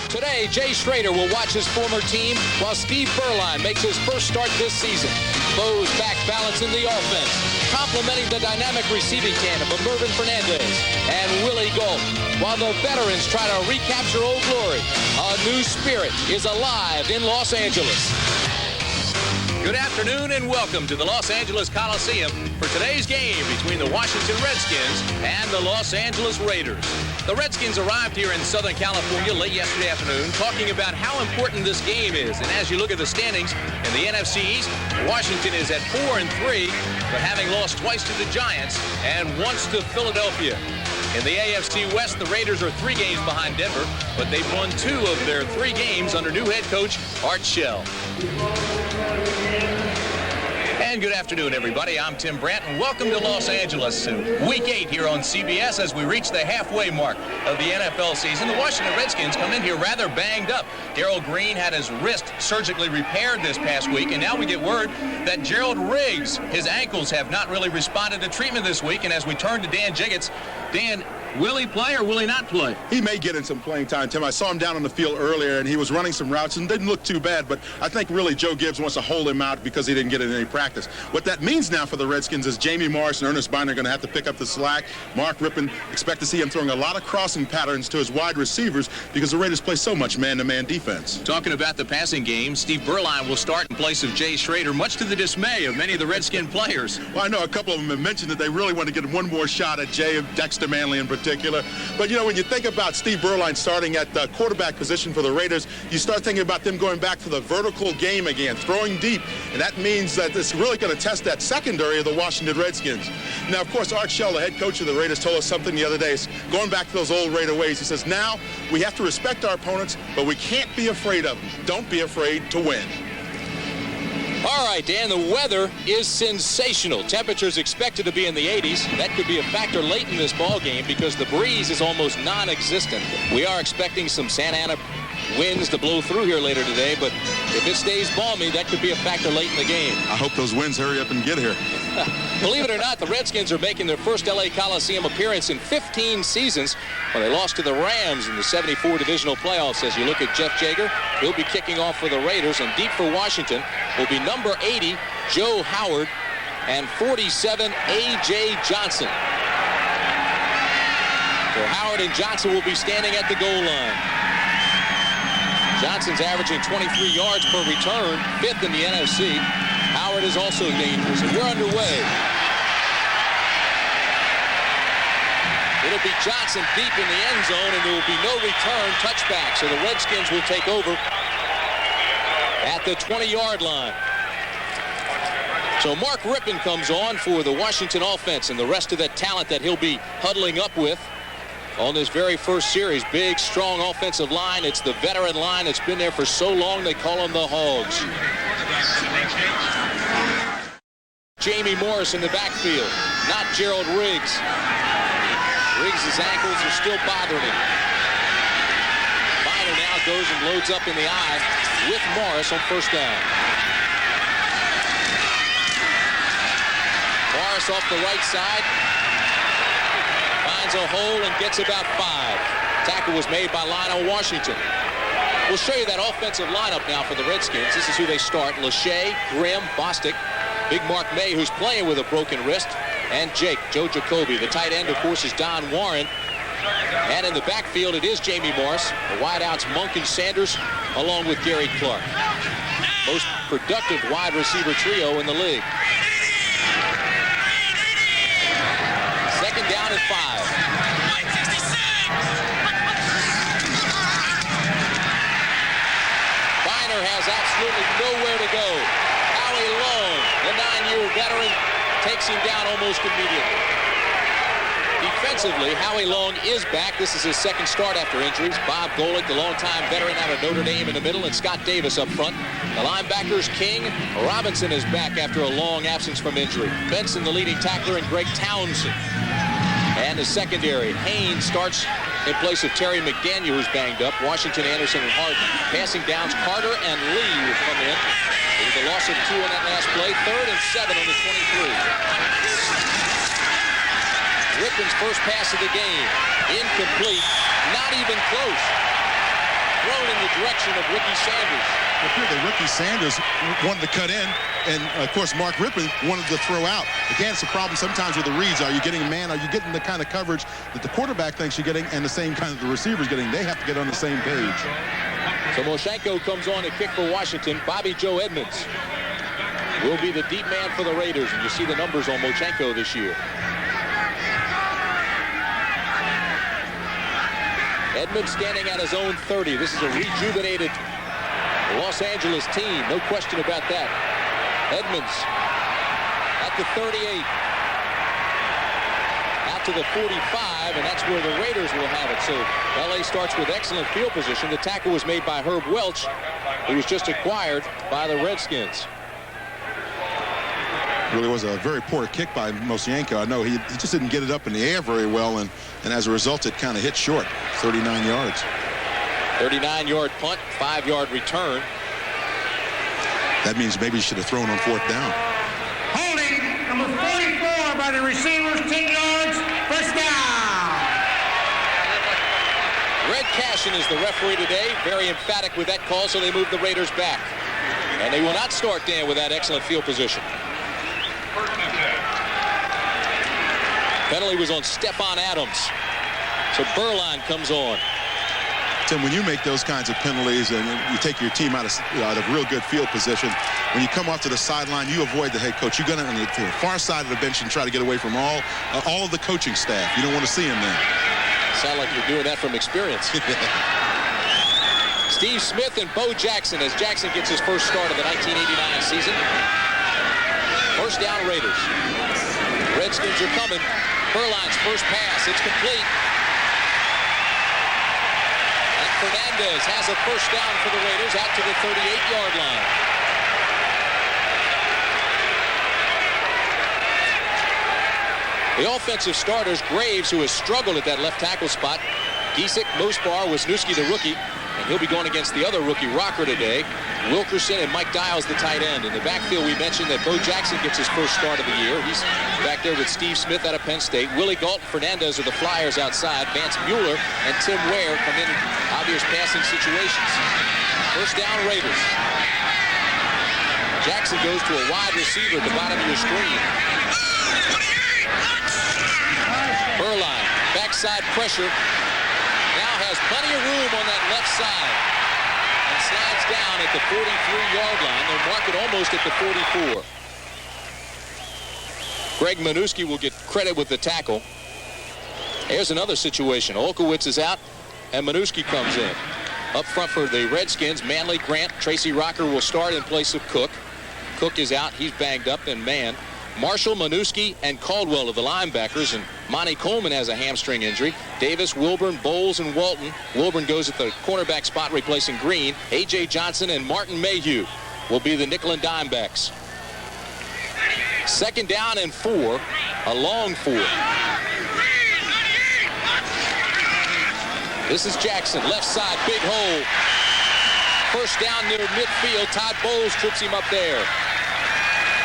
Today, Jay Schrader will watch his former team while Steve Berline makes his first start this season. Bo's back balancing the offense, complementing the dynamic receiving tandem of Mervin Fernandez and Willie Gault, while the veterans try to recapture Old Glory. A new spirit is alive in Los Angeles. Good afternoon and welcome to the Los Angeles Coliseum for today's game between the Washington Redskins and the Los Angeles Raiders. The Redskins arrived here in Southern California late yesterday afternoon talking about how important this game is. And as you look at the standings in the NFC East, Washington is at 4-3, but having lost twice to the Giants and once to Philadelphia. In the AFC West, the Raiders are 3 games behind Denver, but they've won 2 of their 3 games under new head coach Art Shell. And good afternoon, everybody. I'm Tim Brandt, and welcome to Los Angeles. Week 8 here on CBS as we reach the halfway mark of the NFL season. The Washington Redskins come in here rather banged up. Darrell Green had his wrist surgically repaired this past week, and now we get word that Gerald Riggs, his ankles have not really responded to treatment this week. And as we turn to Dan Jiggets, Dan, will he play or will he not play? He may get in some playing time, Tim. I saw him down on the field earlier, and he was running some routes and didn't look too bad, but I think really Joe Gibbs wants to hold him out because he didn't get in any practice. What that means now for the Redskins is Jamie Morris and Ernest Byner are going to have to pick up the slack. Mark Rypien, expect to see him throwing a lot of crossing patterns to his wide receivers because the Raiders play so much man-to-man defense. Talking about the passing game, Steve Berline will start in place of Jay Schrader, much to the dismay of many of the Redskin players. Well, I know a couple of them have mentioned that they really want to get one more shot at Jay, Dexter Manley in particular. But, you know, when you think about Steve Berline starting at the quarterback position for the Raiders, you start thinking about them going back to the vertical game again, throwing deep. And that means that it's really going to test that secondary of the Washington Redskins. Now, of course, Art Shell, the head coach of the Raiders, told us something the other day. It's going back to those old Raider ways. He says, now we have to respect our opponents, but we can't be afraid of them. Don't be afraid to win. All right, Dan, the weather is sensational. Temperatures expected to be in the 80s. That could be a factor late in this ball game because the breeze is almost non-existent. We are expecting some Santa Ana winds to blow through here later today, but if it stays balmy, that could be a factor late in the game. I hope those winds hurry up and get here. Believe it or not, the Redskins are making their first LA Coliseum appearance in 15 seasons when they lost to the Rams in the 74 divisional playoffs. As you look at Jeff Jager, he'll be kicking off for the Raiders, and deep for Washington will be number 80, Joe Howard, and 47, A.J. Johnson. So Howard and Johnson will be standing at the goal line. Johnson's averaging 23 yards per return, 5th in the NFC. Howard is also dangerous, and we're underway. It'll be Johnson deep in the end zone, and there will be no return touchback, so the Redskins will take over at the 20-yard line. So Mark Rypien comes on for the Washington offense and the rest of that talent that he'll be huddling up with on this very first series. Big, strong offensive line. It's the veteran line that's been there for so long they call them the Hogs. Jamie Morris in the backfield, not Gerald Riggs. Riggs' ankles are still bothering him. Byner now goes and loads up in the eye with Morris on first down. Morris off the right side. Finds a hole and gets about 5. Tackle was made by Lionel Washington. We'll show you that offensive lineup now for the Redskins. This is who they start. Lachey, Grimm, Bostic, Big Mark May, who's playing with a broken wrist, and Joe Jacoby. The tight end, of course, is Don Warren. And in the backfield, it is Jamie Morris. The wideouts, Monk and Sanders, along with Gary Clark. Most productive wide receiver trio in the league. Second down and 5. Byner has absolutely nowhere to go. Howie Long, the 9-year veteran, takes him down almost immediately. Defensively, Howie Long is back. This is his second start after injuries. Bob Golick, the longtime veteran out of Notre Dame, in the middle, and Scott Davis up front. The linebackers, King. Robinson is back after a long absence from injury. Benson, the leading tackler, and Greg Townsend. And the secondary, Haynes starts in place of Terry McDaniel, who's banged up. Washington, Anderson, and Hart. Passing downs, Carter and Lee will come in. With a loss of 2 on that last play. 3rd and 7 on the 23. Rypien's first pass of the game. Incomplete. Not even close. Thrown the direction of Ricky Sanders. It appeared that Ricky Sanders wanted to cut in, and of course Mark Rypien wanted to throw out. Again, it's a problem sometimes with the reads. Are you getting man? Are you getting the kind of coverage that the quarterback thinks you're getting and the same kind of the receiver's getting? They have to get on the same page. So Moshenko comes on to kick for Washington. Bobby Joe Edmonds will be the deep man for the Raiders, and you see the numbers on Moshenko this year. Edmonds standing at his own 30. This is a rejuvenated Los Angeles team, no question about that. Edmonds at the 38. Out to the 45, and that's where the Raiders will have it. So LA starts with excellent field position. The tackle was made by Herb Welch, who was just acquired by the Redskins. Really was a very poor kick by Moshenko. I know he just didn't get it up in the air very well, and as a result, it kind of hit short, 39 yards. 39-yard punt, 5-yard return. That means maybe he should have thrown on 4th down. Holding, number 44 by the receivers, 10 yards, first down. Red Cashin is the referee today, very emphatic with that call, so they move the Raiders back. And they will not start Dan with that excellent field position. Penalty was on Stephon Adams. So Berline comes on. Tim, when you make those kinds of penalties and you take your team out of real good field position, when you come off to the sideline, you avoid the head coach. You go on the far side of the bench and try to get away from all of the coaching staff. You don't want to see him there. Sound like you're doing that from experience. Steve Smith and Bo Jackson as Jackson gets his first start of the 1989 season. First down, Raiders. Redskins are coming. Berline's first pass. It's complete. And Fernandez has a first down for the Raiders out to the 38-yard line. The offensive starters, Graves, who has struggled at that left tackle spot. Giesick, Mosbar, Wisniewski, the rookie. And he'll be going against the other rookie, Rocker, today. Wilkerson and Mike Dials, the tight end. In the backfield, we mentioned that Bo Jackson gets his first start of the year. He's back there with Steve Smith out of Penn State. Willie Galton, Fernandez are the Flyers outside. Vance Mueller and Tim Ware come in obvious passing situations. First down, Raiders. Jackson goes to a wide receiver at the bottom of your screen. Berline, backside pressure. Now has plenty of room on that left side. And slides down at the 43-yard line. They'll mark it almost at the 44. Greg Wisniewski will get credit with the tackle. Here's another situation. Olkowitz is out, and Wisniewski comes in. Up front for the Redskins, Manley, Grant, Tracy Rocker will start in place of Cook. Cook is out. He's banged up, and man. Marshall, Wisniewski, and Caldwell are the linebackers, and Monty Coleman has a hamstring injury. Davis, Wilburn, Bowles, and Walton. Wilburn goes at the cornerback spot replacing Green. A.J. Johnson and Martin Mayhew will be the nickel and dime backs. Second down and 4, a long 4. This is Jackson, left side, big hole. First down near midfield. Todd Bowles trips him up there.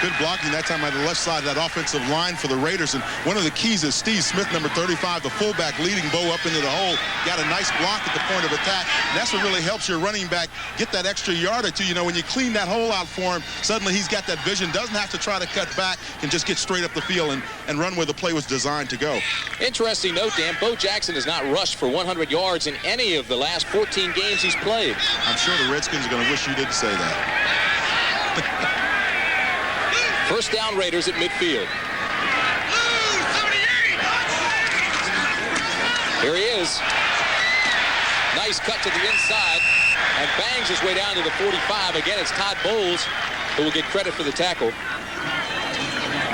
Good blocking that time on the left side of that offensive line for the Raiders. And one of the keys is Steve Smith, number 35, the fullback, leading Bo up into the hole. Got a nice block at the point of attack. And that's what really helps your running back get that extra yard or two. You know, when you clean that hole out for him, suddenly he's got that vision, doesn't have to try to cut back, can just get straight up the field and run where the play was designed to go. Interesting note, Dan, Bo Jackson has not rushed for 100 yards in any of the last 14 games he's played. I'm sure the Redskins are going to wish you didn't say that. First down, Raiders at midfield. Here he is. Nice cut to the inside and bangs his way down to the 45. Again, it's Todd Bowles who will get credit for the tackle.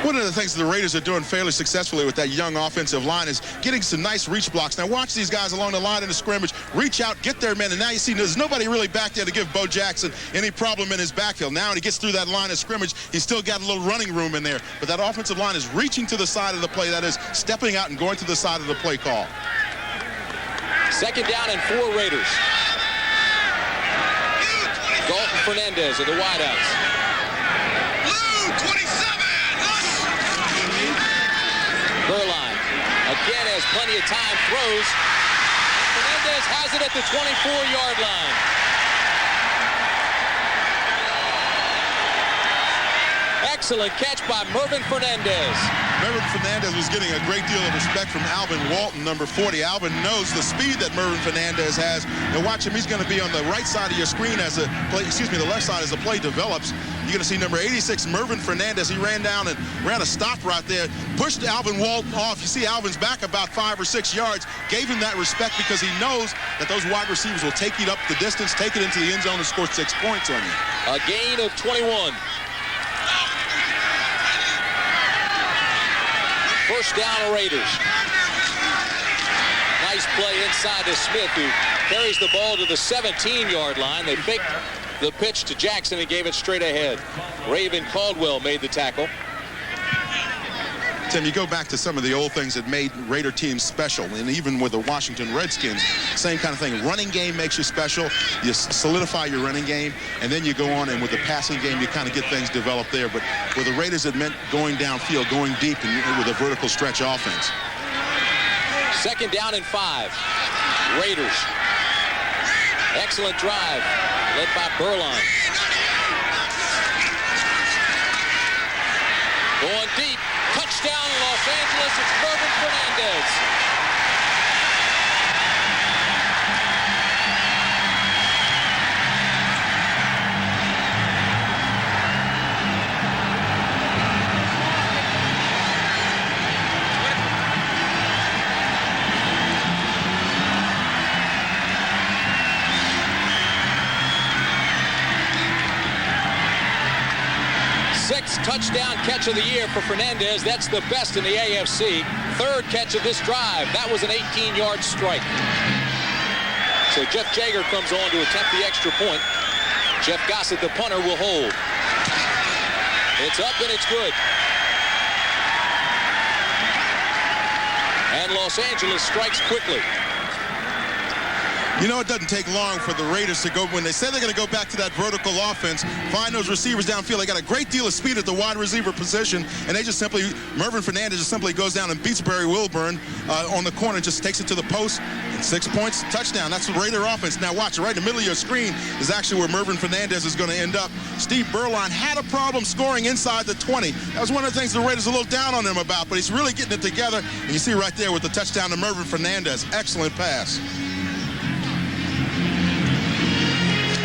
One of the things the Raiders are doing fairly successfully with that young offensive line is getting some nice reach blocks. Now watch these guys along the line in the scrimmage, reach out, get their men, and now you see there's nobody really back there to give Bo Jackson any problem in his backfield. Now when he gets through that line of scrimmage, he's still got a little running room in there. But that offensive line is reaching to the side of the play, that is stepping out and going to the side of the play call. Second down and 4 Raiders. Galton, Fernandez are the wideouts. Berline again has plenty of time, throws. Fernandez has it at the 24-yard line. Excellent catch by Mervin Fernandez. Mervin Fernandez was getting a great deal of respect from Alvin Walton, number 40. Alvin knows the speed that Mervin Fernandez has. And watch him. He's going to be on the right side of your screen as the play, the left side as the play develops. You're going to see number 86, Mervin Fernandez. He ran down and ran a stop route there, pushed Alvin Walton off. You see Alvin's back about 5 or 6 yards, gave him that respect because he knows that those wide receivers will take it up the distance, take it into the end zone, and score 6 points on you. A gain of 21. First down, Raiders. Nice play inside to Smith, who carries the ball to the 17-yard line. They faked the pitch to Jackson and gave it straight ahead. Raven Caldwell made the tackle. Tim, you go back to some of the old things that made Raider teams special, and even with the Washington Redskins, same kind of thing. Running game makes you special. You solidify your running game, and then you go on, and with the passing game, you kind of get things developed there. But with the Raiders, it meant going downfield, going deep, and with a vertical stretch offense. Second down and 5. Raiders. Excellent drive, led by Berline. Going deep. Touchdown, Los Angeles. It's Mervin Fernandez. Sixth touchdown catch of the year for Fernandez. That's the best in the AFC. Third catch of this drive. That was an 18-yard strike. So Jeff Jager comes on to attempt the extra point. Jeff Gossett, the punter, will hold. It's up and it's good. And Los Angeles strikes quickly. You know, it doesn't take long for the Raiders to go, when they say they're going to go back to that vertical offense, find those receivers downfield. They got a great deal of speed at the wide receiver position, and they just simply, Mervin Fernandez just simply goes down and beats Barry Wilburn on the corner, just takes it to the post, and 6 points, touchdown. That's the Raider offense. Now watch, right in the middle of your screen is actually where Mervin Fernandez is going to end up. Steve Berline had a problem scoring inside the 20. That was one of the things the Raiders are a little down on him about, but he's really getting it together, and you see right there with the touchdown to Mervin Fernandez. Excellent pass.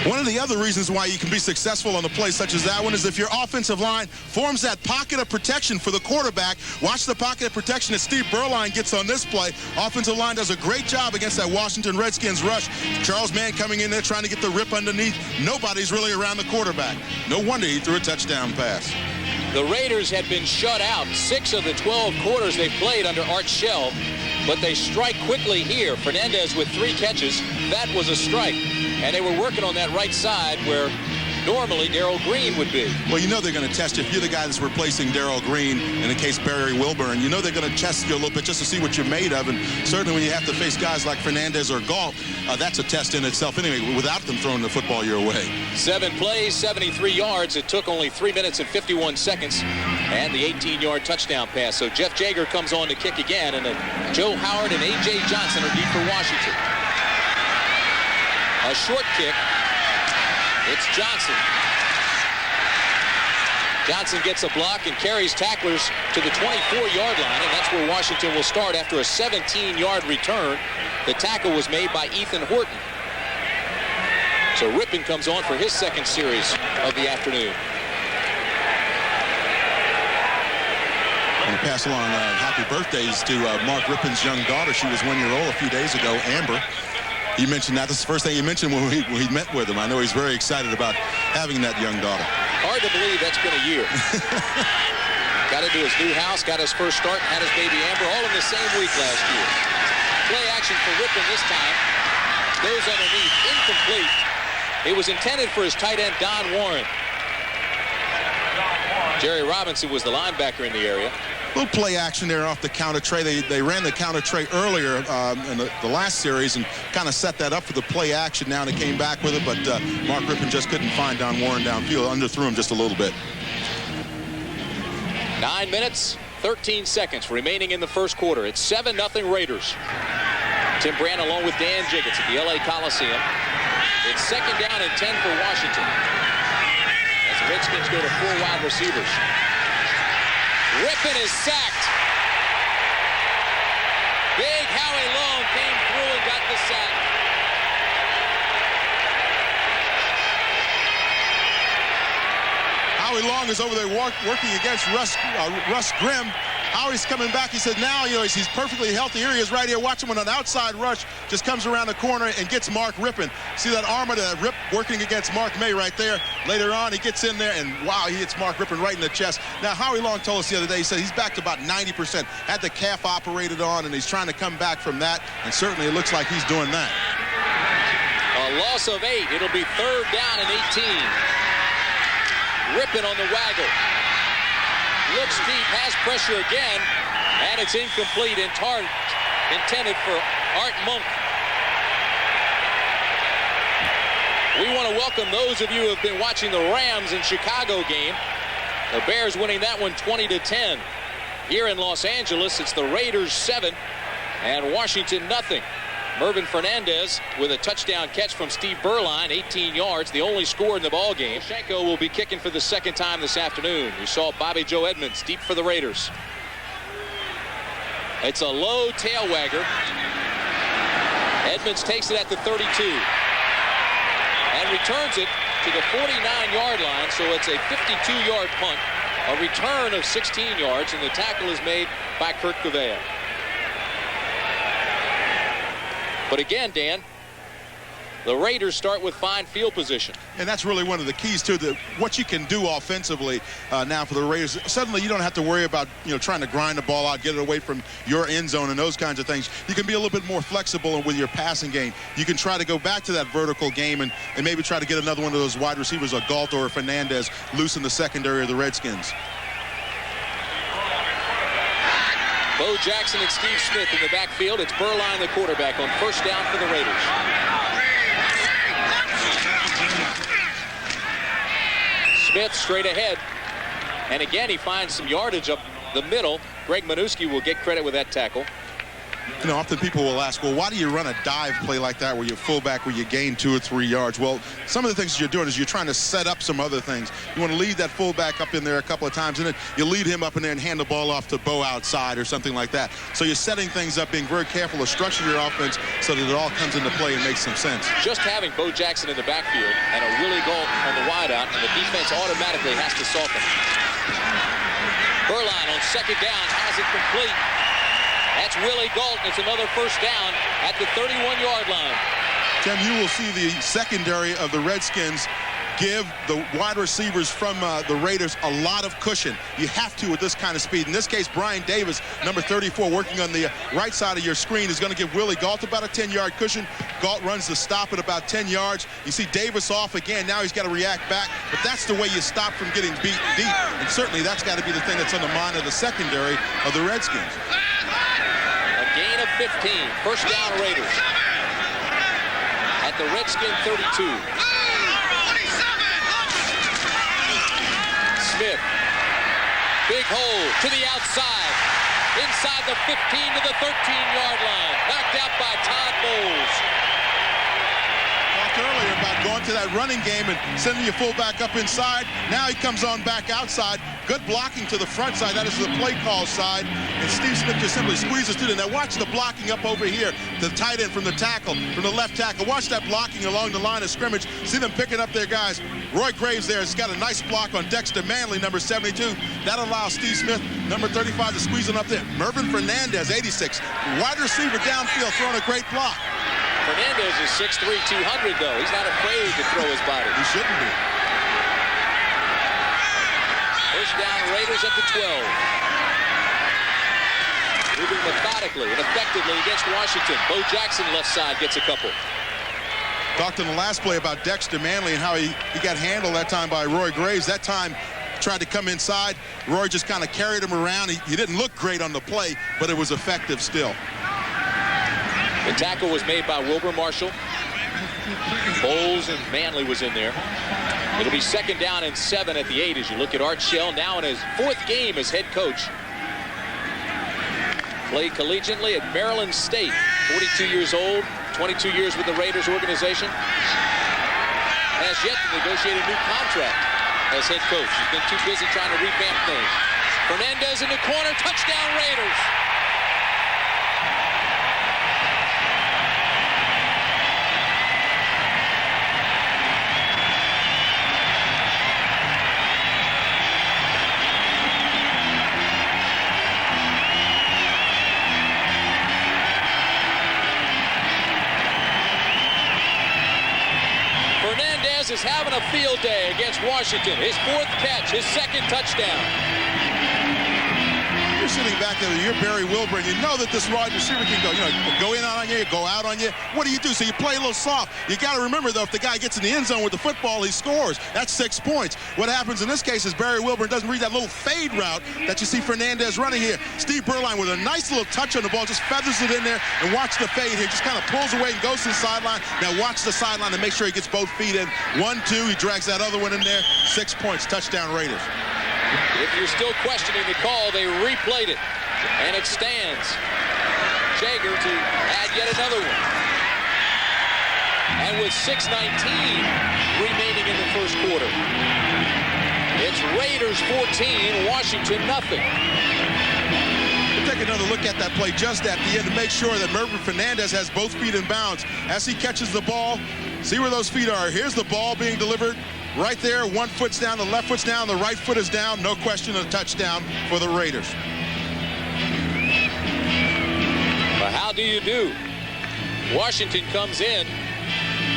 One of the other reasons why you can be successful on a play such as that one is if your offensive line forms that pocket of protection for the quarterback. Watch the pocket of protection that Steve Berline gets on this play. Offensive line does a great job against that Washington Redskins rush. Charles Mann coming in there trying to get the rip underneath. Nobody's really around the quarterback. No wonder he threw a touchdown pass. The Raiders had been shut out 6 of the 12 quarters they played under Art Shell, but they strike quickly here. Fernandez with 3 catches. That was a strike. And they were working on that right side where normally Darrell Green would be. Well, you know they're going to test you. If you're the guy that's replacing Darrell Green, in the case Barry Wilburn, you know they're going to test you a little bit just to see what you're made of. And certainly when you have to face guys like Fernandez or Galt, that's a test in itself anyway, without them throwing the football your way. 7 plays, 73 yards. It took only 3 minutes and 51 seconds. And the 18-yard touchdown pass. So Jeff Jager comes on to kick again. And Joe Howard and A.J. Johnson are deep for Washington. A short kick. It's Johnson. Johnson gets a block and carries tacklers to the 24-yard line, and that's where Washington will start after a 17-yard return. The tackle was made by Ethan Horton. So Rypien comes on for his second series of the afternoon. And pass along happy birthdays to Mark Rypien's young daughter. She was 1 year old a few days ago, Amber. You mentioned that. This is the first thing you mentioned when we met with him. I know he's very excited about having that young daughter. Hard to believe that's been a year. Got into his new house, got his first start, had his baby Amber, all in the same week last year. Play action for Rypien this time. Goes underneath, incomplete. It was intended for his tight end, Don Warren. Jerry Robinson was the linebacker in the area. Little play action there off the counter tray. They ran the counter tray earlier in the last series and kind of set that up for the play action now, and it came back with it, but Mark Rypien just couldn't find Don Warren downfield, underthrew him just a little bit. 9 minutes, 13 seconds remaining in the first quarter. It's 7-0 Raiders. Tim Brand along with Dan Jiggets at the LA Coliseum. It's second down and 10 for Washington. As The Redskins go to 4 wide receivers. Rypien is sacked. Big Howie Long came through and got the sack. Howie Long is over there working against Russ Grimm. Howie's coming back. He said now, he's perfectly healthy. Here he is right here. Watch him on an outside rush. Just comes around the corner and gets Mark Rypien. See that arm of that Rip working against Mark May right there. Later on, he gets in there, and wow, he hits Mark Rypien right in the chest. Now, Howie Long told us the other day, he said he's back to about 90%. Had the calf operated on, and he's trying to come back from that, and certainly it looks like he's doing that. A loss of 8. It'll be 3rd down and 18. Rypien on the waggle. Looks deep, has pressure again, and it's incomplete. Intended for Art Monk. We want to welcome those of you who have been watching the Rams and Chicago game. The Bears winning that one 20-10. Here in Los Angeles, it's the Raiders 7 and Washington nothing. Mervin Fernandez with a touchdown catch from Steve Berline, 18 yards, the only score in the ball game. Shenko will be kicking for the 2nd time this afternoon. You saw Bobby Joe Edmonds deep for the Raiders. It's a low tail wagger. Edmonds takes it at the 32 and returns it to the 49-yard line, so it's a 52-yard punt, a return of 16 yards, and the tackle is made by Kurt Gouveia. But again, Dan, the Raiders start with fine field position. And that's really one of the keys to what you can do offensively now for the Raiders. Suddenly you don't have to worry about trying to grind the ball out, get it away from your end zone and those kinds of things. You can be a little bit more flexible with your passing game. You can try to go back to that vertical game and maybe try to get another one of those wide receivers, a Galt or a Fernandez, loose in the secondary of the Redskins. Bo Jackson and Steve Smith in the backfield. It's Berline, the quarterback, on 1st down for the Raiders. Smith straight ahead. And again, he finds some yardage up the middle. Greg Minuski will get credit with that tackle. Often people will ask, well, why do you run a dive play like that where you're fullback, where you gain 2 or 3 yards? Well, some of the things you're doing is you're trying to set up some other things. You want to lead that fullback up in there a couple of times, and then you lead him up in there and hand the ball off to Bo outside or something like that. So you're setting things up, being very careful to structure your offense so that it all comes into play and makes some sense. Just having Bo Jackson in the backfield and a Willie Galt on the wideout, and the defense automatically has to soften. Berline on 2nd down has it complete. That's Willie Galt. It's another 1st down at the 31-yard line. Tim, you will see the secondary of the Redskins give the wide receivers from the Raiders a lot of cushion. You have to with this kind of speed. In this case, Brian Davis, number 34, working on the right side of your screen, is going to give Willie Galt about a 10-yard cushion. Galt runs the stop at about 10 yards. You see Davis off again. Now he's got to react back. But that's the way you stop from getting beat deep. And certainly that's got to be the thing that's on the mind of the secondary of the Redskins. A gain of 15. 1st down Raiders. At the Redskin 32. Smith. Big hole to the outside. Inside the 15 to the 13-yard line. Knocked out by Todd Bowles. Talked earlier about going to that running game and sending your fullback up inside. Now he comes on back outside. Good blocking to the front side. That is the play call side. And Steve Smith just simply squeezes through it. Now watch the blocking up over here. The tight end from the tackle, from the left tackle. Watch that blocking along the line of scrimmage. See them picking up their guys. Roy Graves there has got a nice block on Dexter Manley, number 72. That allows Steve Smith, number 35, to squeeze it up there. Mervin Fernandez, 86. Wide receiver downfield, throwing a great block. Fernandez is 6'3", 200, though. He's not afraid to throw his body. He shouldn't be. 1st down Raiders at the 12. Moving methodically and effectively against Washington. Bo Jackson left side gets a couple. Talked in the last play about Dexter Manley and how he got handled that time by Roy Graves. That time tried to come inside. Roy just kind of carried him around. He didn't look great on the play, but it was effective still. The tackle was made by Wilbur Marshall. Bowles and Manley was in there. It'll be 2nd down and 7 at the 8 as you look at Art Shell, now in his 4th game as head coach. Played collegiately at Maryland State, 42 years old, 22 years with the Raiders organization. Has yet to negotiate a new contract. as head coach. He's been too busy trying to revamp things. Fernandez in the corner, touchdown Raiders. Fernandez is having a field day against Washington. His 4th catch, his 2nd touchdown. You're sitting back there, you're Barry Wilburn. You know that this wide receiver can go in on you, go out on you. What do? So you play a little soft. You got to remember, though, if the guy gets in the end zone with the football, he scores. That's 6 points. What happens in this case is Barry Wilburn doesn't read that little fade route that you see Fernandez running here. Steve Berline with a nice little touch on the ball, just feathers it in there, and watch the fade here. Just kind of pulls away and goes to the sideline. Now watch the sideline and make sure he gets both feet in. 1-2, he drags that other one in there. 6 points, touchdown Raiders. If you're still questioning the call, they replayed it, and it stands. Jager to add yet another one. And with 6:19 remaining in the first quarter, it's Raiders 14, Washington nothing. We'll take another look at that play just at the end to make sure that Mervin Fernandez has both feet in bounds. As he catches the ball, see where those feet are. Here's the ball being delivered. Right there, 1 foot's down, the left foot's down, the right foot is down. No question, a touchdown for the Raiders. But how do you do? Washington comes in.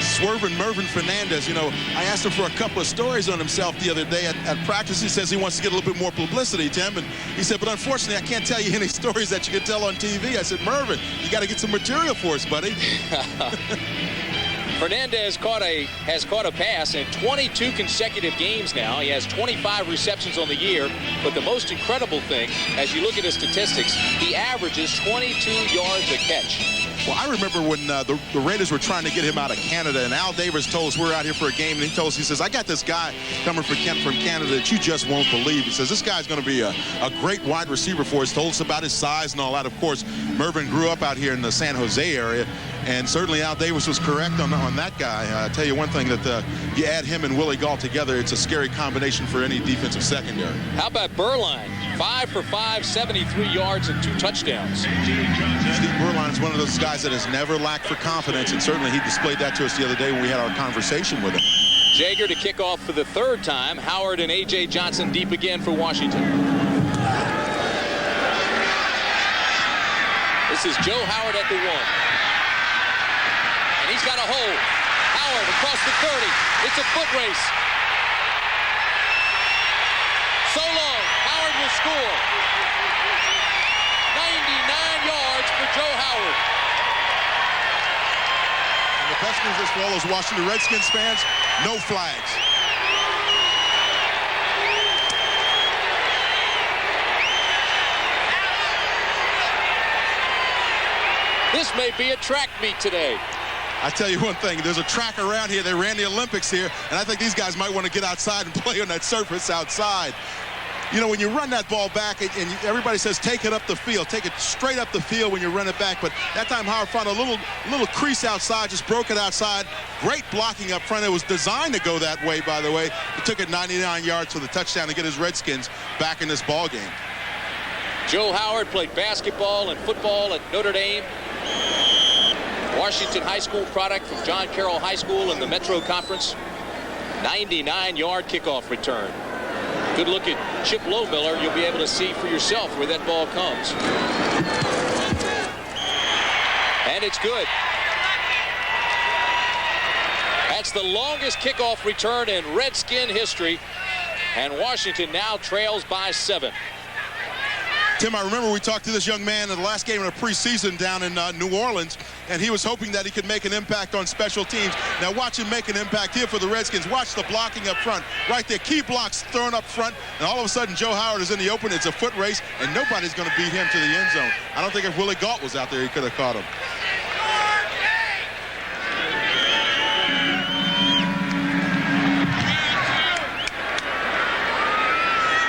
Swerving Mervin Fernandez, I asked him for a couple of stories on himself the other day at practice. He says he wants to get a little bit more publicity, Tim. And he said, but unfortunately, I can't tell you any stories that you can tell on TV. I said, Mervin, you got to get some material for us, buddy. Fernandez has caught a pass in 22 consecutive games now. He has 25 receptions on the year. But the most incredible thing, as you look at his statistics, he averages 22 yards a catch. Well, I remember when the Raiders were trying to get him out of Canada, and Al Davis told us we're out here for a game, and he told us, he says, I got this guy coming from Canada that you just won't believe. He says, this guy's going to be a great wide receiver for us. Told us about his size and all that. Of course, Mervin grew up out here in the San Jose area, and certainly Al Davis was correct on that guy. I'll tell you one thing, that you add him and Willie Gault together, it's a scary combination for any defensive secondary. How about Berline? 5 for 5, 73 yards and 2 touchdowns. Steve Berline is one of those guys that has never lacked for confidence, and certainly he displayed that to us the other day when we had our conversation with him. Jager to kick off for the 3rd time. Howard and A.J. Johnson deep again for Washington. This is Joe Howard at the 1. And he's got a hold. Howard across the 30. It's a foot race. So long. Howard will score. 99 yards for Joe Howard. And the best news is for all those Washington Redskins fans, no flags. This may be a track meet today. I tell you one thing, there's a track around here. They ran the Olympics here, and I think these guys might want to get outside and play on that surface outside. When you run that ball back, and everybody says take it up the field, take it straight up the field when you run it back, but that time Howard found a little crease outside, just broke it outside. Great blocking up front. It was designed to go that way, by the way. He took it 99 yards for the touchdown to get his Redskins back in this ball game. Joe Howard played basketball and football at Notre Dame. Washington High School product from John Carroll High School in the Metro Conference. 99-yard kickoff return. Good look at Chip Lowmiller. You'll be able to see for yourself where that ball comes. And it's good. That's the longest kickoff return in Redskin history. And Washington now trails by 7. Tim, I remember we talked to this young man in the last game of the preseason down in New Orleans, and he was hoping that he could make an impact on special teams. Now watch him make an impact here for the Redskins. Watch the blocking up front. Right there, key blocks thrown up front, and all of a sudden Joe Howard is in the open. It's a foot race, and nobody's going to beat him to the end zone. I don't think if Willie Gault was out there, he could have caught him.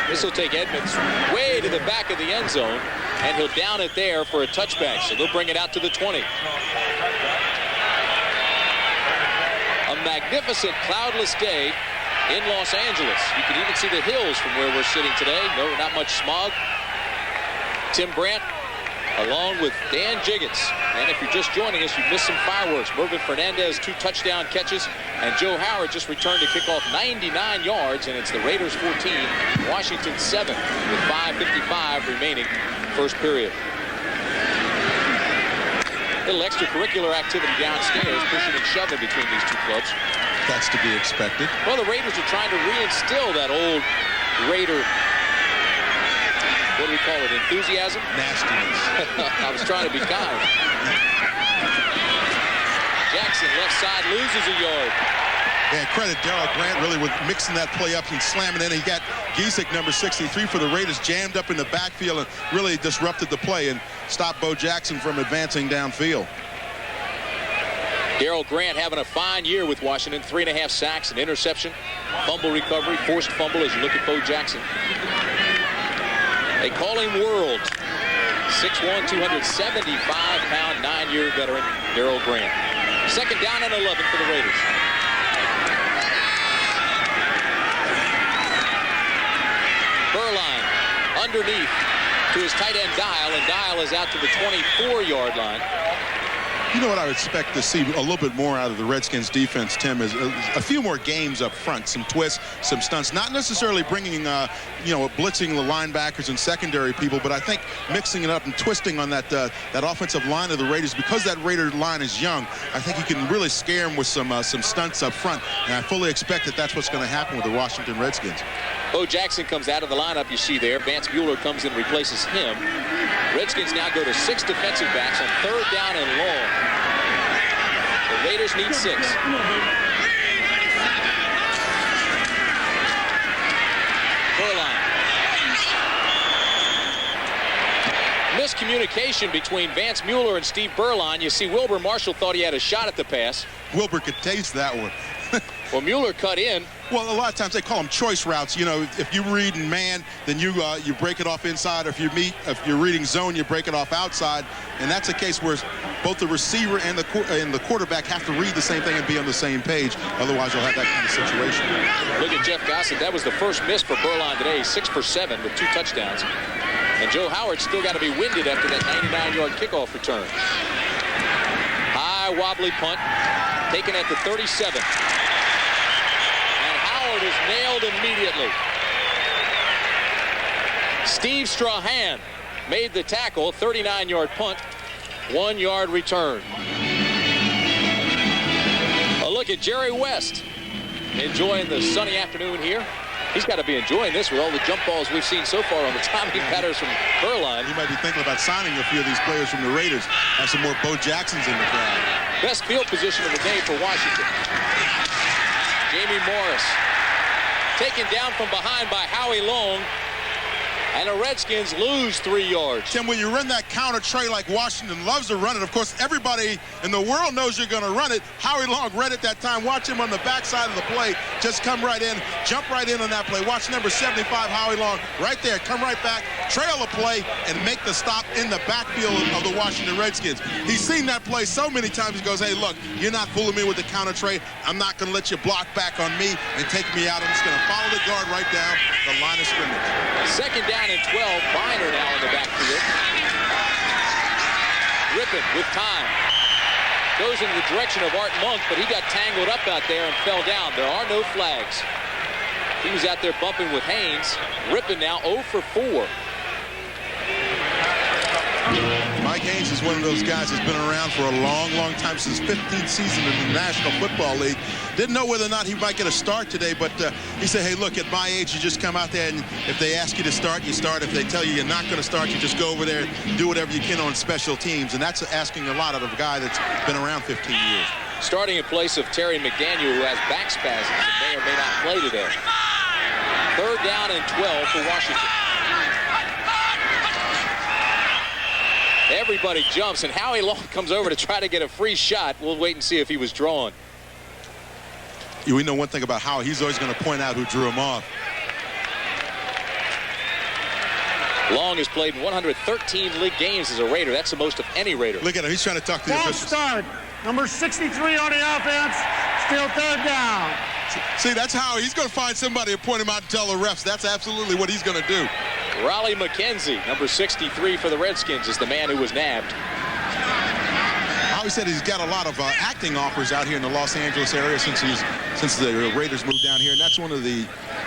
This will take Edmonds way to the back of the end zone, and he'll down it there for a touchback. So they'll bring it out to the 20. A magnificent cloudless day in Los Angeles. You can even see the hills from where we're sitting today. No, not much smog. Tim Brandt along with Dan Jiggins. And if you're just joining us, you've missed some fireworks. Mervin Fernandez, 2 touchdown catches, and Joe Howard just returned to kick off 99 yards, and it's the Raiders 14, Washington 7, with 5:55 remaining first period. Little extracurricular activity downstairs, pushing and shoving between these two clubs. That's to be expected. Well, the Raiders are trying to reinstill that old Raider, what do we call it, enthusiasm? Nastiness. I was trying to be kind. Jackson, left side, loses a yard. Yeah, credit Darryl Grant really with mixing that play up and slamming in. He got Giesick, number 63 for the Raiders, jammed up in the backfield and really disrupted the play and stopped Bo Jackson from advancing downfield. Darryl Grant having a fine year with Washington. 3.5 sacks, an interception, fumble recovery, forced fumble as you look at Bo Jackson. They call him World. 6'1", 275-pound, 9-year veteran Darryl Grant. Second down and 11 for the Raiders. Berline underneath to his tight end Dial, and Dial is out to the 24-yard line. You know what I would expect to see a little bit more out of the Redskins defense, Tim, is a few more games up front, some twists, some stunts, not necessarily bringing, blitzing the linebackers and secondary people, but I think mixing it up and twisting on that offensive line of the Raiders. Because that Raider line is young, I think you can really scare them with some stunts up front, and I fully expect that that's what's going to happen with the Washington Redskins. Bo Jackson comes out of the lineup, you see there. Vance Mueller comes in and replaces him. Redskins now go to 6 defensive backs on 3rd down and long. The Raiders need 6. Berline. Miscommunication between Vance Mueller and Steve Berline. You see Wilbur Marshall thought he had a shot at the pass. Wilbur could taste that one. Well, Mueller cut in. Well, a lot of times they call them choice routes. You know, if you read in man, then you break it off inside. If you're reading zone, you break it off outside. And that's a case where both the receiver and the quarterback have to read the same thing and be on the same page. Otherwise, you'll have that kind of situation. Look at Jeff Gossett. That was the first miss for Berline today. 6 for 7 with 2 touchdowns. And Joe Howard still got to be winded after that 99-yard kickoff return. High wobbly punt taken at the 37. Is nailed immediately. Steve Strahan made the tackle, 39-yard punt, 1-yard return. A look at Jerry West enjoying the sunny afternoon here. He's got to be enjoying this with all the jump balls we've seen so far on the timing patterns from Berline. He might be thinking about signing a few of these players from the Raiders. Have some more Bo Jacksons in the crowd. Best field position of the day for Washington. Jamie Morris taken down from behind by Howie Long, and the Redskins lose 3 yards. Tim, when you run that counter tray like Washington loves to run it, of course, everybody in the world knows you're going to run it. Howie Long read it that time. Watch him on the backside of the play. Just come right in, jump right in on that play. Watch number 75, Howie Long, right there. Come right back, trail the play, and make the stop in the backfield of the Washington Redskins. He's seen that play so many times. He goes, hey, look, you're not fooling me with the counter tray. I'm not going to let you block back on me and take me out. I'm just going to follow the guard right down the line of scrimmage. Second down and 12. Biner now in the backfield. Rypien with time. Goes in the direction of Art Monk, but he got tangled up out there and fell down. There are no flags. He was out there bumping with Haynes. Rypien now 0 for 4. Mike Haynes is one of those guys that's been around for a long, long time, since 15th season in the National Football League. Didn't know whether or not he might get a start today, but he said, hey, look, at my age, you just come out there, and if they ask you to start, you start. If they tell you you're not going to start, you just go over there and do whatever you can on special teams. And that's asking a lot out of a guy that's been around 15 years. Starting in place of Terry McDaniel, who has back spasms and may or may not play today. 3rd down and 12 for Washington. Everybody jumps, and Howie Long comes over to try to get a free shot. We'll wait and see if he was drawn. We know one thing about Howie. He's always going to point out who drew him off. Long has played in 113 league games as a Raider. That's the most of any Raider. Look at him. He's trying to talk to the False officials. start. Number 63 on the offense. Still 3rd down. See, that's how he's going to find somebody to point him out and tell the refs. That's absolutely what he's going to do. Raleigh McKenzie, number 63 for the Redskins, is the man who was nabbed. Howie said he's got a lot of acting offers out here in the Los Angeles area since the Raiders moved down here, and that's one of the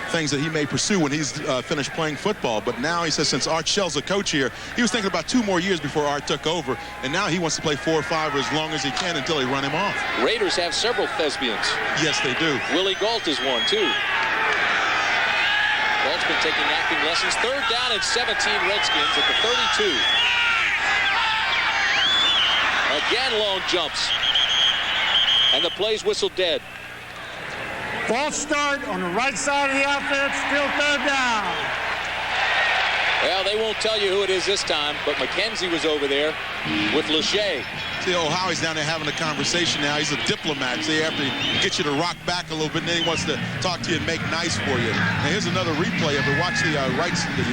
things that he may pursue when he's finished playing football. But now he says since Art Shell's a coach here, he was thinking about 2 more years before Art took over, and now he wants to play 4 or 5 as long as he can until they run him off. Raiders have several thespians. Yes, they do. Willie Gault is one, too. Gault's been taking acting lessons. 3rd down and 17, Redskins at the 32. Again, long jumps. And the play's whistled dead. False start on the right side of the offense, still 3rd down. Well, they won't tell you who it is this time, but McKenzie was over there with Lachey. See, Howie's down there having a conversation now. He's a diplomat. See, after he gets you to rock back a little bit, and then he wants to talk to you and make nice for you. Now, here's another replay of it. Watch the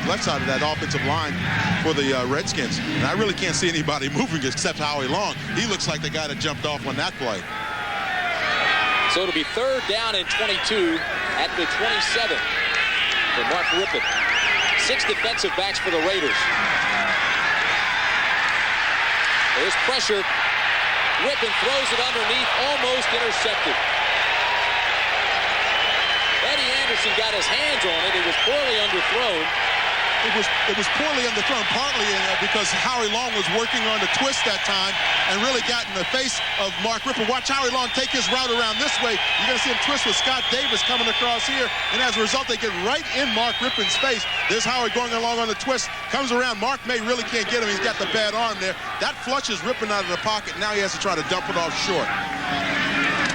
left side of that offensive line for the Redskins. And I really can't see anybody moving except Howie Long. He looks like the guy that jumped off on that play. So it'll be 3rd down and 22 at the 27 for Mark Rypien. 6 defensive backs for the Raiders. There's pressure. Rypien throws it underneath, almost intercepted. Eddie Anderson got his hands on it. It was poorly underthrown. It was poorly underthrown, partly because Howie Long was working on the twist that time and really got in the face of Mark Rypien. Watch Howie Long take his route around this way. You're going to see him twist with Scott Davis coming across here, and as a result, they get right in Mark Rypien's face. There's Howie going along on the twist, comes around. Mark May really can't get him. He's got the bad arm there. That flushes Rypien out of the pocket. Now he has to try to dump it off short.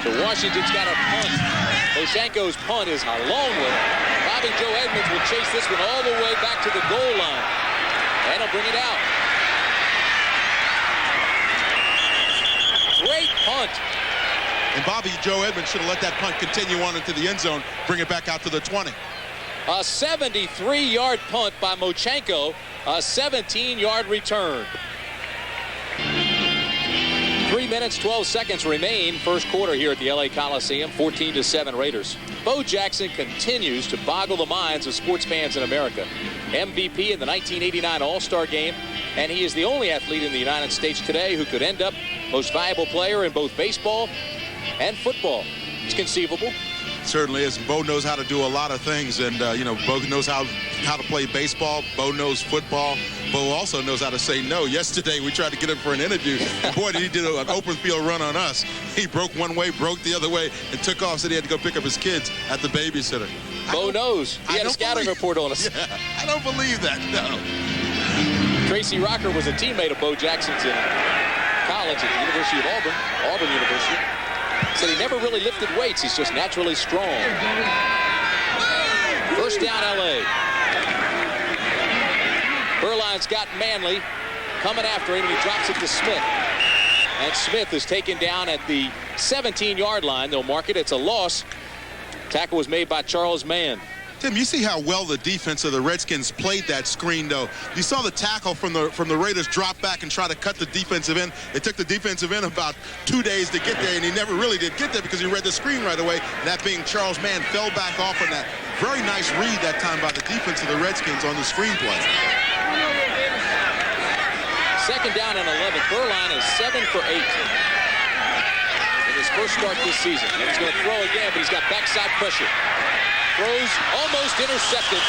So Washington's got a punt. Oshanko's punt is a long way. Bobby Joe Edmonds will chase this one all the way back to the goal line. And he'll bring it out. Great punt. And Bobby Joe Edmonds should have let that punt continue on into the end zone, bring it back out to the 20. A 73-yard punt by Mochenko. A 17-yard return. 3 minutes, 12 seconds remain. First quarter here at the LA Coliseum. 14-7 Raiders. Bo Jackson continues to boggle the minds of sports fans in America. MVP in the 1989 All-Star Game, and he is the only athlete in the United States today who could end up most valuable player in both baseball and football. It's conceivable. Certainly is. Bo knows how to do a lot of things, and Bo knows how to play baseball. Bo knows football. Bo also knows how to say no. Yesterday we tried to get him for an interview, and boy, did he do an open field run on us. He broke one way, broke the other way, and took off. Said he had to go pick up his kids at the babysitter. Bo knows. He had a scouting report on us. Yeah, I don't believe that. No. Tracy Rocker was a teammate of Bo Jackson's in college at the University of Auburn University. Said he never really lifted weights. He's just naturally strong. First down, LA. Berline's got Manley coming after him, and he drops it to Smith. And Smith is taken down at the 17-yard line. They'll mark it. It's a loss. Tackle was made by Charles Mann. Tim, you see how well the defense of the Redskins played that screen, though. You saw the tackle from the Raiders drop back and try to cut the defensive end. It took the defensive end about 2 days to get there, and he never really did get there because he read the screen right away. That being Charles Mann fell back off on that. Very nice read that time by the defense of the Redskins on the screen play. Second down and 11. Berline is 7 for 8 in his first start this season. And he's going to throw again, but he's got backside pressure. Throws almost intercepted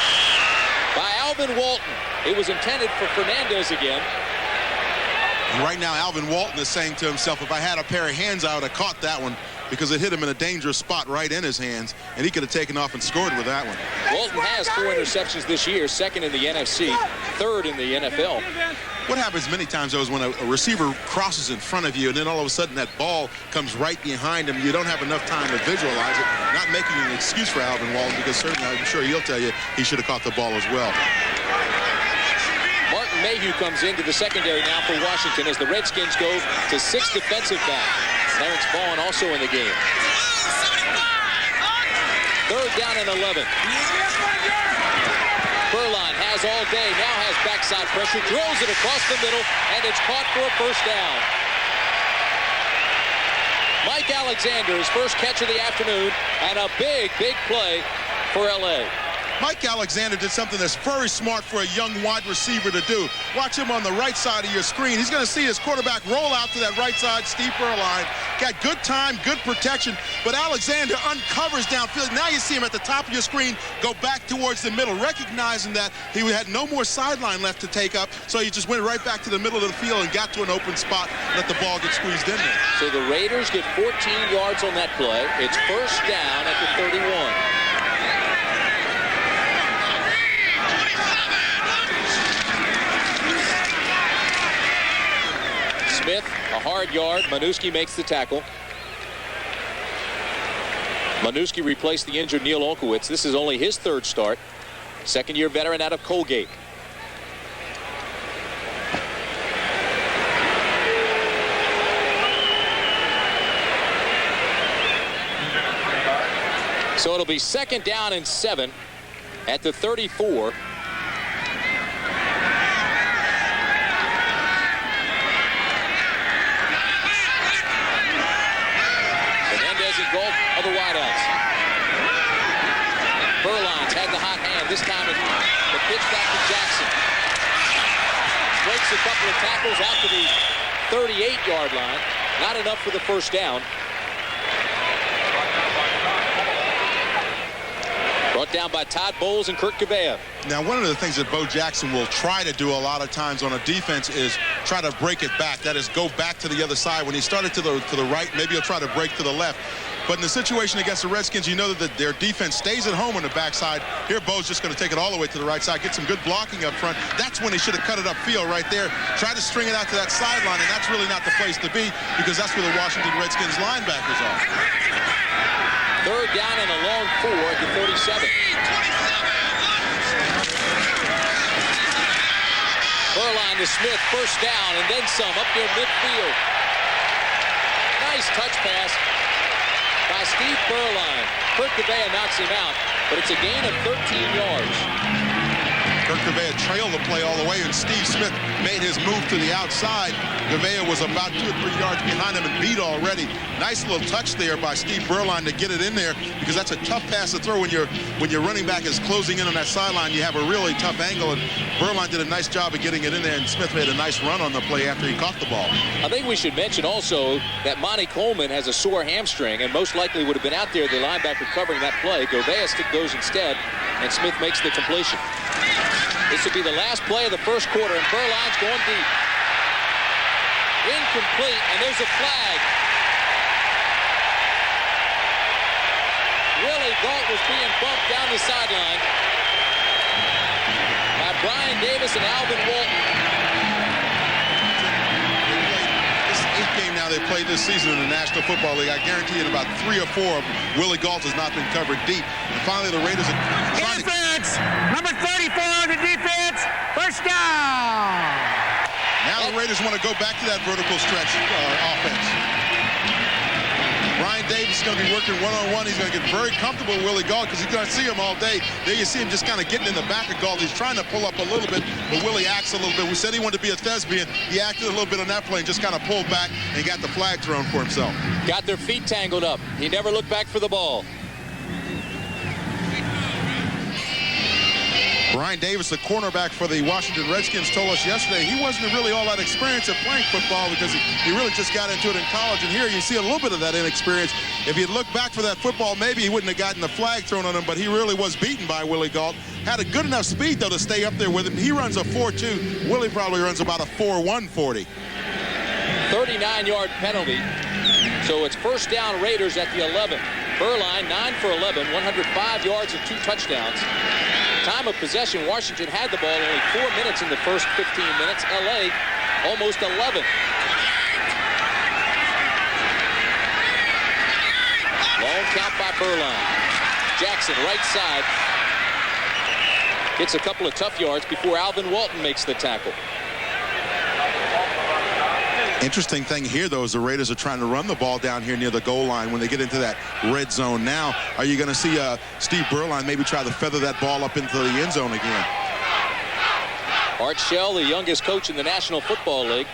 by Alvin Walton. It was intended for Fernandez again. And right now, Alvin Walton is saying to himself, if I had a pair of hands, I would have caught that one because it hit him in a dangerous spot right in his hands, and he could have taken off and scored with that one. Walton has 4 interceptions this year, 2nd in the NFC, 3rd in the NFL. What happens many times, though, is when a receiver crosses in front of you, and then all of a sudden that ball comes right behind him. You don't have enough time to visualize it. Not making an excuse for Alvin Walton, because certainly I'm sure he'll tell you he should have caught the ball as well. Martin Mayhew comes into the secondary now for Washington as the Redskins go to 6 defensive back. Clarence Vaughn also in the game. 3rd down and 11. Berline has all day, now has backside pressure, drills it across the middle, and it's caught for a first down. Mike Alexander, his first catch of the afternoon, and a big, big play for L.A. Mike Alexander did something that's very smart for a young wide receiver to do. Watch him on the right side of your screen. He's going to see his quarterback roll out to that right side, Steve Berline. Got good time, good protection, but Alexander uncovers downfield. Now you see him at the top of your screen go back towards the middle, recognizing that he had no more sideline left to take up, so he just went right back to the middle of the field and got to an open spot, let the ball get squeezed in there. So the Raiders get 14 yards on that play. It's first down at the 31. Smith, a hard yard. Manuski makes the tackle. Manuski replaced the injured Neil Olkowitz. This is only his third start. Second-year veteran out of Colgate. So it'll be second down and 7 at the 34. Of the wideouts. Berline's had the hot hand. This time it's the pitch back to Jackson. Breaks a couple of tackles out to the 38-yard line. Not enough for the first down. Brought down by Todd Bowles and Kurt Gavea. Now, one of the things that Bo Jackson will try to do a lot of times on a defense is try to break it back. That is, go back to the other side. When he started to the right, maybe he'll try to break to the left. But in the situation against the Redskins, you know that their defense stays at home on the backside. Here, Bo's just going to take it all the way to the right side, get some good blocking up front. That's when he should have cut it upfield right there. Try to string it out to that sideline, and that's really not the place to be because that's where the Washington Redskins linebackers are. Third down and a long 4 at the 37. Berline to Smith, first down, and then some up near midfield. Nice touch pass by Steve Berline. Kurt Gavea knocks him out, but it's a gain of 13 yards. Kurt Gavea trailed the play all the way, and Steve Smith made his move to the outside. Gavea was about 2 or 3 yards behind him and beat already. Nice little touch there by Steve Berline to get it in there because that's a tough pass to throw when your running back is closing in on that sideline. You have a really tough angle, and Berline did a nice job of getting it in there, and Smith made a nice run on the play after he caught the ball. I think we should mention also that Monty Coleman has a sore hamstring and most likely would have been out there, the linebacker covering that play. Gavea goes instead, and Smith makes the completion. This will be the last play of the first quarter, and Berline's going deep. Incomplete, and there's a flag. Willie Gault was being bumped down the sideline by Brian Davis and Alvin Walton. This is the 8th game now they've played this season in the National Football League. I guarantee in about 3 or 4 of them, Willie Gault has not been covered deep. And finally, the Raiders are trying to... Number 34 on the defense. First down. Now the Raiders want to go back to that vertical stretch offense. Brian Davis is going to be working one-on-one. He's going to get very comfortable with Willie Gault because he's going to see him all day. There you see him just kind of getting in the back of Gault. He's trying to pull up a little bit, but Willie acts a little bit. We said he wanted to be a thespian. He acted a little bit on that play and just kind of pulled back and got the flag thrown for himself. Got their feet tangled up. He never looked back for the ball. Brian Davis, the cornerback for the Washington Redskins, told us yesterday he wasn't really all that experienced at playing football because he really just got into it in college. And here you see a little bit of that inexperience. If he had looked back for that football, maybe he wouldn't have gotten the flag thrown on him, but he really was beaten by Willie Gault. Had a good enough speed, though, to stay up there with him. He runs a 4.2. Willie probably runs about a 4.1 40. 39-yard penalty. So it's first down Raiders at the 11. Berline, 9 for 11, 105 yards and 2 touchdowns. Time of possession, Washington had the ball only 4 minutes in the first 15 minutes. L.A. almost 11. Long count by Berline. Jackson, right side. Gets a couple of tough yards before Alvin Walton makes the tackle. Interesting thing here, though, is the Raiders are trying to run the ball down here near the goal line when they get into that red zone. Now, are you going to see Steve Berline maybe try to feather that ball up into the end zone again? Art Shell, the youngest coach in the National Football League.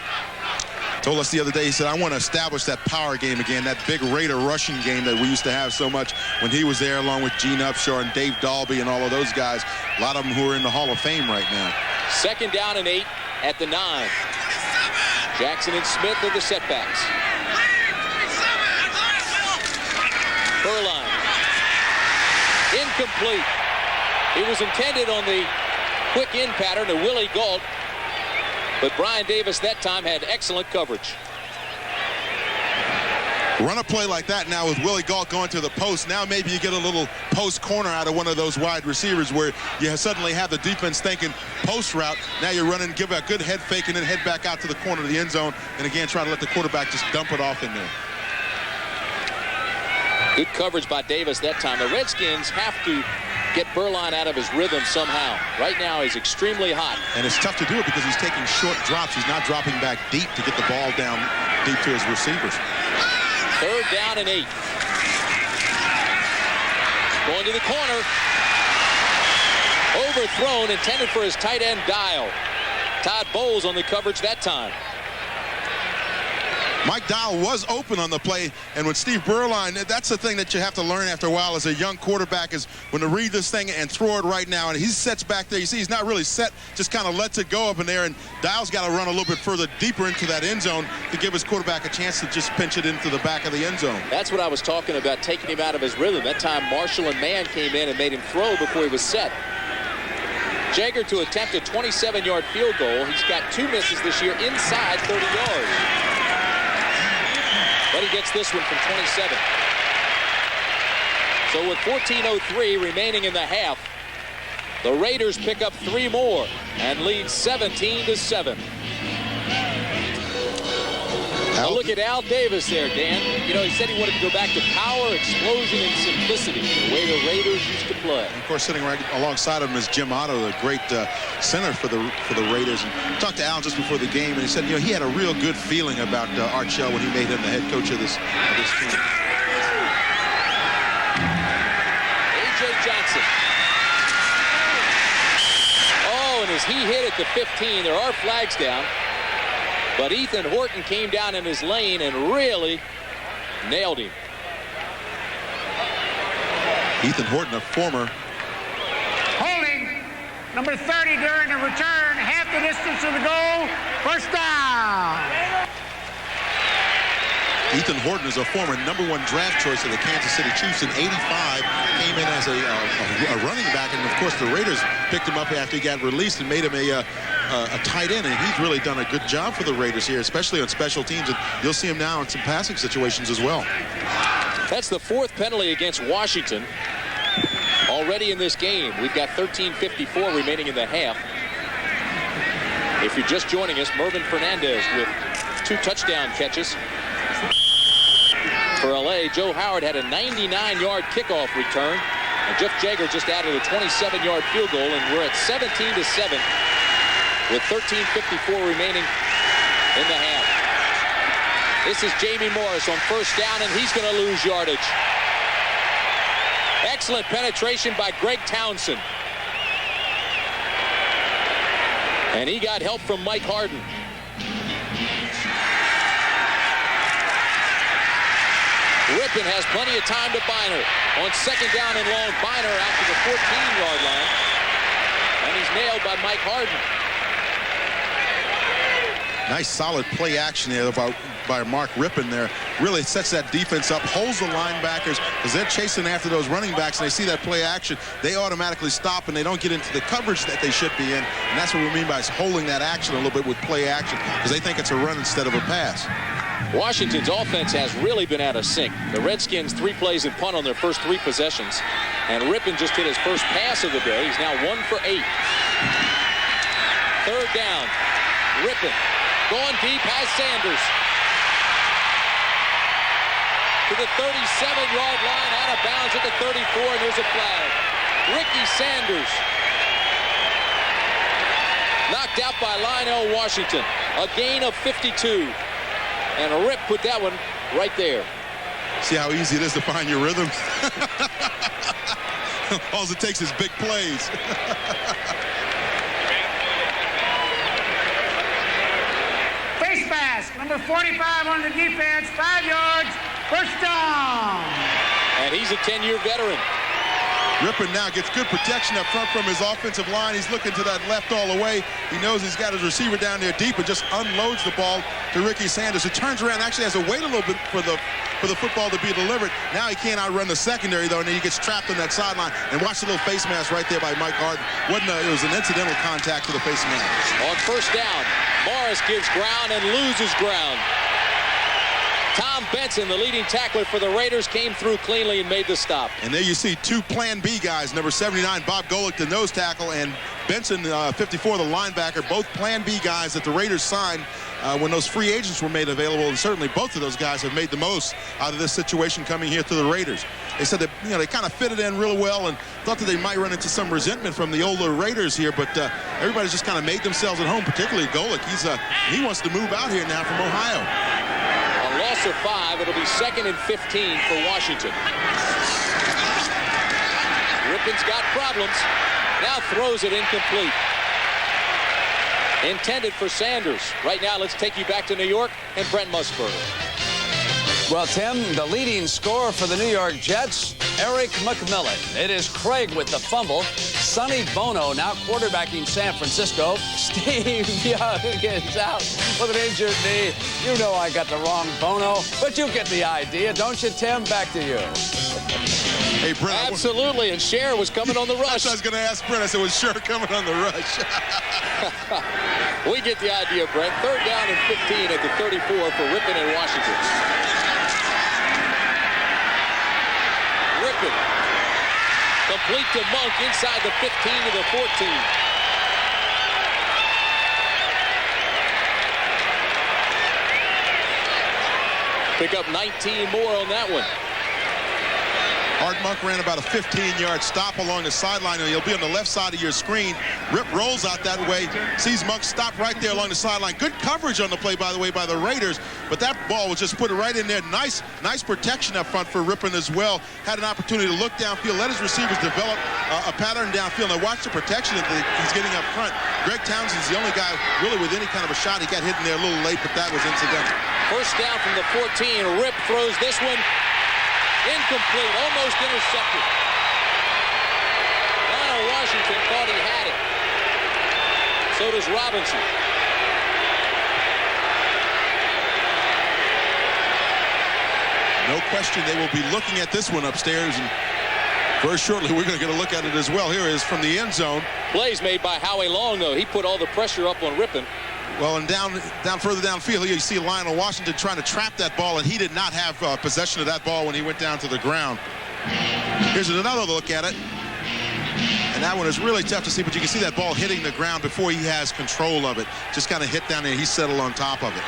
told us the other day, he said, I want to establish that power game again, that big Raider rushing game that we used to have so much when he was there, along with Gene Upshaw and Dave Dalby and all of those guys, a lot of them who are in the Hall of Fame right now. 2nd down and 8 at the 9. Jackson and Smith are the setbacks. Beuerlein. Incomplete. He was intended on the quick in pattern to Willie Gault, but Brian Davis that time had excellent coverage. Run a play like that now with Willie Gault going to the post. Now maybe you get a little post corner out of one of those wide receivers where you suddenly have the defense thinking post route. Now you're running, give a good head fake, and then head back out to the corner of the end zone, and again try to let the quarterback just dump it off in there. Good coverage by Davis that time. The Redskins have to get Beuerlein out of his rhythm somehow. Right now he's extremely hot. And it's tough to do it because he's taking short drops. He's not dropping back deep to get the ball down deep to his receivers. 3rd down and 8. Going to the corner. Overthrown, intended for his tight end Dial. Todd Bowles on the coverage that time. Mike Dial was open on the play, and with Steve Beuerlein, that's the thing that you have to learn after a while as a young quarterback, is when to read this thing and throw it right now. And he sets back there. You see he's not really set, just kind of lets it go up in there, and Dial's got to run a little bit further deeper into that end zone to give his quarterback a chance to just pinch it into the back of the end zone. That's what I was talking about, taking him out of his rhythm. That time Marshall and Mann came in and made him throw before he was set. Jager to attempt a 27-yard field goal. He's got 2 misses this year inside 30 yards. But he gets this one from 27. So with 14:03 remaining in the half, the Raiders pick up 3 more and lead 17-7. Now look at Al Davis there, Dan. You know, he said he wanted to go back to power, explosion, and simplicity, the way the Raiders used to play. And of course, sitting right alongside him is Jim Otto, the great center for the Raiders. And I talked to Al just before the game, and he said, you know, he had a real good feeling about Art Shell when he made him the head coach of this team. A.J. Johnson. Oh, and as he hit at the 15, there are flags down. But Ethan Horton came down in his lane and really nailed him. Ethan Horton, a former. Holding number 30 during the return, half the distance to the goal, 1st down. Ethan Horton is a former #1 draft choice of the Kansas City Chiefs in '85. Came in as a running back, and of course the Raiders picked him up after he got released and made him a tight end, and he's really done a good job for the Raiders here, especially on special teams, and you'll see him now in some passing situations as well. That's the 4th penalty against Washington already in this game. We've got 13:54 remaining in the half. If you're just joining us, Mervin Fernandez with 2 touchdown catches for LA. Joe Howard had a 99-yard kickoff return, and Jeff Jager just added a 27-yard field goal, and we're at 17-7 with 13:54 remaining in the half. This is Jamie Morris on 1st down, and he's going to lose yardage. Excellent penetration by Greg Townsend. And he got help from Mike Harden. Rypien has plenty of time to Biner. On 2nd down and long, Biner out to the 14-yard line. And he's nailed by Mike Harden. Nice solid play action there by Mark Rypien there. Really sets that defense up, holds the linebackers, because they're chasing after those running backs, and they see that play action. They automatically stop, and they don't get into the coverage that they should be in. And that's what we mean by holding that action a little bit with play action, because they think it's a run instead of a pass. Washington's offense has really been out of sync. The Redskins 3 plays and punt on their first 3 possessions. And Rypien just hit his first pass of the day. He's now 1 for 8. 3rd down. Rypien going deep, has Sanders. To the 37-yard line, out of bounds at the 34, and there's a flag. Ricky Sanders knocked out by Lionel Washington. A gain of 52. And Rip put that one right there. See how easy it is to find your rhythm? All it takes is big plays. Face mask, Number 45 on the defense, 5 yards, first down. And he's a 10-year veteran. Rypien now gets good protection up front from his offensive line. He's looking to that left all the way. He knows he's got his receiver down there deep and just unloads the ball to Ricky Sanders, who turns around, actually has to wait a little bit for the football to be delivered. Now he can't outrun the secondary, though, and then he gets trapped on that sideline. And watch the little face mask right there by Mike Harden. It was an incidental contact to the face mask. On first down, Morris gives ground and loses ground. Tom Benson, the leading tackler for the Raiders, came through cleanly and made the stop. And there you see two Plan B guys, number 79, Bob Golick, the nose tackle, and Benson, 54, the linebacker, both Plan B guys that the Raiders signed when those free agents were made available. And certainly both of those guys have made the most out of this situation coming here to the Raiders. They said that they kind of fitted in real well and thought that they might run into some resentment from the older Raiders here, but everybody's just kind of made themselves at home, particularly Golick. He wants to move out here now from Ohio. Loss of 5. It'll be 2nd and 15 for Washington. Rypien's got problems. Now throws it incomplete. Intended for Sanders. Right now, let's take you back to New York and Brent Musburger. Well, Tim, the leading scorer for the New York Jets, Eric McMillan. It is Craig with the fumble. Sonny Bono now quarterbacking San Francisco. Steve Young is out with an injured knee. You know I got the wrong Bono, but you get the idea, don't you, Tim? Back to you. Hey, Brent. Absolutely, and Cher was coming on the rush. I was going to ask Brent. I said, was Cher coming on the rush? We get the idea, Brent. 3rd down and 15 at the 34 for Rypien in Washington. Rypien complete to Monk inside the 15 to the 14. Pick up 19 more on that one. Art Monk ran about a 15-yard stop along the sideline, and he'll be on the left side of your screen. Rip rolls out that way, sees Monk stop right there along the sideline. Good coverage on the play, by the way, by the Raiders, but that ball was just put right in there. Nice protection up front for Rypien as well. Had an opportunity to look downfield, let his receivers develop a pattern downfield. Now watch the protection that he's getting up front. Greg Townsend's the only guy really with any kind of a shot. He got hit in there a little late, but that was incidental. First down from the 14. Rip throws this one. Incomplete, almost intercepted. Washington thought he had it. So does Robinson. No question they will be looking at this one upstairs, and very shortly we're going to get a look at it as well. Here it is from the end zone. Plays made by Howie Long, though. He put all the pressure up on Rypien. Well, and down further downfield, here you see Lionel Washington trying to trap that ball, and he did not have possession of that ball when he went down to the ground. Here's another look at it. And that one is really tough to see, but you can see that ball hitting the ground before he has control of it. Just kind of hit down there. He settled on top of it.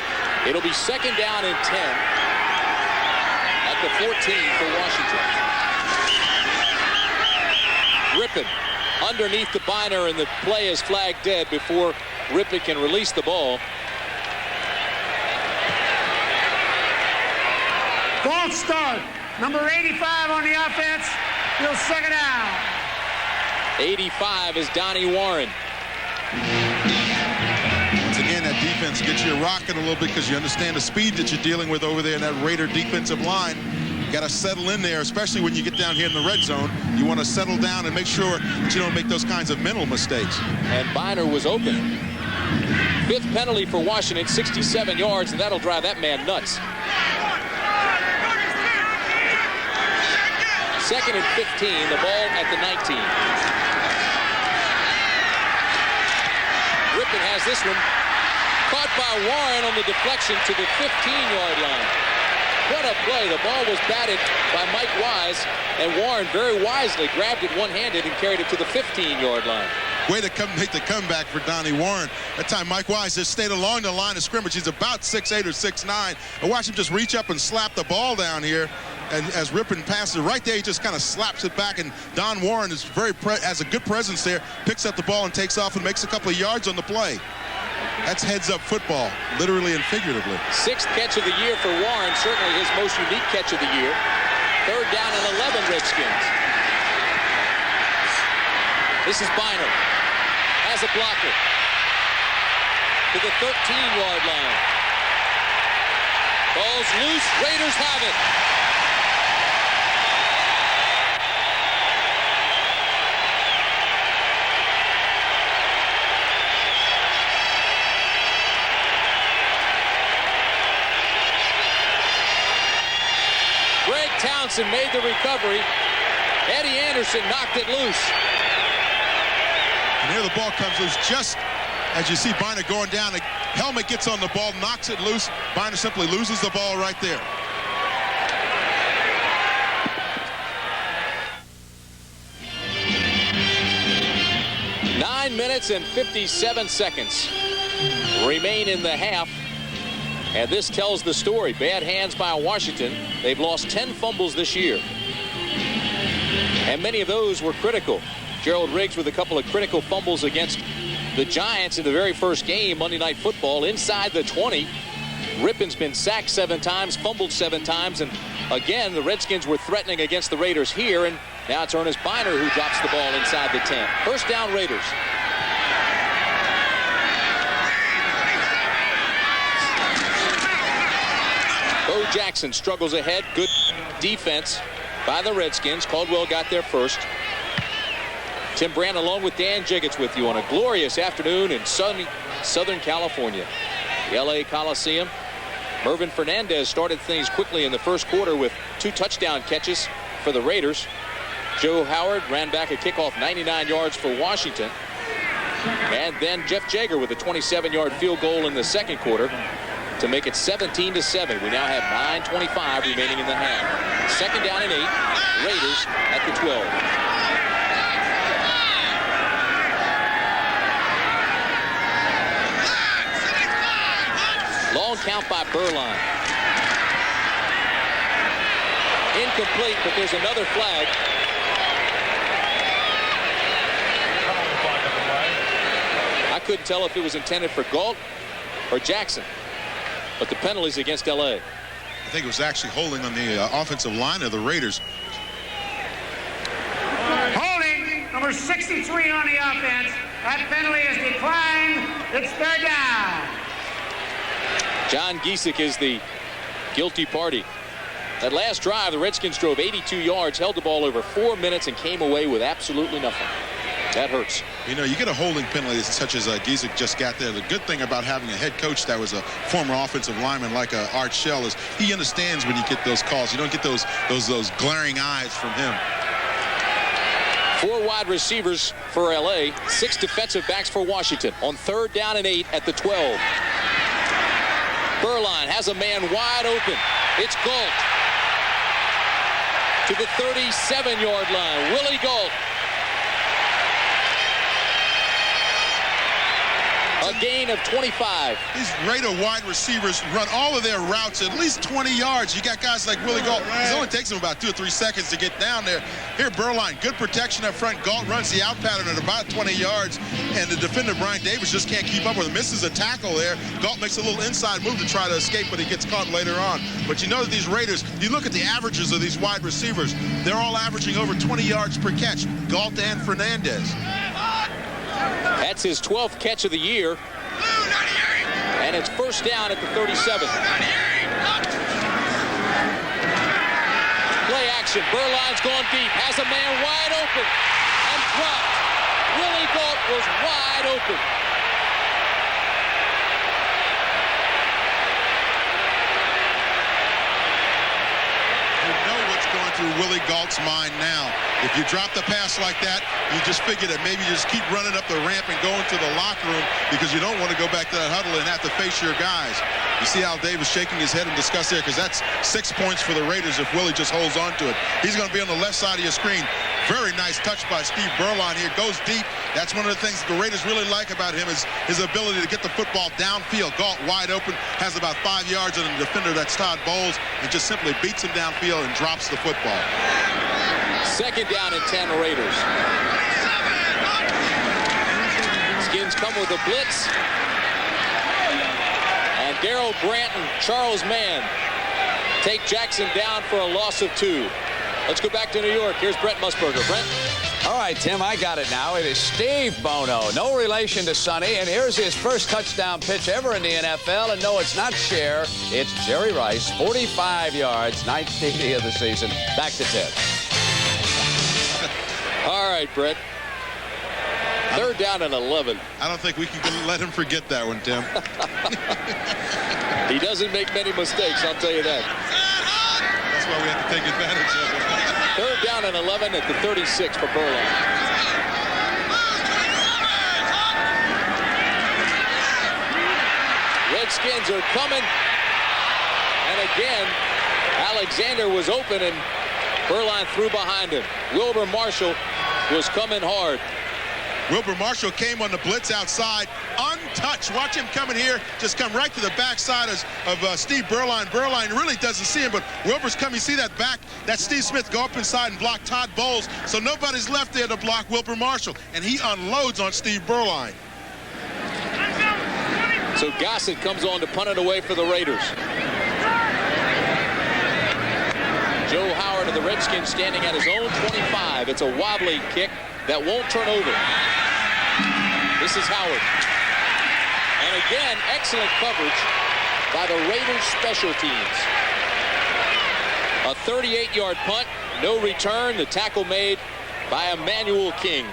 It'll be 2nd down and 10 at the 14 for Washington. Rypien underneath the binder, and the play is flagged dead before Rypien can release the ball. False start. Number 85 on the offense. He'll 2nd down. 85 is Donnie Warren. Once again, that defense gets you rocking a little bit because you understand the speed that you're dealing with over there in that Raider defensive line. You got to settle in there, especially when you get down here in the red zone. You want to settle down and make sure that you don't make those kinds of mental mistakes. And Biner was open. 5th penalty for Washington, 67 yards, and that'll drive that man nuts. 2nd and 15, the ball at the 19. Rypien has this one. Caught by Warren on the deflection to the 15-yard line. What a play. The ball was batted by Mike Wise, and Warren very wisely grabbed it one-handed and carried it to the 15-yard line. Way to make the comeback for Donnie Warren. That time Mike Wise just stayed along the line of scrimmage. He's about 6'8" or 6'9". And watch him just reach up and slap the ball down here. And as Rypien passes it right there, he just kind of slaps it back. And Don Warren is has a good presence there, picks up the ball and takes off and makes a couple of yards on the play. That's heads-up football, literally and figuratively. 6th catch of the year for Warren, certainly his most unique catch of the year. 3rd down and 11, Redskins. This is Biner. Has a blocker to the 13-yard line. Ball's loose. Raiders have it. Greg Townsend made the recovery. Eddie Anderson knocked it loose. And here the ball comes loose just as you see Biner going down. The helmet gets on the ball, knocks it loose. Biner simply loses the ball right there. Nine minutes and 57 seconds remain in the half. And this tells the story. Bad hands by Washington. They've lost 10 fumbles this year. And many of those were critical. Gerald Riggs with a couple of critical fumbles against the Giants in the very first game, Monday Night Football, inside the 20. Rypien's been sacked 7 times, fumbled 7 times. And again, the Redskins were threatening against the Raiders here. And now it's Ernest Biner who drops the ball inside the 10. First down, Raiders. Bo Jackson struggles ahead. Good defense by the Redskins. Caldwell got there first. Tim Brand along with Dan Jiggets with you on a glorious afternoon in sunny Southern California. The LA Coliseum. Mervin Fernandez started things quickly in the first quarter with 2 touchdown catches for the Raiders. Joe Howard ran back a kickoff 99 yards for Washington. And then Jeff Jager with a 27-yard field goal in the second quarter to make it 17-7. We now have 9:25 remaining in the half. Second down and 8. Raiders at the 12. Long count by Berline. Incomplete, but there's another flag. I couldn't tell if it was intended for Galt or Jackson. But the penalties against LA. I think it was actually holding on the offensive line of the Raiders. Holding, number 63 on the offense. That penalty is declined. It's third down. John Giesick is the guilty party. That last drive, the Redskins drove 82 yards, held the ball over 4 minutes, and came away with absolutely nothing. That hurts. You know, you get a holding penalty such as Giesick just got there. The good thing about having a head coach that was a former offensive lineman like Art Shell is he understands when you get those calls. You don't get those glaring eyes from him. 4 wide receivers for LA, 6 defensive backs for Washington on third down and 8 at the 12. Berline has a man wide open. It's Galt to the 37-yard line. Willie Galt. A gain of 25. These Raider wide receivers run all of their routes at least 20 yards. You got guys like Willie Galt. It only takes him about 2 or 3 seconds to get down there. Here, Berline, good protection up front. Galt runs the out pattern at about 20 yards, and the defender, Brian Davis, just can't keep up with him. Misses a tackle there. Galt makes a little inside move to try to escape, but he gets caught later on. But you know that these Raiders, you look at the averages of these wide receivers, they're all averaging over 20 yards per catch. Galt and Fernandez. That's his 12th catch of the year. And it's first down at the 37. Play action. Berline's gone deep. Has a man wide open. And dropped. Willie Galt was wide open. You know what's going through Willie Galt's mind now. If you drop the pass like that, you just figure that maybe you just keep running up the ramp and going to the locker room because you don't want to go back to that huddle and have to face your guys. You see Al Davis shaking his head in disgust there because that's 6 points for the Raiders if Willie just holds on to it. He's going to be on the left side of your screen. Very nice touch by Steve Berline here. Goes deep. That's one of the things that the Raiders really like about him is his ability to get the football downfield. Galt wide open, has about 5 yards on a defender that's Todd Bowles and just simply beats him downfield and drops the football. Second down and 10 Raiders. Skins come with a blitz. And Darrell Brandt and Charles Mann take Jackson down for a loss of 2. Let's go back to New York. Here's Brent Musburger. Brent? All right, Tim, I got it now. It is Steve Bono, no relation to Sonny, and here's his first touchdown pitch ever in the NFL. And no, it's not Cher, it's Jerry Rice, 45 yards, 9th of the season. Back to Tim. All right, Brett. 3rd down and 11. I don't think we can let him forget that one, Tim. He doesn't make many mistakes, I'll tell you that. That's why we have to take advantage of it. 3rd down and 11 at the 36 for Burley. Redskins are coming. And again, Alexander was open and Burline threw behind him. Wilbur Marshall was coming hard. Wilbur Marshall came on the blitz outside, untouched. Watch him coming here, just come right to the backside of Steve Burline. Burline really doesn't see him, but Wilbur's coming. You see that back, that Steve Smith go up inside and block Todd Bowles, so nobody's left there to block Wilbur Marshall, and he unloads on Steve Burline. So Gossett comes on to punt it away for the Raiders. Joe Howard of the Redskins standing at his own 25. It's a wobbly kick that won't turn over. This is Howard. And again, excellent coverage by the Raiders special teams. A 38-yard punt, no return. The tackle made by Emmanuel King.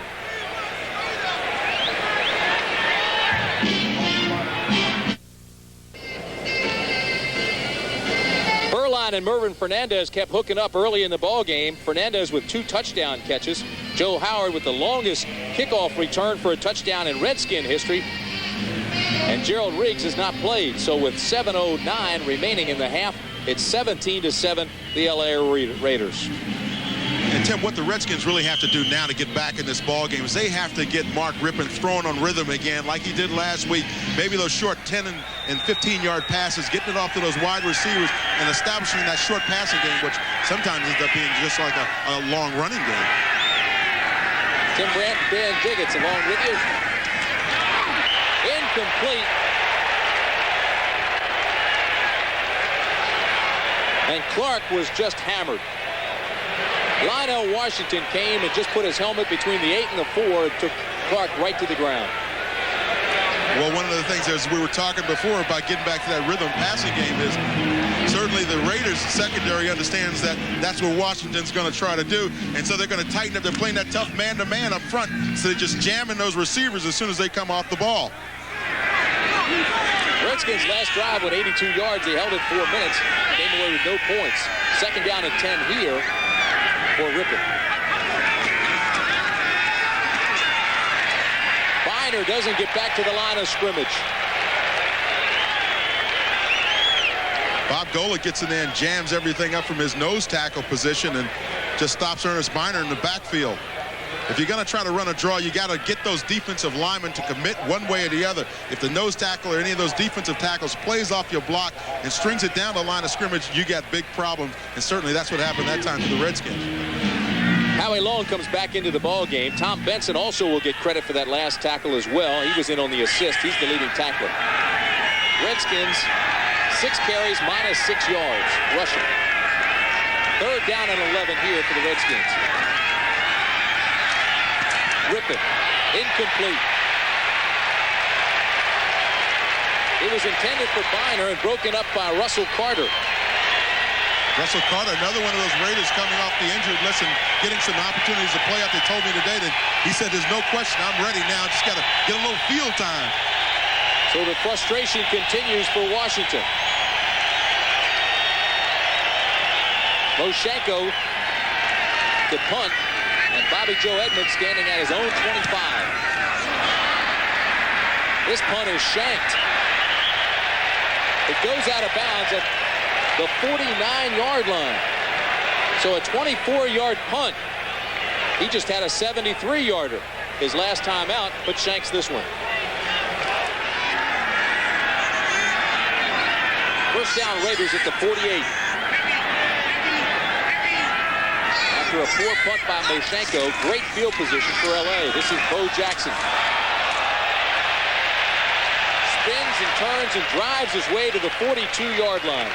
Burline and Mervin Fernandez kept hooking up early in the ball game. Fernandez with 2 touchdown catches. Joe Howard with the longest kickoff return for a touchdown in Redskin history. And Gerald Riggs has not played. So with 7:09 remaining in the half, it's 17-7, the LA Raiders. And Tim, what the Redskins really have to do now to get back in this ball game is they have to get Mark Rypien throwing on rhythm again like he did last week. Maybe those short 10 and 15-yard passes, getting it off to those wide receivers and establishing that short passing game, which sometimes ends up being just like a long running game. Tim Brandt and Dan Diggins along with you. Incomplete. And Clark was just hammered. Lionel Washington came and just put his helmet between the 8 and the 4 and took Clark right to the ground. Well, one of the things, as we were talking before about getting back to that rhythm passing game, is certainly the Raiders secondary understands that that's what Washington's going to try to do, and so they're going to tighten up. They're playing that tough man-to-man up front, so they're just jamming those receivers as soon as they come off the ball. Redskins' last drive with 82 yards. They held it 4 minutes, came away with no points. 2nd down and 10 here for Rypien. Biner doesn't get back to the line of scrimmage. Bob Golick gets in there and jams everything up from his nose tackle position and just stops Ernest Biner in the backfield. If you're going to try to run a draw, you got to get those defensive linemen to commit one way or the other. If the nose tackle or any of those defensive tackles plays off your block and strings it down the line of scrimmage, you got big problems, and certainly that's what happened that time to the Redskins. Howie Long comes back into the ball game. Tom Benson also will get credit for that last tackle as well. He was in on the assist. He's the leading tackler. Redskins, 6 carries, -6 yards, rushing. 3rd down and 11 here for the Redskins. Rypien, incomplete. It was intended for Biner and broken up by Russell Carter. Russell Carter, another one of those Raiders coming off the injured list and getting some opportunities to play out. They told me today that he said, there's no question, I'm ready now. Just got to get a little field time. So the frustration continues for Washington. Moshenko to punt, and Bobby Joe Edmonds standing at his own 25. This punt is shanked. It goes out of bounds at the 49-yard line. So a 24-yard punt. He just had a 73-yarder his last time out, but shanks this one. 1st down, Raiders at the 48. After a poor punt by Moshenko, great field position for LA. This is Bo Jackson. Spins and turns and drives his way to the 42-yard line.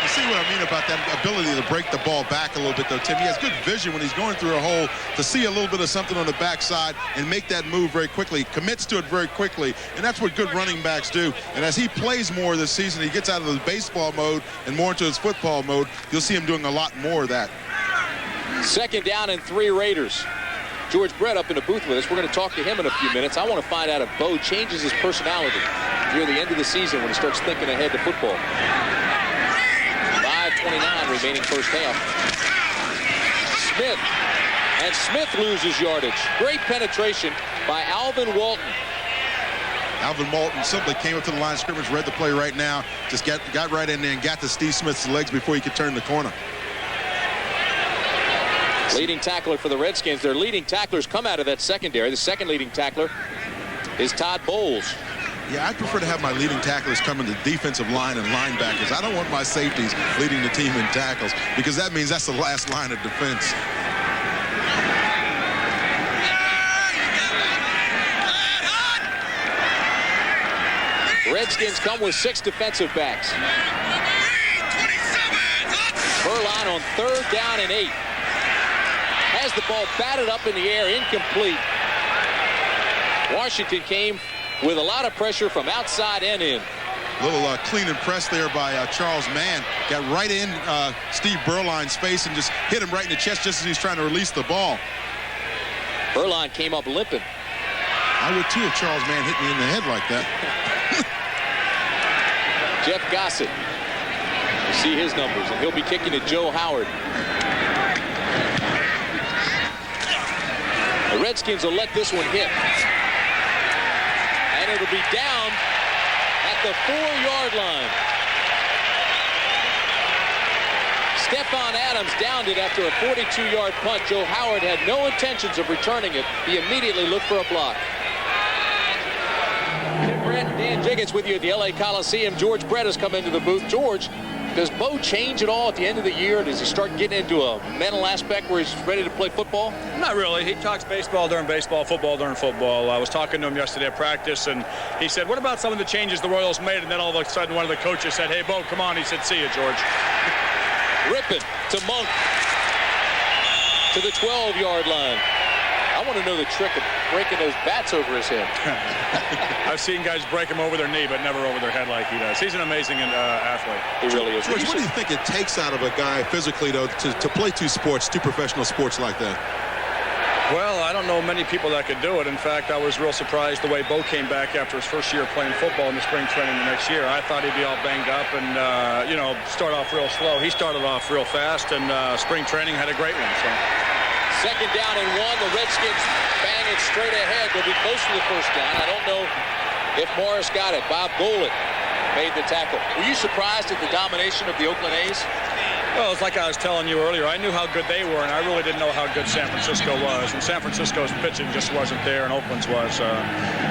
You see what I mean about that ability to break the ball back a little bit, though, Tim? He has good vision when he's going through a hole to see a little bit of something on the backside and make that move very quickly. Commits to it very quickly, and that's what good running backs do. And as he plays more this season, he gets out of his baseball mode and more into his football mode. You'll see him doing a lot more of that. 2nd down and 3 Raiders. George Brett up in the booth with us. We're going to talk to him in a few minutes. I want to find out if Bo changes his personality near the end of the season when he starts thinking ahead to football. 5:29 remaining first half. Smith. And Smith loses yardage. Great penetration by Alvin Walton. Alvin Walton simply came up to the line of scrimmage, read the play right now, just got right in there and got to Steve Smith's legs before he could turn the corner. Leading tackler for the Redskins. Their leading tacklers come out of that secondary. The second leading tackler is Todd Bowles. Yeah, I prefer to have my leading tacklers come in the defensive line and linebackers. I don't want my safeties leading the team in tackles because that means that's the last line of defense. Redskins come with 6 defensive backs. Berline on 3rd down and 8. Has the ball batted up in the air, incomplete. Washington came with a lot of pressure from outside and in. Little clean and press there by Charles Mann. Got right in Steve Berline's face and just hit him right in the chest just as he's trying to release the ball. Berline came up limping. I would too if Charles Mann hit me in the head like that. Jeff Gossett. You see his numbers, and he'll be kicking to Joe Howard. The Redskins will let this one hit. And it'll be down at the 4-yard line. Stephon Adams downed it after a 42-yard punt. Joe Howard had no intentions of returning it. He immediately looked for a block. Tim Brett and Dan Jiggins with you at the LA Coliseum. George Brett has come into the booth. George, does Bo change at all at the end of the year? Does he start getting into a mental aspect where he's ready to play football? Not really. He talks baseball during baseball, football during football. I was talking to him yesterday at practice, and he said, what about some of the changes the Royals made? And then all of a sudden one of the coaches said, hey, Bo, come on. He said, see you, George. Rypien to Monk to the 12-yard line. I want to know the trick of breaking those bats over his head. I've seen guys break them over their knee, but never over their head like he does. He's an amazing athlete. He really is. George, what do you think it takes out of a guy physically, though, to play 2 sports, 2 professional sports like that? Well, I don't know many people that could do it. In fact, I was real surprised the way Bo came back after his first year playing football in the spring training the next year. I thought he'd be all banged up and, start off real slow. He started off real fast, and spring training had a great one. So. 2nd down and 1. The Redskins bang it straight ahead. They'll be close to the first down. I don't know if Morris got it. Bob Golick made the tackle. Were you surprised at the domination of the Oakland A's? Well, it's like I was telling you earlier. I knew how good they were, and I really didn't know how good San Francisco was. And San Francisco's pitching just wasn't there, and Oakland's was.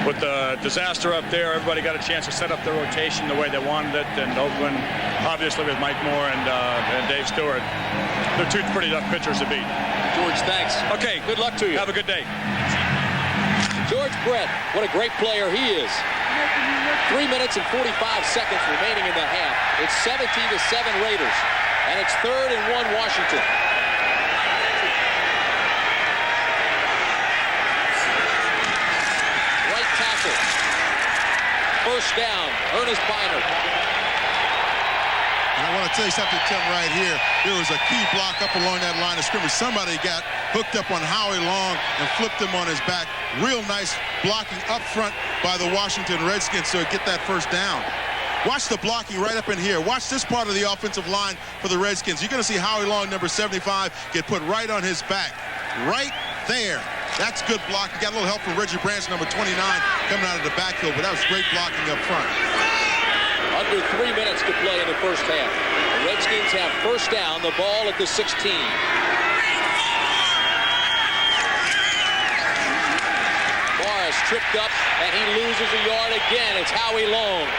With the disaster up there, everybody got a chance to set up their rotation the way they wanted it. And Oakland, obviously with Mike Moore and Dave Stewart, they're 2 pretty tough pitchers to beat. George, thanks. Okay. Good luck to you. Have a good day. George Brett, what a great player he is. 3 minutes and 45 seconds remaining in the half. It's 17-7 Raiders. And it's 3rd and 1 Washington. Right tackle. First down, Ernest Biner. And I want to tell you something, Tim, right here. There was a key block up along that line of scrimmage. Somebody got hooked up on Howie Long and flipped him on his back. Real nice blocking up front by the Washington Redskins to get that first down. Watch the blocking right up in here. Watch this part of the offensive line for the Redskins. You're going to see Howie Long, number 75, get put right on his back. Right there. That's good blocking. Got a little help from Reggie Branch, number 29, coming out of the backfield, but that was great blocking up front. Under 3 minutes to play in the first half. The Redskins have first down, the ball at the 16. Morris tripped up, and he loses a yard again. It's Howie Long.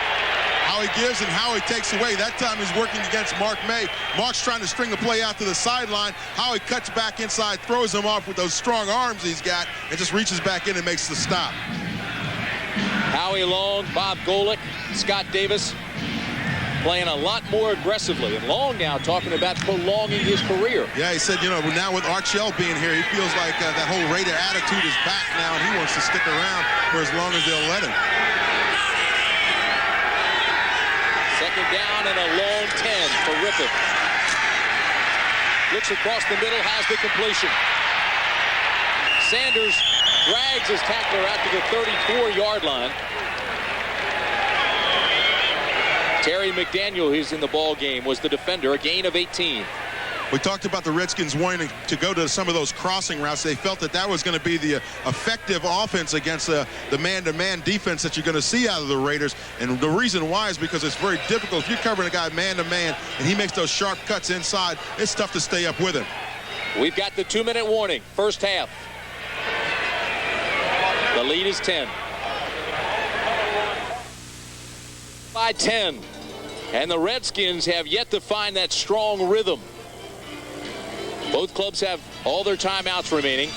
Howie gives and Howie takes away. That time he's working against Mark May. Mark's trying to string a play out to the sideline. Howie cuts back inside, throws him off with those strong arms he's got, and just reaches back in and makes the stop. Howie Long, Bob Golick, Scott Davis. playing a lot more aggressively. And Long now talking about prolonging his career. Yeah, he said, you know, now with Archell being here, he feels like that whole Raider attitude is back now, and he wants to stick around for as long as they'll let him. Second down and a long 10 for Rypien. Looks across the middle, has the completion. Sanders drags his tackler out to the 34-yard line. Terry McDaniel, who's in the ball game, was the defender, a gain of 18. We talked about the Redskins wanting to go to some of those crossing routes. They felt that that was going to be the effective offense against the man-to-man defense that you're going to see out of the Raiders. And the reason why is because it's very difficult. If you're covering a guy man-to-man and he makes those sharp cuts inside, it's tough to stay up with him. We've got the 2-minute warning, first half. The lead is 10. By 10. And the Redskins have yet to find that strong rhythm. Both clubs have all their timeouts remaining.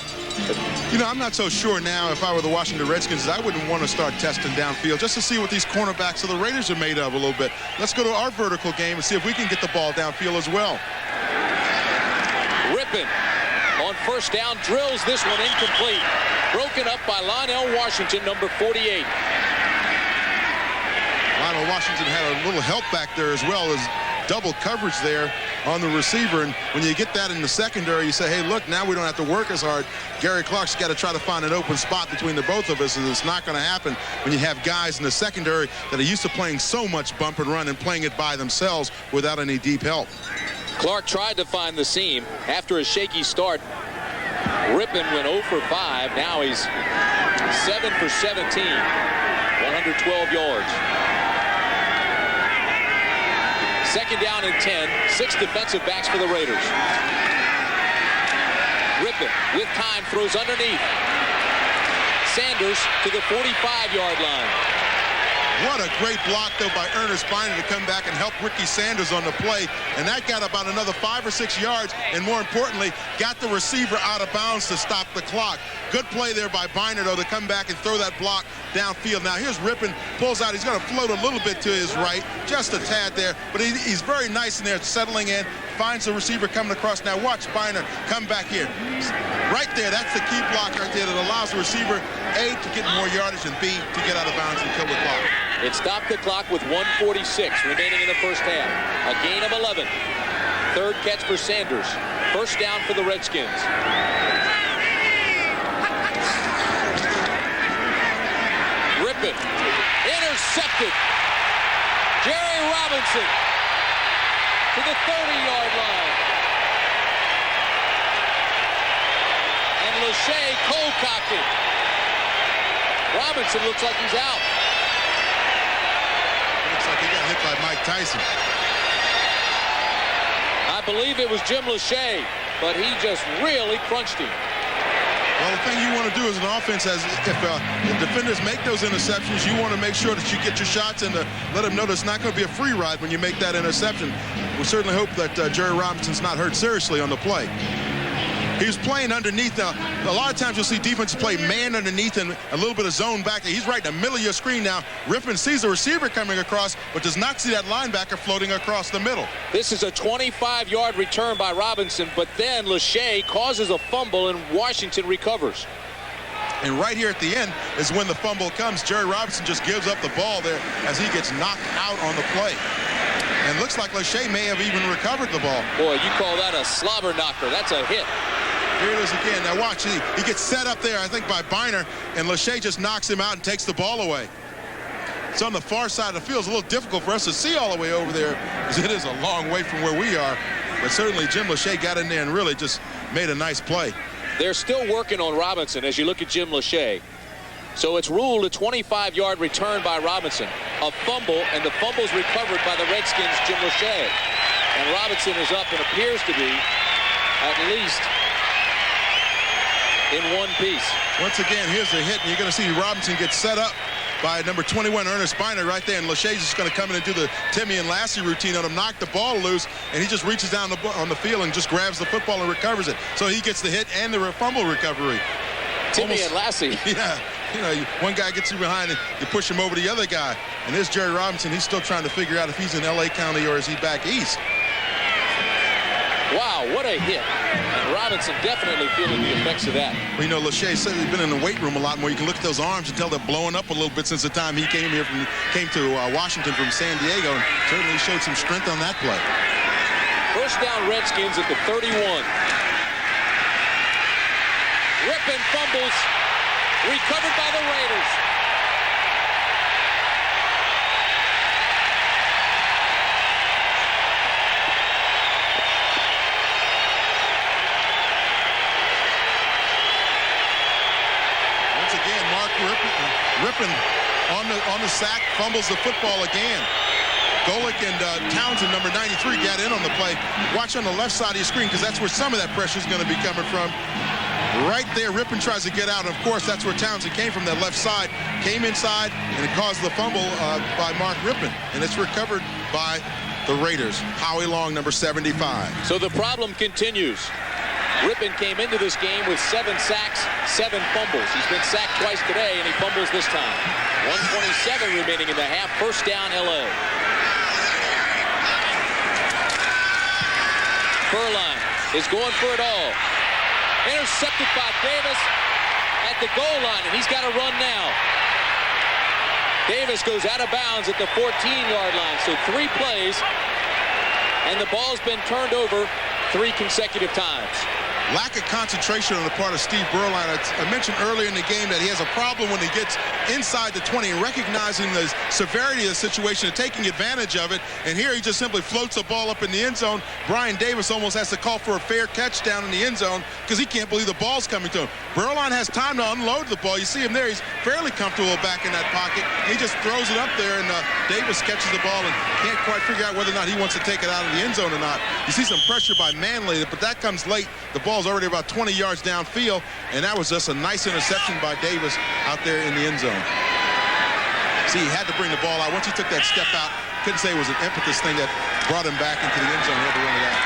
You know, I'm not so sure now if I were the Washington Redskins, I wouldn't want to start testing downfield just to see what these cornerbacks of the Raiders are made of a little bit. Let's go to our vertical game and see if we can get the ball downfield as well. Rypien on first down drills this one incomplete. Broken up by Lionel Washington, number 48. Lionel Washington had a little help back there as well as double coverage there on the receiver, and when you get that in the secondary, you say, hey, look, now we don't have to work as hard. Gary Clark's got to try to find an open spot between the both of us, and it's not going to happen when you have guys in the secondary that are used to playing so much bump and run and playing it by themselves without any deep help. Clark tried to find the seam after a shaky start. Rypien went 0 for 5. Now he's 7 for 17, 112 yards. Second down and 10. 6 defensive backs for the Raiders. Rypien with time throws underneath. Sanders to the 45-yard line. What a great block, though, by Ernest Biner to come back and help Ricky Sanders on the play. And that got about another 5 or 6 yards, and more importantly, got the receiver out of bounds to stop the clock. Good play there by Biner, though, to come back and throw that block downfield. Now, here's Rypien, pulls out. He's going to float a little bit to his right, just a tad there. But he's very nice in there, settling in, finds the receiver coming across. Now, watch Biner come back here. Right there, that's the key block right there that allows the receiver, A, to get more yardage, and B, to get out of bounds and kill the clock. It stopped the clock with 1:46 remaining in the first half. A gain of 11. Third catch for Sanders. First down for the Redskins. Rypien intercepted. Jerry Robinson to the 30-yard line. And Lachey cold-cocked it. Robinson looks like he's out. Looks like he got hit by Mike Tyson. I believe it was Jim Lachey, but he just really crunched him. Well, the thing you want to do as an offense, if defenders make those interceptions, you want to make sure that you get your shots and to let them know that it's not going to be a free ride when you make that interception. We certainly hope that Jerry Robinson's not hurt seriously on the play. He was playing underneath. Now, a lot of times you'll see defenses play man underneath and a little bit of zone back. He's right in the middle of your screen now. Rypien sees the receiver coming across, but does not see that linebacker floating across the middle. This is a 25-yard return by Robinson, but then Lachey causes a fumble and Washington recovers. And right here at the end is when the fumble comes. Jerry Robinson just gives up the ball there as he gets knocked out on the play. And looks like Lachey may have even recovered the ball. Boy, you call that a slobber knocker. That's a hit. Here it is again. Now watch, he gets set up there, I think, by Biner, and Lachey just knocks him out and takes the ball away. It's on the far side of the field. It's a little difficult for us to see all the way over there, because it is a long way from where we are. But certainly Jim Lachey got in there and really just made a nice play. They're still working on Robinson as you look at Jim Lachey. So it's ruled a 25-yard return by Robinson. A fumble, and the fumble's recovered by the Redskins' Jim Lachey. And Robinson is up and appears to be at least in one piece. Once again, here's the hit, and you're going to see Robinson get set up by number 21, Ernest Biner, right there. And Lachey's just going to come in and do the Timmy and Lassie routine on him, knock the ball loose, and he just reaches down on the field and just grabs the football and recovers it. So he gets the hit and the fumble recovery. Timmy and Lassie. Yeah, You know, one guy gets you behind and you push him over the other guy. And there's Jerry Robinson. He's still trying to figure out if he's in L.A. County or is he back east. Wow, what a hit. And Robinson definitely feeling the effects of that. Well, you know, Lachey said he's been in the weight room a lot more. You can look at those arms and tell they're blowing up a little bit since the time he came to Washington from San Diego, and certainly showed some strength on that play. First down, Redskins at the 31. Rypien fumbles, recovered by the Raiders. Rypien on the sack, fumbles the football again. Golick and Townsend, number 93, got in on the play. Watch on the left side of your screen because that's where some of that pressure is going to be coming from. Right there, Rypien tries to get out. And of course, that's where Townsend came from, that left side. Came inside, and it caused the fumble by Mark Rypien. And it's recovered by the Raiders. Howie Long, number 75. So the problem continues. Rypien came into this game with 7 sacks, 7 fumbles. He's been sacked twice today, and he fumbles this time. 1:27 remaining in the half. First down, L.A. Furline is going for it all. Intercepted by Davis at the goal line, and he's got to run now. Davis goes out of bounds at the 14-yard line. So 3 plays, and the ball's been turned over 3 consecutive times. Lack of concentration on the part of Steve Berline. I mentioned earlier in the game that he has a problem when he gets inside the 20 and recognizing the severity of the situation and taking advantage of it. And here he just simply floats the ball up in the end zone. Brian Davis almost has to call for a fair catch down in the end zone because he can't believe the ball's coming to him. Berline has time to unload the ball. You see him there. He's fairly comfortable back in that pocket. He just throws it up there, and Davis catches the ball and can't quite figure out whether or not he wants to take it out of the end zone or not. You see some pressure by Manley, but that comes late. The ball's already about 20 yards downfield, and that was just a nice interception by Davis out there in the end zone. See, he had to bring the ball out. Once he took that step out, couldn't say it was an impetus thing that brought him back into the end zone. He had to run it out.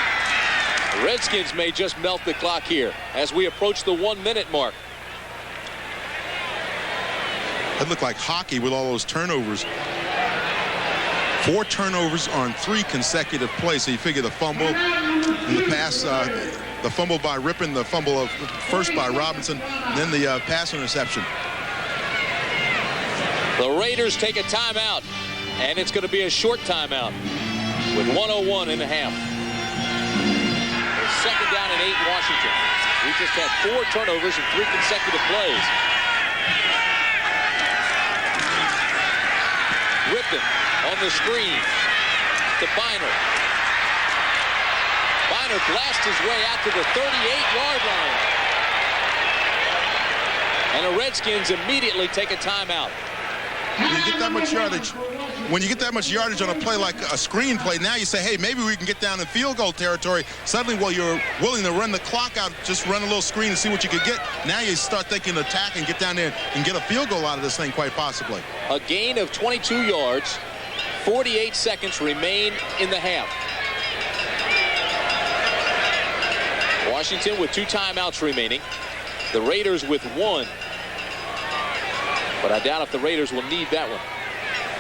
The Redskins may just melt the clock here as we approach the 1-minute mark. It looked like hockey with all those turnovers. 4 turnovers on 3 consecutive plays. So you figure the fumble and the pass, the fumble by Rypien, the fumble first by Robinson, and then the pass interception. The Raiders take a timeout, and it's going to be a short timeout with 1:01 in the half. It's 2nd down and 8 Washington. We just had 4 turnovers in 3 consecutive plays. Rypien on the screen to Biner. Biner blasts his way out to the 38-yard line. And the Redskins immediately take a timeout. When you get that much yardage on a play like a screen play, now you say, hey, maybe we can get down in field goal territory. Suddenly, while you're willing to run the clock out, just run a little screen and see what you could get. Now you start thinking attack and get down there and get a field goal out of this thing quite possibly. A gain of 22 yards. 48 seconds remain in the half. Washington with 2 timeouts remaining. The Raiders with 1. But I doubt if the Raiders will need that one.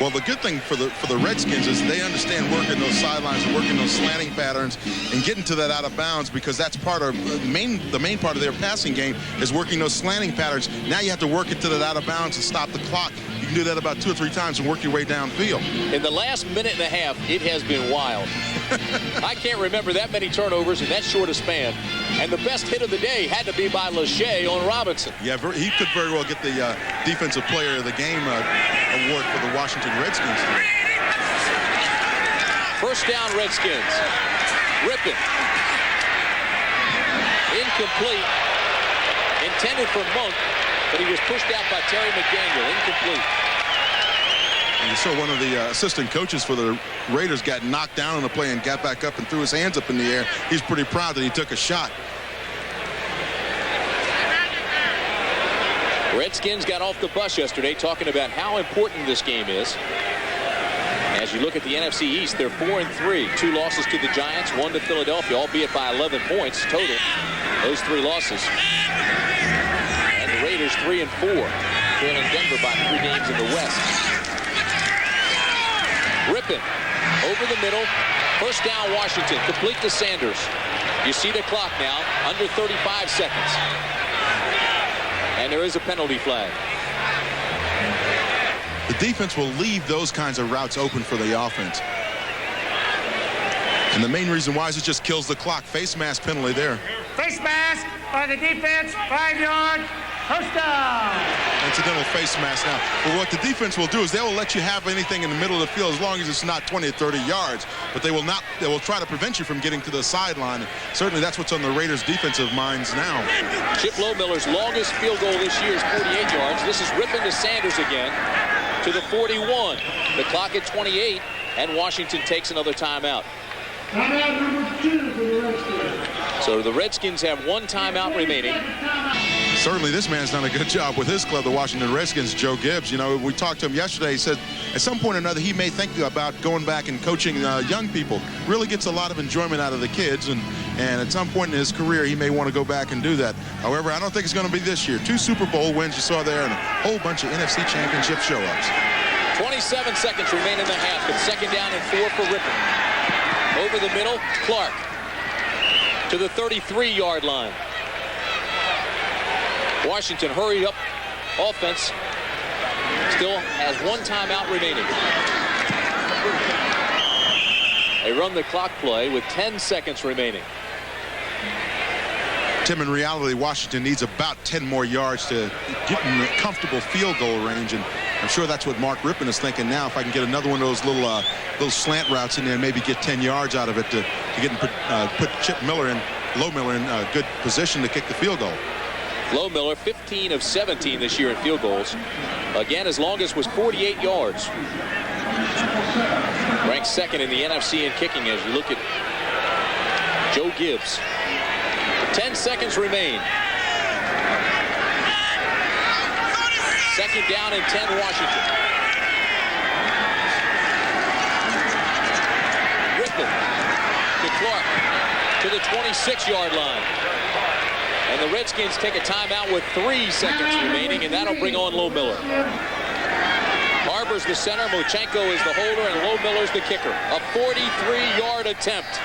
Well, the good thing for the Redskins is they understand working those sidelines and working those slanting patterns and getting to that out of bounds, because that's part of the main part of their passing game is working those slanting patterns. Now you have to work it to that out of bounds and stop the clock. You can do that about 2 or 3 times and work your way downfield. In the last minute and a half, it has been wild. I can't remember that many turnovers in that short a span. And the best hit of the day had to be by Lachey on Robinson. Yeah, he could very well get the Defensive Player of the Game award for the Washington Redskins today. First down, Redskins. Rypien. Incomplete. Intended for Monk, but he was pushed out by Terry McDaniel. Incomplete. And you saw one of the assistant coaches for the Raiders got knocked down on the play and got back up and threw his hands up in the air. He's pretty proud that he took a shot. Redskins got off the bus yesterday talking about how important this game is. As you look at the NFC East, they're 4-3. 2 losses to the Giants, 1 to Philadelphia, albeit by 11 points total. Those 3 losses. And the Raiders 3-4. trailing Denver by 3 games in the West. Rypien over the middle. First down, Washington. Complete to Sanders. You see the clock now, under 35 seconds. And there is a penalty flag. The defense will leave those kinds of routes open for the offense. And the main reason why is it just kills the clock. Face mask penalty there. Face mask by the defense, 5 yards, first down. Incidental face mask now. But what the defense will do is they will let you have anything in the middle of the field as long as it's not 20 or 30 yards. But they will not. They will try to prevent you from getting to the sideline. Certainly that's what's on the Raiders' defensive minds now. Chip Lohmiller's longest field goal this year is 48 yards. This is Rypien to Sanders again to the 41. The clock at 28, and Washington takes another timeout. Timeout number 2 for the Redskins. So the Redskins have 1 timeout remaining. Certainly this man's done a good job with his club, the Washington Redskins, Joe Gibbs. You know, we talked to him yesterday. He said at some point or another he may think about going back and coaching young people. Really gets a lot of enjoyment out of the kids, and at some point in his career he may want to go back and do that. However, I don't think it's going to be this year. 2 Super Bowl wins you saw there and a whole bunch of NFC Championship show-ups. 27 seconds remain in the half, but second down and 4 for Rypien. Over the middle, Clark to the 33-yard line. Washington hurried up offense. Still has 1 timeout remaining. They run the clock play with 10 seconds remaining. Tim, in reality, Washington needs about 10 more yards to get in a comfortable field goal range, and I'm sure that's what Mark Rypien is thinking now. If I can get another one of those little slant routes in there and maybe get 10 yards out of it to get put Lohmiller in a good position to kick the field goal. Lohmiller, 15 of 17 this year in field goals. Again, his longest was 48 yards. Ranked second in the NFC in kicking as you look at Joe Gibbs. 10 seconds remain. Second down and 10, Washington. Rypien to Clark to the 26-yard line. And the Redskins take a timeout with 3 seconds remaining, and that'll bring on Lohmiller. Harbor's the center, Mochenko is the holder, and Lohmiller's the kicker. A 43-yard attempt.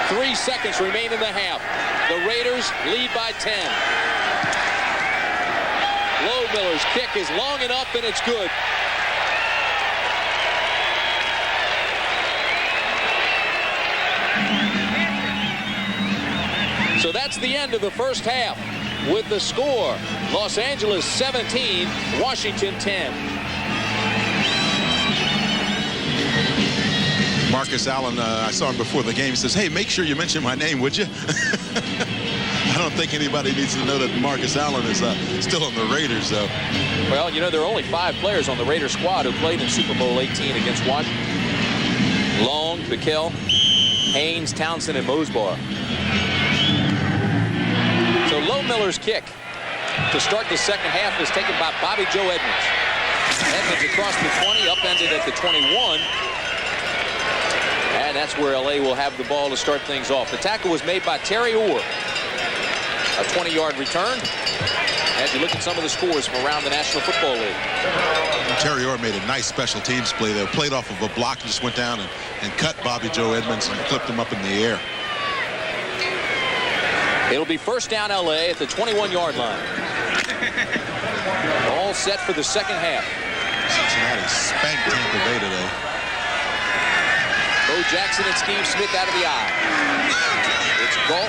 3 seconds remain in the half. The Raiders lead by 10. Lohmiller's kick is long enough, and it's good. So that's the end of the first half with the score. Los Angeles 17, Washington 10. Marcus Allen, I saw him before the game. He says, hey, make sure you mention my name, would you? I don't think anybody needs to know that Marcus Allen is still on the Raiders, though. Well, you know, there are only 5 players on the Raiders squad who played in Super Bowl 18 against Washington. Long, Bikel, Haynes, Townsend, and Mosbar. So Lohmiller's kick to start the second half is taken by Bobby Joe Edmonds. Edmonds across the 20, upended at the 21. And that's where LA will have the ball to start things off. The tackle was made by Terry Orr. A 20-yard return. As you look at some of the scores from around the National Football League. Terry Orr made a nice special teams play there. Played off of a block and just went down and cut Bobby Joe Edmonds and clipped him up in the air. It'll be first down LA at the 21-yard line. All set for the second half. Cincinnati spanked Tampa Bay today. Bo Jackson and Steve Smith out of the eye. It's Galt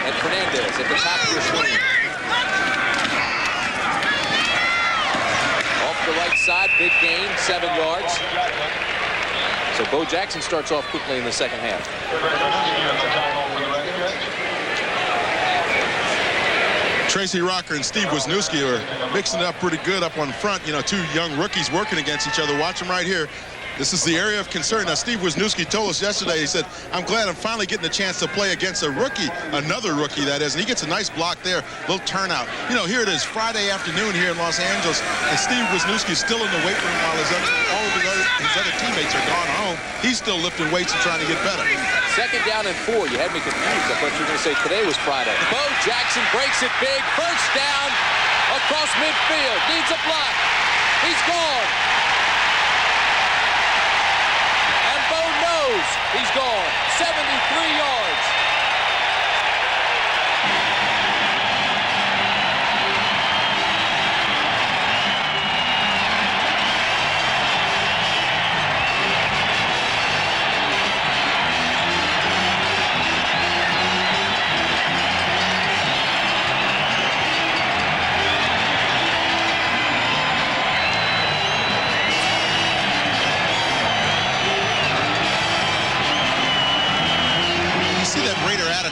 and Fernandez at the top of your screen. Off the right side, big gain, 7 yards. So Bo Jackson starts off quickly in the second half. Tracy Rocker and Steve Wisniewski are mixing it up pretty good up on front. You know, 2 young rookies working against each other. Watch them right here. This is the area of concern. Now, Steve Wisniewski told us yesterday, he said, I'm glad I'm finally getting a chance to play against a rookie, another rookie, that is. And he gets a nice block there, little turnout. You know, here it is, Friday afternoon here in Los Angeles, and Steve Wisniewski is still in the weight room while all of his other teammates are gone home. He's still lifting weights and trying to get better. Second down and 4. You had me confused. I thought you were going to say today was Friday. Bo Jackson breaks it big. First down across midfield. Needs a block. He's gone. And Bo knows he's gone. 73 yards.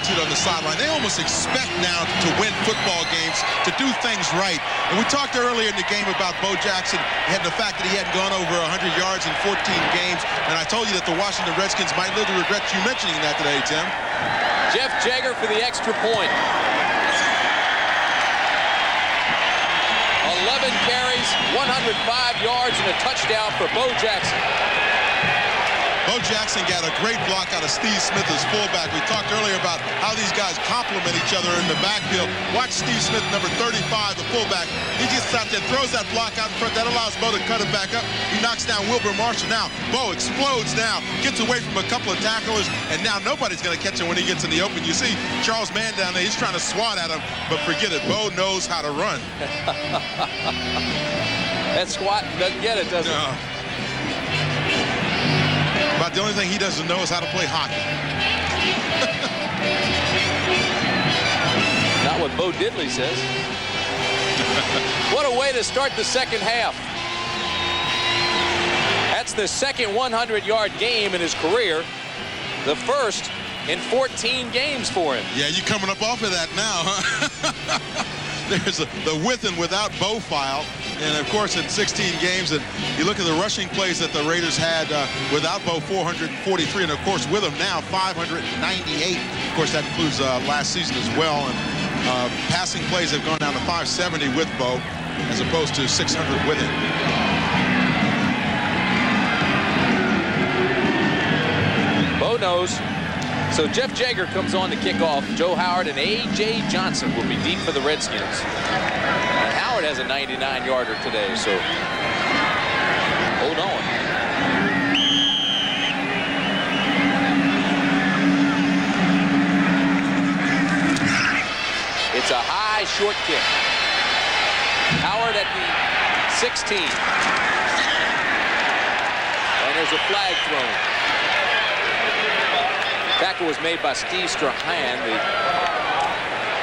On the sideline, they almost expect now to win football games, to do things right. And we talked earlier in the game about Bo Jackson and the fact that he hadn't gone over 100 yards in 14 games. And I told you that the Washington Redskins might live to regret you mentioning that today, Tim. Jeff Jagger for the extra point. 11 carries, 105 yards, and a touchdown for Bo Jackson. Bo Jackson got a great block out of Steve Smith as fullback. We talked earlier about how these guys complement each other in the backfield. Watch Steve Smith, number 35, the fullback. He gets out there, throws that block out in front. That allows Bo to cut it back up. He knocks down Wilbur Marshall. Now, Bo explodes now, gets away from a couple of tacklers, and now nobody's going to catch him when he gets in the open. You see Charles Mann down there. He's trying to swat at him, but forget it. Bo knows how to run. That swat doesn't get it, does it? No. About the only thing he doesn't know is how to play hockey. Not what Bo Diddley says. What a way to start the second half. That's the second 100-yard game in his career. The first in 14 games for him. Yeah, you're coming up off of that now, huh? There's the with and without Bo file. And, of course, in 16 games, and you look at the rushing plays that the Raiders had without Bo, 443, and, of course, with him now, 598. Of course, that includes last season as well. And passing plays have gone down to 570 with Bo as opposed to 600 with him. Bo knows. So Jeff Jagger comes on to kick off. Joe Howard and A.J. Johnson will be deep for the Redskins. And Howard has a 99-yarder today, so hold on. It's a high, short kick. Howard at the 16. And there's a flag thrown. Tackle was made by Steve Strahan, the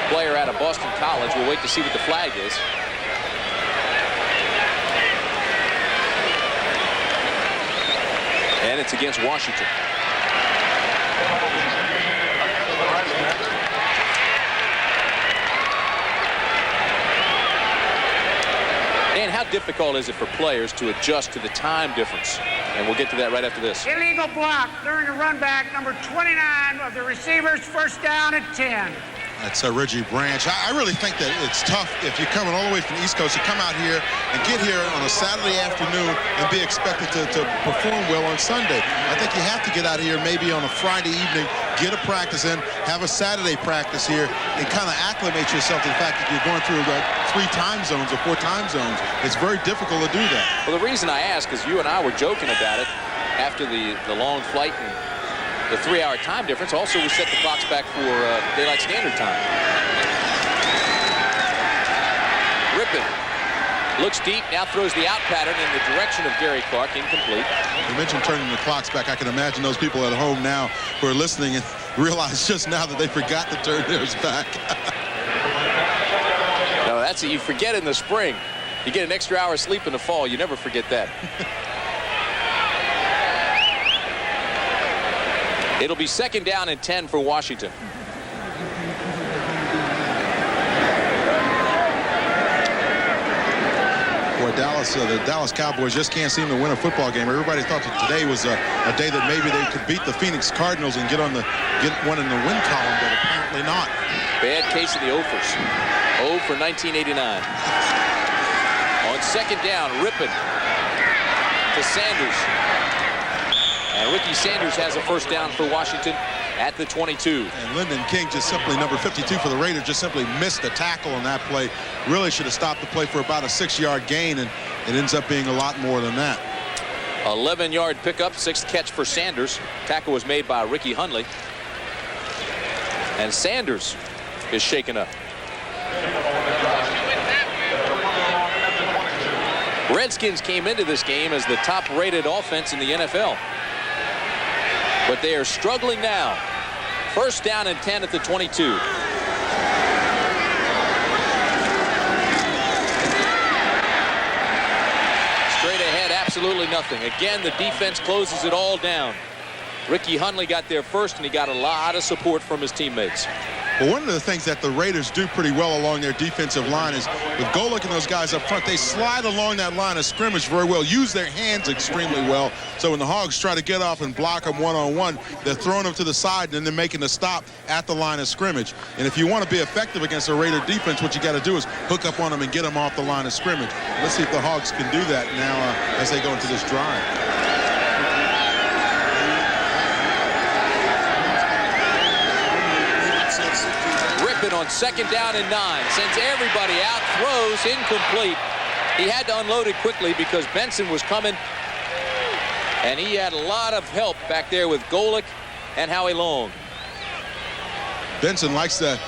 player out of Boston College. We'll wait to see what the flag is. And it's against Washington. Dan, how difficult is it for players to adjust to the time difference? And we'll get to that right after this. Illegal block during the run back, number 29 of the receivers, first down at 10. That's Reggie Branch. I really think that it's tough if you're coming all the way from the East Coast to come out here and get here on a Saturday afternoon and be expected to perform well on Sunday. I think you have to get out of here maybe on a Friday evening, get a practice in, have a Saturday practice here, and kind of acclimate yourself to the fact that you're going through 3 time zones or 4 time zones. It's very difficult to do that. Well, the reason I ask is you and I were joking about it after the long flight and the 3-hour time difference. Also, we set the clocks back for daylight standard time. Rypien looks deep, now throws the out pattern in the direction of Gary Clark, incomplete. You mentioned turning the clocks back. I can imagine those people at home now who are listening and realize just now that they forgot to turn theirs back. No, that's it. You forget in the spring. You get an extra hour of sleep in the fall. You never forget that. It'll be second down and 10 for Washington. Boy, the Dallas Cowboys just can't seem to win a football game. Everybody thought that today was a day that maybe they could beat the Phoenix Cardinals and get one in the win column, but apparently not. Bad case of the Ophers. 0 for 1989. On second down, Rypien to Sanders. And Ricky Sanders has a first down for Washington at the 22. And Lyndon King, just simply number 52 for the Raiders, just simply missed the tackle on that play. Really should have stopped the play for about a 6-yard gain, and it ends up being a lot more than that. 11-yard pickup, 6th catch for Sanders. Tackle was made by Ricky Hundley. And Sanders is shaken up. Redskins came into this game as the top-rated offense in the NFL. But they are struggling now. First down and 10 at the 22. Straight ahead, absolutely nothing. Again, the defense closes it all down. Ricky Hundley got there first, and he got a lot of support from his teammates. Well, one of the things that the Raiders do pretty well along their defensive line is with Golick and those guys up front, they slide along that line of scrimmage very well, use their hands extremely well. So when the Hogs try to get off and block them one-on-one, they're throwing them to the side and then making the stop at the line of scrimmage. And if you want to be effective against a Raider defense, what you got to do is hook up on them and get them off the line of scrimmage. Let's see if the Hogs can do that now as they go into this drive. On 2nd down and 9, sends everybody out, throws incomplete. He had to unload it quickly because Benson was coming, and he had a lot of help back there with Golick and Howie Long. Benson loves to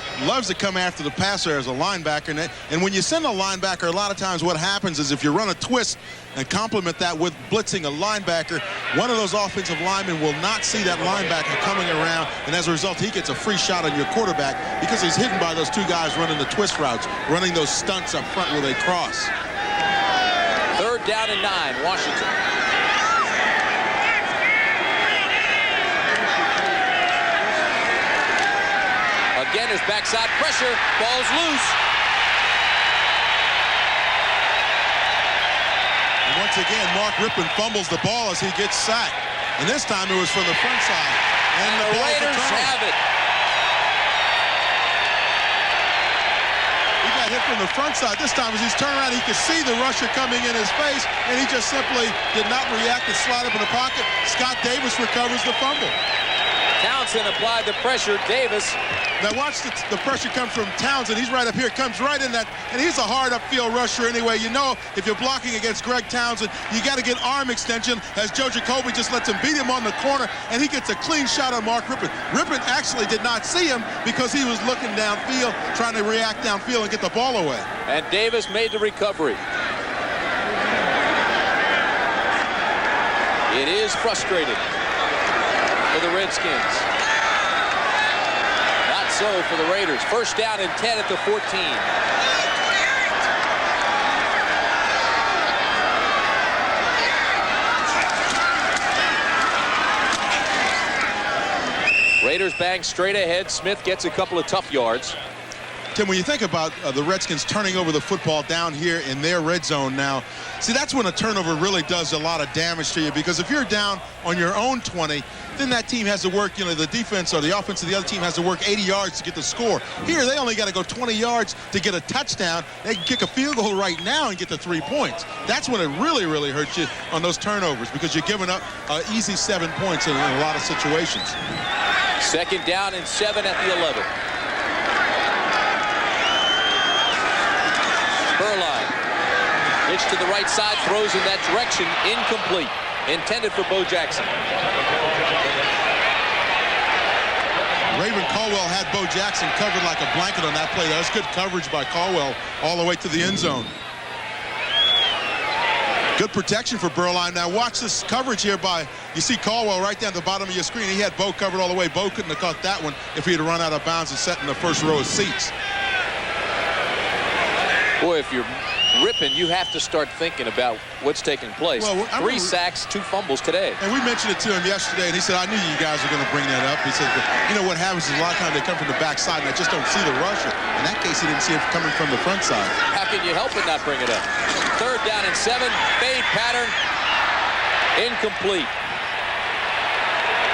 come after the passer as a linebacker, and when you send a linebacker, a lot of times what happens is if you run a twist and complement that with blitzing a linebacker, one of those offensive linemen will not see that linebacker coming around, and as a result, he gets a free shot on your quarterback because he's hidden by those 2 guys running the twist routes, running those stunts up front where they cross. 3rd down and 9, Washington. Again, his backside pressure, ball's loose. And once again, Mark Rypien fumbles the ball as he gets sacked. And this time it was from the front side. And the Raiders have it. He got hit from the front side. This time as he's turning around, he could see the rusher coming in his face, and he just simply did not react and slide up in the pocket. Scott Davis recovers the fumble. Townsend applied the pressure. Davis. Now watch the pressure come from Townsend. He's right up here. Comes right in that, and he's a hard upfield rusher anyway. You know, if you're blocking against Greg Townsend, you got to get arm extension as Joe Jacoby just lets him beat him on the corner, and he gets a clean shot on Mark Rypien. Rypien actually did not see him because he was looking downfield, trying to react downfield and get the ball away. And Davis made the recovery. It is frustrating for the Redskins. Not so for the Raiders. First down and 10 at the 14. Raiders bang straight ahead. Smith gets a couple of tough yards. Tim, when you think about the Redskins turning over the football down here in their red zone now, see, that's when a turnover really does a lot of damage to you, because if you're down on your own 20, then that team has to work, you know, the defense or the offense of the other team has to work 80 yards to get the score. Here, they only got to go 20 yards to get a touchdown. They can kick a field goal right now and get the 3 points. That's when it really, really hurts you on those turnovers, because you're giving up easy 7 points in a lot of situations. Second down and 7 at the 11. Burline, pitch to the right side, throws in that direction, incomplete. Intended for Bo Jackson. Raven Caldwell had Bo Jackson covered like a blanket on that play. That was good coverage by Caldwell all the way to the end zone. Good protection for Burline. Now watch this coverage here by, you see Caldwell right down at the bottom of your screen. He had Bo covered all the way. Bo couldn't have caught that one if he had run out of bounds and sat in the first row of seats. Boy, if you're Rypien, you have to start thinking about what's taking place. Well, 3 sacks, 2 fumbles today. And we mentioned it to him yesterday, and he said, I knew you guys were going to bring that up. He said, you know what happens is a lot of times they come from the backside, and I just don't see the rusher. In that case, he didn't see it coming from the front side. How can you help but not bring it up? Third down and 7, fade pattern, incomplete.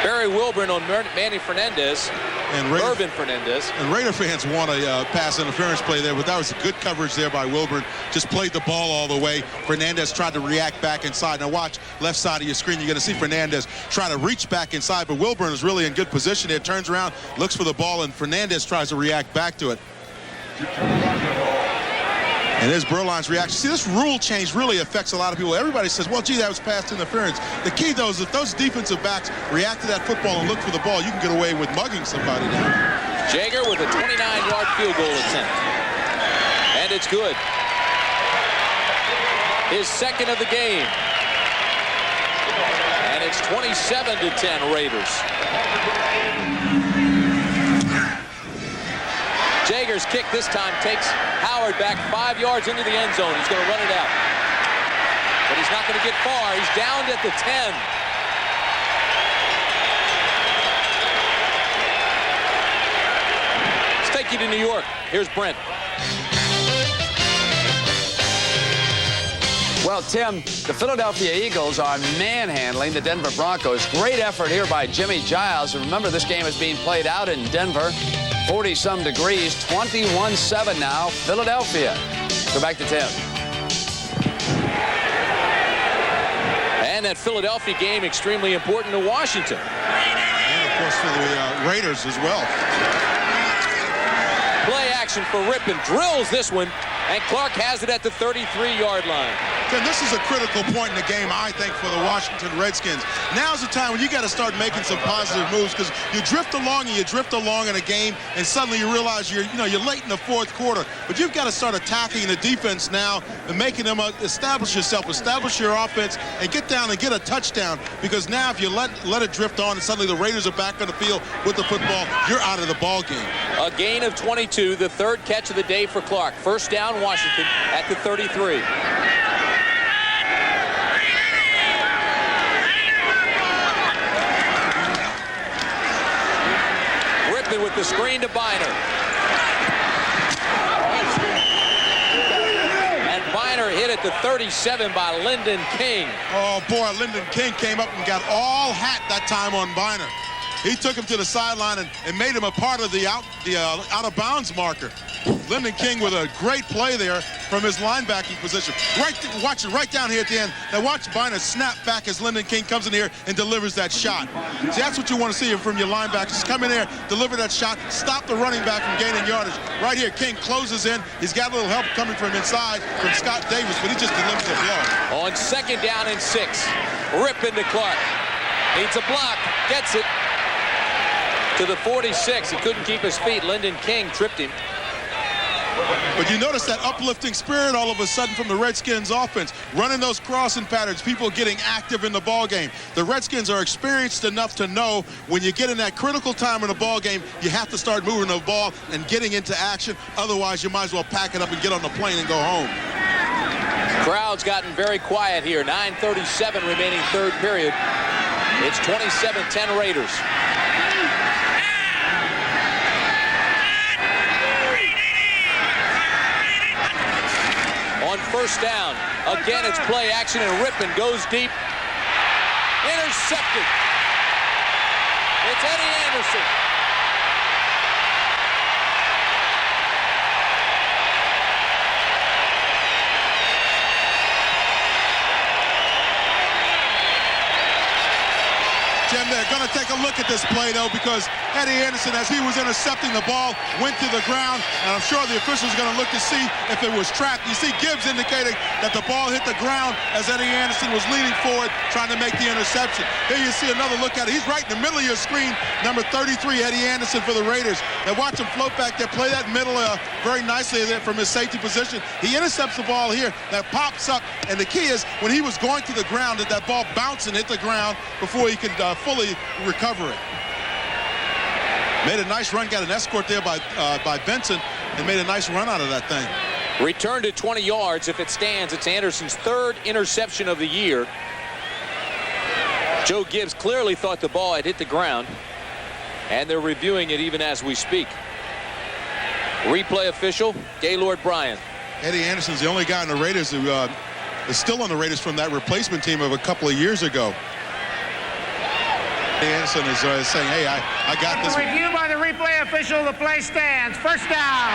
Barry Wilburn on Manny Fernandez. And Irvin Fernandez. And Raider fans want a pass interference play there, but that was a good coverage there by Wilburn. Just played the ball all the way. Fernandez tried to react back inside. Now watch left side of your screen. You're going to see Fernandez try to reach back inside, but Wilburn is really in good position there. Turns around, looks for the ball, and Fernandez tries to react back to it. And there's Berline's reaction. See, this rule change really affects a lot of people. Everybody says, well, gee, that was pass interference. The key, though, is if those defensive backs react to that football and look for the ball, you can get away with mugging somebody down. Jaeger with a 29-yard field goal attempt. And it's good. His second of the game. And it's 27-10 Raiders. Jaeger's kick this time takes Howard back 5 yards into the end zone. He's going to run it out. But he's not going to get far. He's downed at the 10. Let's take you to New York. Here's Brent. Well, Tim, the Philadelphia Eagles are manhandling the Denver Broncos. Great effort here by Jimmy Giles. Remember, this game is being played out in Denver. 40-some degrees, 21-7 now, Philadelphia. Go back to Tim. And that Philadelphia game extremely important to Washington. And, of course, for the Raiders as well. Play action for Rypien. Drills this one, and Clark has it at the 33-yard line. Tim, this is a critical point in the game, I think, for the Washington Redskins. Now's the time when you got to start making some positive moves, because you drift along in a game, and suddenly you realize you're late in the fourth quarter. But you've got to start attacking the defense now and making them establish yourself, establish your offense, and get down and get a touchdown. Because now if you let it drift on, and suddenly the Raiders are back on the field with the football, you're out of the ball game. A gain of 22, the third catch of the day for Clark. First down, Washington at the 33. With the screen to Biner. And Biner hit at the 37 by Lyndon King. Oh, boy, Lyndon King came up and got all hat that time on Biner. He took him to the sideline and made him a part of the out-of-bounds marker. Lyndon King with a great play there from his linebacking position. Watch it right down here at the end. Now watch Biner snap back as Lyndon King comes in here and delivers that shot. See, that's what you want to see from your linebackers. Come in there, deliver that shot, stop the running back from gaining yardage. Right here, King closes in. He's got a little help coming from inside from Scott Davis, but he just delivers a blow. On second down and 6, Rypien to Clark. Needs a block, gets it to the 46. He couldn't keep his feet. Lyndon King tripped him. But you notice that uplifting spirit all of a sudden from the Redskins offense, running those crossing patterns, people getting active in the ball game. The Redskins are experienced enough to know when you get in that critical time in the ball game, you have to start moving the ball and getting into action. Otherwise, you might as well pack it up and get on the plane and go home. Crowd's gotten very quiet here. 9:37 remaining third period. It's 27-10 Raiders. On first down, again it's play action, and Rypien goes deep. Intercepted. It's Eddie Anderson. Jim, they're going to take a look at this play, though, because Eddie Anderson, as he was intercepting the ball, went to the ground, and I'm sure the officials are going to look to see if it was trapped. You see Gibbs indicating that the ball hit the ground as Eddie Anderson was leaning forward, trying to make the interception. Here you see another look at it. He's right in the middle of your screen, number 33, Eddie Anderson for the Raiders. Now watch him float back there, play that middle very nicely there from his safety position. He intercepts the ball here, that pops up, and the key is when he was going to the ground, that ball bounce and hit the ground before he could fully recover it. Made a nice run, got an escort there by Benson, and made a nice run out of that thing. Return to 20 yards. If it stands, it's Anderson's third interception of the year. Joe Gibbs clearly thought the ball had hit the ground, and they're reviewing it even as we speak. Replay official, Gaylord Bryant. Eddie Anderson's the only guy on the Raiders who is still on the Raiders from that replacement team of a couple of years ago. Anderson is saying, hey, I got this. Review by the replay official. The play stands. First down.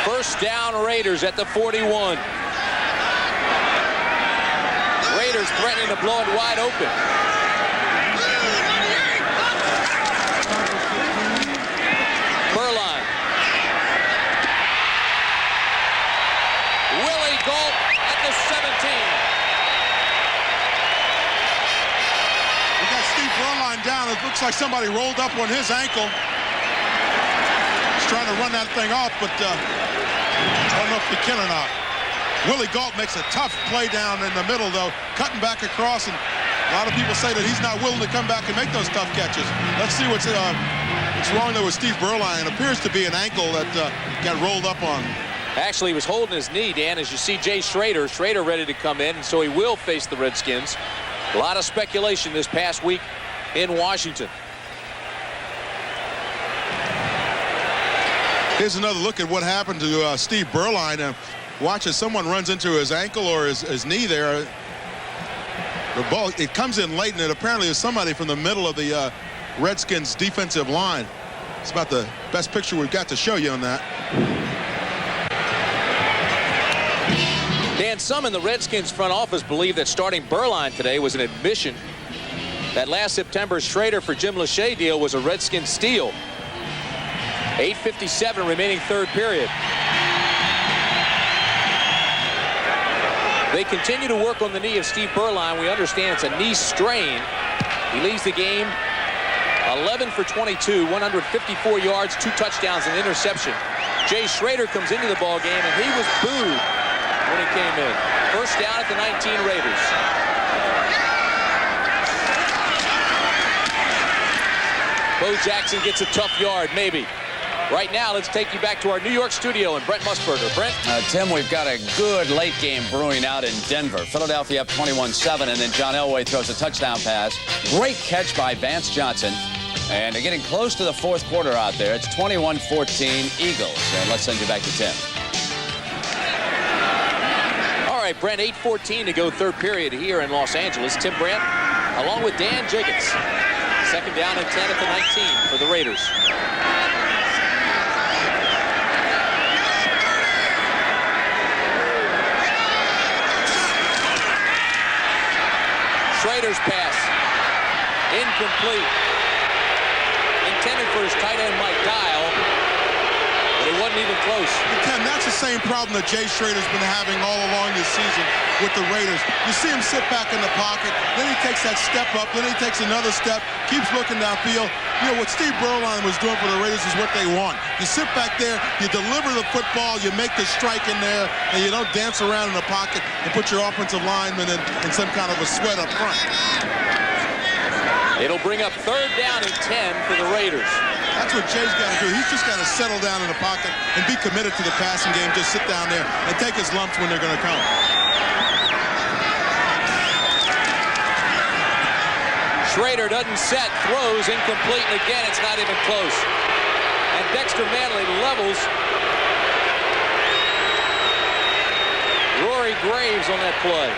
First down, Raiders at the 41. Raiders threatening to blow it wide open. Burline. Willie Galt at the 17. We got Steve Burline down. It looks like somebody rolled up on his ankle. He's trying to run that thing off, but I don't know if he can or not. Willie Galt makes a tough play down in the middle, though, cutting back across, and a lot of people say that he's not willing to come back and make those tough catches. Let's see what's wrong there with Steve Burline. It appears to be an ankle that got rolled up on. Actually, he was holding his knee, Dan, as you see Jay Schrader ready to come in, and so he will face the Redskins. A lot of speculation this past week in Washington. Here's another look at what happened to Steve Burline. Watch as someone runs into his ankle or his knee there. The ball, it comes in late, and it apparently is somebody from the middle of the Redskins defensive line. It's about the best picture we've got to show you on that. Dan, some in the Redskins front office believe that starting Burline today was an admission that last September's Schrader for Jim Lachey deal was a Redskins steal. 8:57 remaining third period. They continue to work on the knee of Steve Burline. We understand it's a knee strain. He leaves the game 11 for 22, 154 yards, 2 touchdowns, and interception. Jay Schrader comes into the ball game, and he was booed when he came in. First down at the 19 Raiders. Bo Jackson gets a tough yard, maybe. Right now, let's take you back to our New York studio and Brent Musburger. Brent? Tim, we've got a good late game brewing out in Denver. Philadelphia up 21-7, and then John Elway throws a touchdown pass. Great catch by Vance Johnson. And they're getting close to the fourth quarter out there. It's 21-14 Eagles. And let's send you back to Tim. All right, Brent, 8:14 to go third period here in Los Angeles. Tim Brent, along with Dan Jacobs. Second down and 10 at the 19 for the Raiders. Schrader's pass. Incomplete. Intended for his tight end, Mike Dial, but it wasn't even close. Ken, that's the same problem that Jay Schrader's been having all along this season with the Raiders. You see him sit back in the pocket, then he takes that step up, then he takes another step, keeps looking downfield. You know, what Steve Burline was doing for the Raiders is what they want. You sit back there, you deliver the football, you make the strike in there, and you don't dance around in the pocket and put your offensive lineman in some kind of a sweat up front. It'll bring up third down and 10 for the Raiders. That's what Jay's got to do. He's just got to settle down in the pocket and be committed to the passing game. Just sit down there and take his lumps when they're going to come. Schrader doesn't set, throws incomplete, and again it's not even close. And Dexter Manley levels Rory Graves on that play.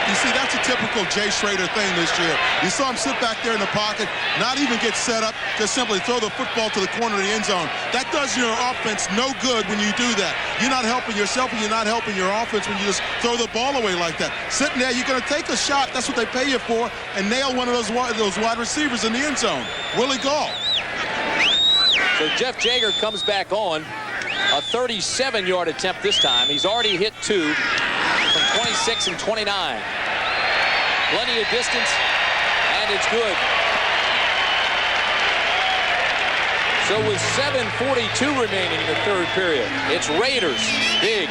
You see, that's a typical Jay Schrader thing this year. You saw him sit back there in the pocket, not even get set up, just simply throw the football to the corner of the end zone. That does your offense no good when you do that. You're not helping yourself and you're not helping your offense when you just throw the ball away like that. Sitting there, you're going to take a shot, that's what they pay you for, and nail one of those wide receivers in the end zone. Willie Galt. So Jeff Jager comes back on. A 37-yard attempt this time. He's already hit 2 from 26 and 29. Plenty of distance, and it's good. So with 7:42 remaining in the third period, it's Raiders big.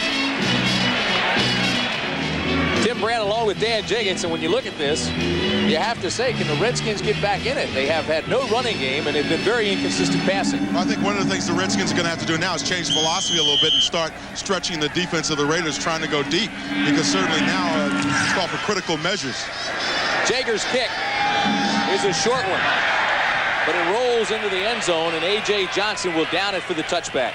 Tim Brand along with Dan Jacobs, and when you look at this, you have to say, can the Redskins get back in it? They have had no running game, and they've been very inconsistent passing. I think one of the things the Redskins are going to have to do now is change philosophy a little bit and start stretching the defense of the Raiders, trying to go deep, because certainly now it's called for critical measures. Jager's kick is a short one. but it rolls into the end zone, and A.J. Johnson will down it for the touchback.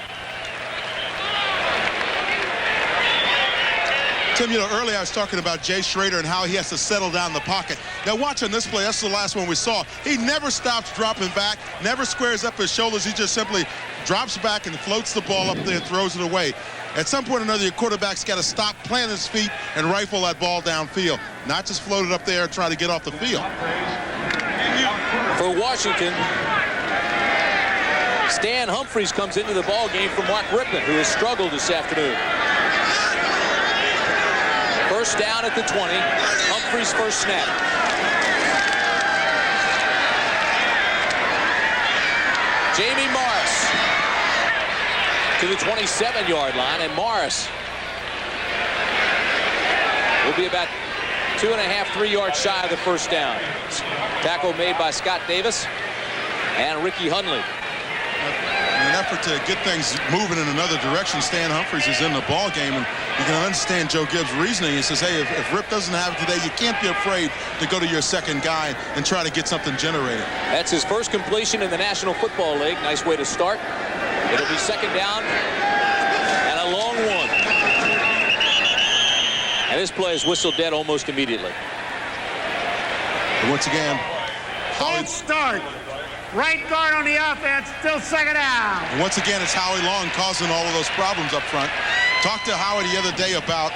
Tim, you know, earlier I was talking about Jay Schrader and how he has to settle down the pocket. Now, watching this play, that's the last one we saw. He never stops dropping back, never squares up his shoulders. He just simply drops back and floats the ball up there and throws it away. At some point or another, your quarterback's got to stop, plant his feet, and rifle that ball downfield, not just float it up there and try to get off the field. For Washington, Stan Humphries comes into the ball game for Mark Rypien, who has struggled this afternoon. First down at the 20. Humphries' first snap. Jamie Morris to the 27-yard line, and Morris will be about 2.5, 3 yards shy of the first down. Tackle made by Scott Davis and Ricky Hundley. In an effort to get things moving in another direction, Stan Humphries is in the ball game, and you can understand Joe Gibbs' reasoning. He says, hey, if Rip doesn't have it today, you can't be afraid to go to your second guy and try to get something generated. That's his first completion in the National Football League. Nice way to start. It'll be second down and a long one. And this play is whistled dead almost immediately. And once again, Good start. Right guard on the offense, still second down. And once again, it's Howie Long causing all of those problems up front. Talked to Howie the other day about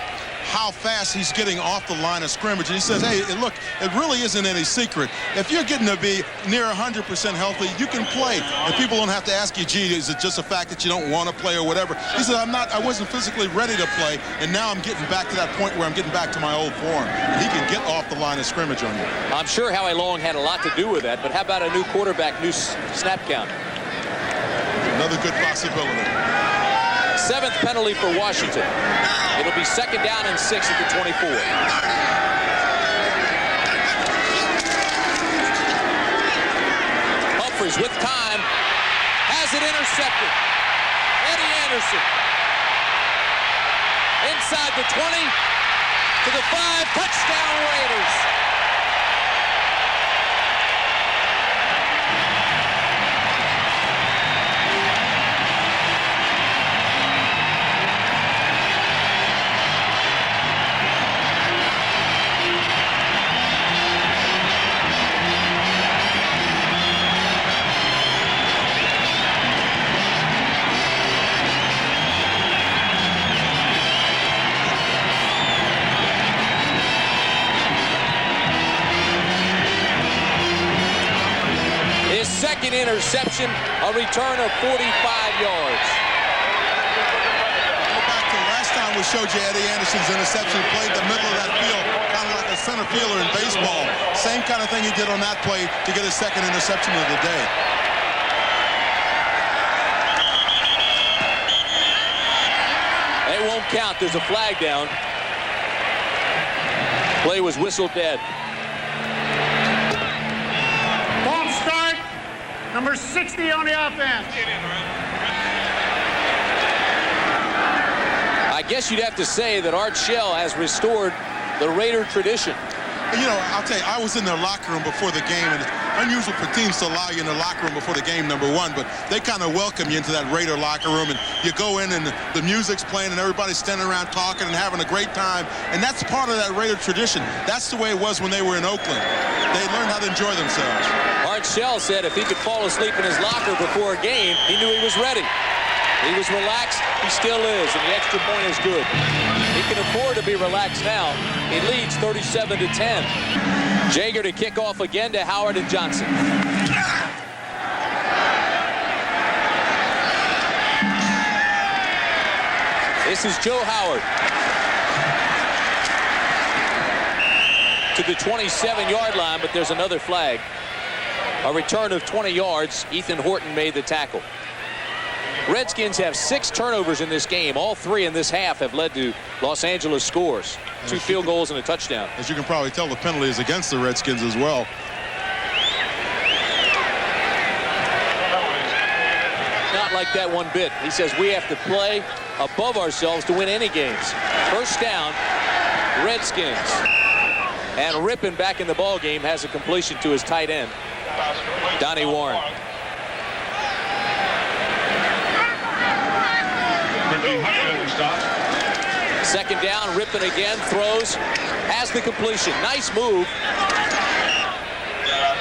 how fast he's getting off the line of scrimmage. And he says, hey, look, it really isn't any secret. If you're getting to be near 100% healthy, you can play. And people don't have to ask you, gee, is it just a fact that you don't want to play or whatever? He said, I wasn't physically ready to play, and now I'm getting back to that point where I'm getting back to my old form. And he can get off the line of scrimmage on you. I'm sure Howie Long had a lot to do with that, but how about a new quarterback, new snap count? Another good possibility. 7th penalty for Washington. It'll be second down and 6 at the 24. Humphries with time has it intercepted. Eddie Anderson inside the 20 to the 5. Touchdown Raiders. Second interception, a return of 45 yards. Go back to last time we showed you Eddie Anderson's interception. He played the middle of that field, kind of like a center fielder in baseball. Same kind of thing he did on that play to get his second interception of the day. It won't count. There's a flag down. Play was whistled dead. Number 60 on the offense. I guess you'd have to say that Art Shell has restored the Raider tradition. You know, I'll tell you, I was in their locker room before the game, and it's unusual for teams to allow you in the locker room before the game, number one, but they kind of welcome you into that Raider locker room, and you go in and the music's playing and everybody's standing around talking and having a great time, and that's part of that Raider tradition. That's the way it was when they were in Oakland. They learned how to enjoy themselves. Art Shell said if he could fall asleep in his locker before a game, he knew he was ready. He was relaxed. He still is, and the extra point is good. He can afford to be relaxed now. He leads 37-10. Jaeger to kick off again to Howard and Johnson. This is Joe Howard. To the 27-yard line, but there's another flag. A return of 20 yards. Ethan Horton made the tackle. Redskins have 6 turnovers in this game. All 3 in this half have led to Los Angeles scores. 2 field goals and a touchdown. As you can probably tell, the penalty is against the Redskins as well. Not like that one bit. He says we have to play above ourselves to win any games. First down, Redskins. And Rypien back in the ball game has a completion to his tight end, Donnie Warren. Second down, Rypien again, throws, has the completion. Nice move.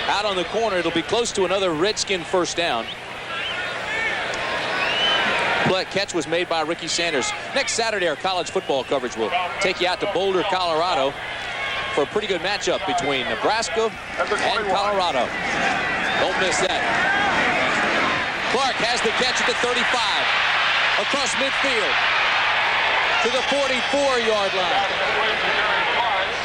Out on the corner, it'll be close to another Redskin first down. Catch was made by Ricky Sanders. Next Saturday, our college football coverage will take you out to Boulder, Colorado for a pretty good matchup between Nebraska and Colorado. Don't miss that. Clark has the catch at the 35. Across midfield to the 44-yard line.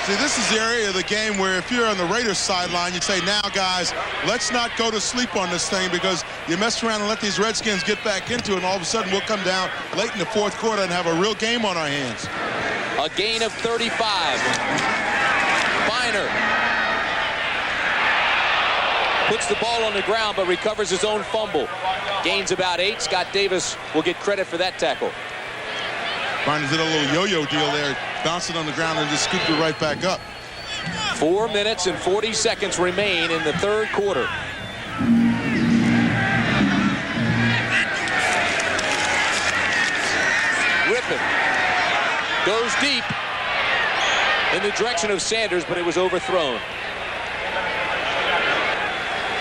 See, this is the area of the game where if you're on the Raiders sideline, you'd say, now, guys, let's not go to sleep on this thing, because you mess around and let these Redskins get back into it, and all of a sudden we'll come down late in the fourth quarter and have a real game on our hands. A gain of 35. Biner puts the ball on the ground but recovers his own fumble. Gains about 8. Scott Davis will get credit for that tackle. Biner did a little yo-yo deal there, bouncing on the ground and just scooped it right back up. 4 minutes and 40 seconds remain in the third quarter. Rypien goes deep in the direction of Sanders, but it was overthrown.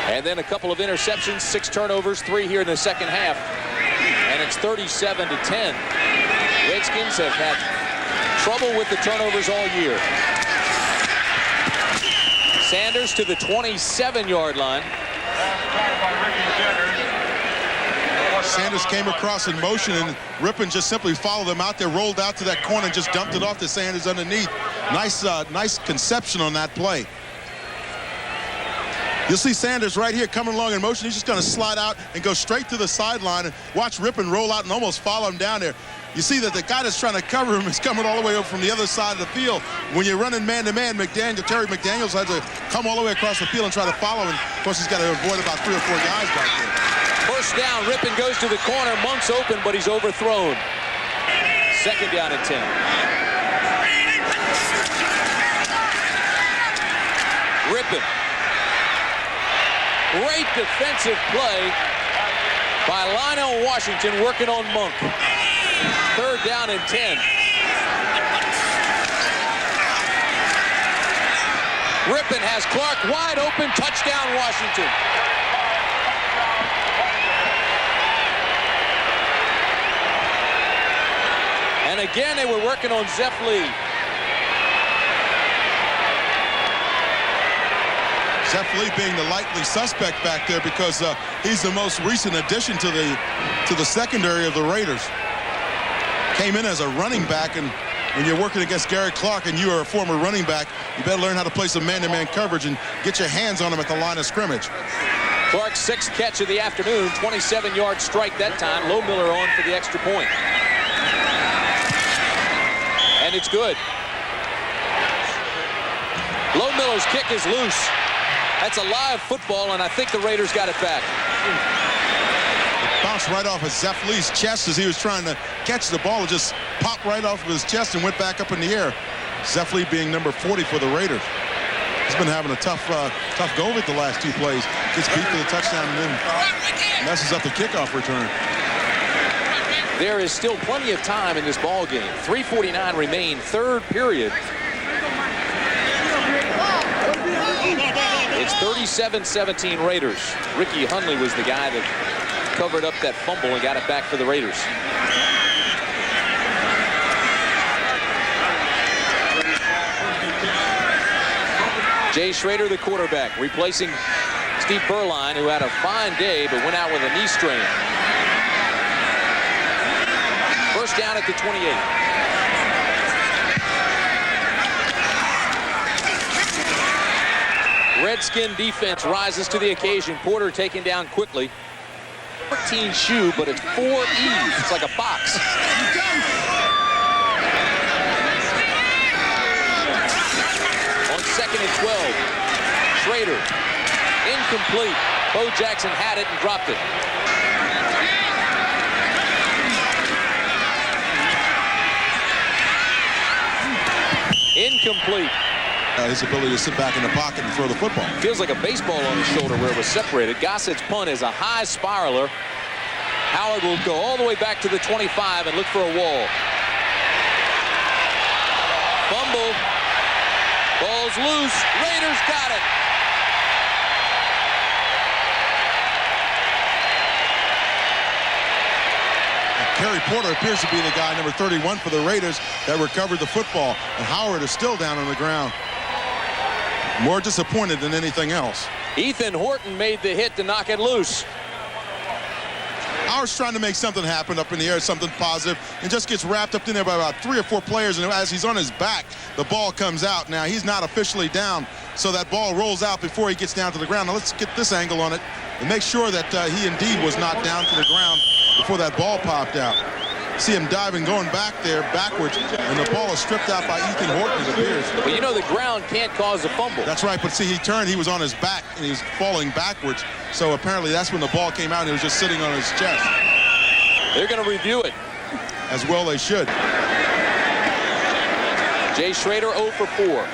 And then a couple of interceptions, 6 turnovers, 3 here in the second half. And it's 37-10. Redskins have had trouble with the turnovers all year. Sanders to the 27-yard line. Sanders came across in motion, and Rypien just simply followed him out there, rolled out to that corner, and just dumped it off to Sanders underneath. Nice conception on that play. You'll see Sanders right here coming along in motion. He's just going to slide out and go straight to the sideline and watch Rypien roll out and almost follow him down there. You see that the guy that's trying to cover him is coming all the way over from the other side of the field. When you're running man-to-man, Terry McDaniels had to come all the way across the field and try to follow him. Of course, he's got to avoid about 3 or 4 guys back there. First down, Rypien goes to the corner. Monk's open, but he's overthrown. Second down and 10. Rypien. Great defensive play by Lionel Washington working on Monk. Third down and 10. Rypien has Clark wide open. Touchdown, Washington. And again, they were working on Zeph Lee. Zeph Lee being the likely suspect back there because he's the most recent addition to the secondary of the Raiders. Came in as a running back, and when you're working against Gary Clark and you are a former running back, you better learn how to play some man-to-man coverage and get your hands on him at the line of scrimmage. Clark's 6th catch of the afternoon, 27-yard strike that time. Lohmiller on for the extra point. And it's good. Lohmiller's kick is loose. That's a live football, and I think the Raiders got it back. It bounced right off of Zeph Lee's chest as he was trying to catch the ball. It just popped right off of his chest and went back up in the air. Zeph Lee being number 40 for the Raiders. He's been having a tough go of it the last 2 plays. Gets beat for the touchdown and then messes up the kickoff return. There is still plenty of time in this ball game. 3:49 remain, third period. It's 37-17 Raiders. Ricky Hundley was the guy that covered up that fumble and got it back for the Raiders. Jay Schrader, the quarterback, replacing Steve Berline, who had a fine day but went out with a knee strain. First down at the 28. Redskin defense rises to the occasion. Porter taken down quickly. 14 shoe, but it's 4 E's. It's like a box. On 2nd and 12. Schrader. Incomplete. Bo Jackson had it and dropped it. Incomplete. his ability to sit back in the pocket and throw the football. Feels like a baseball on his shoulder where it was separated. Gossett's punt is a high spiraler. Howard will go all the way back to the 25 and look for a wall. Fumble. Ball's loose. Raiders got it. Kerry Porter appears to be the guy, number 31 for the Raiders, that recovered the football. And Howard is still down on the ground. More disappointed than anything else. Ethan Horton made the hit to knock it loose. Howard's trying to make something happen up in the air, something positive, and just gets wrapped up in there by about 3 or 4 players. And as he's on his back, the ball comes out. Now, he's not officially down, so that ball rolls out before he gets down to the ground. Now, let's get this angle on it and make sure that he indeed was not down to the ground before that ball popped out. See him diving, going back there, backwards, and the ball is stripped out by Ethan Horton, it appears. But you know the ground can't cause a fumble. That's right, but see, he turned, he was on his back, and he was falling backwards. So apparently that's when the ball came out, and he was just sitting on his chest. They're going to review it. As well they should. Jay Schrader 0 for 4.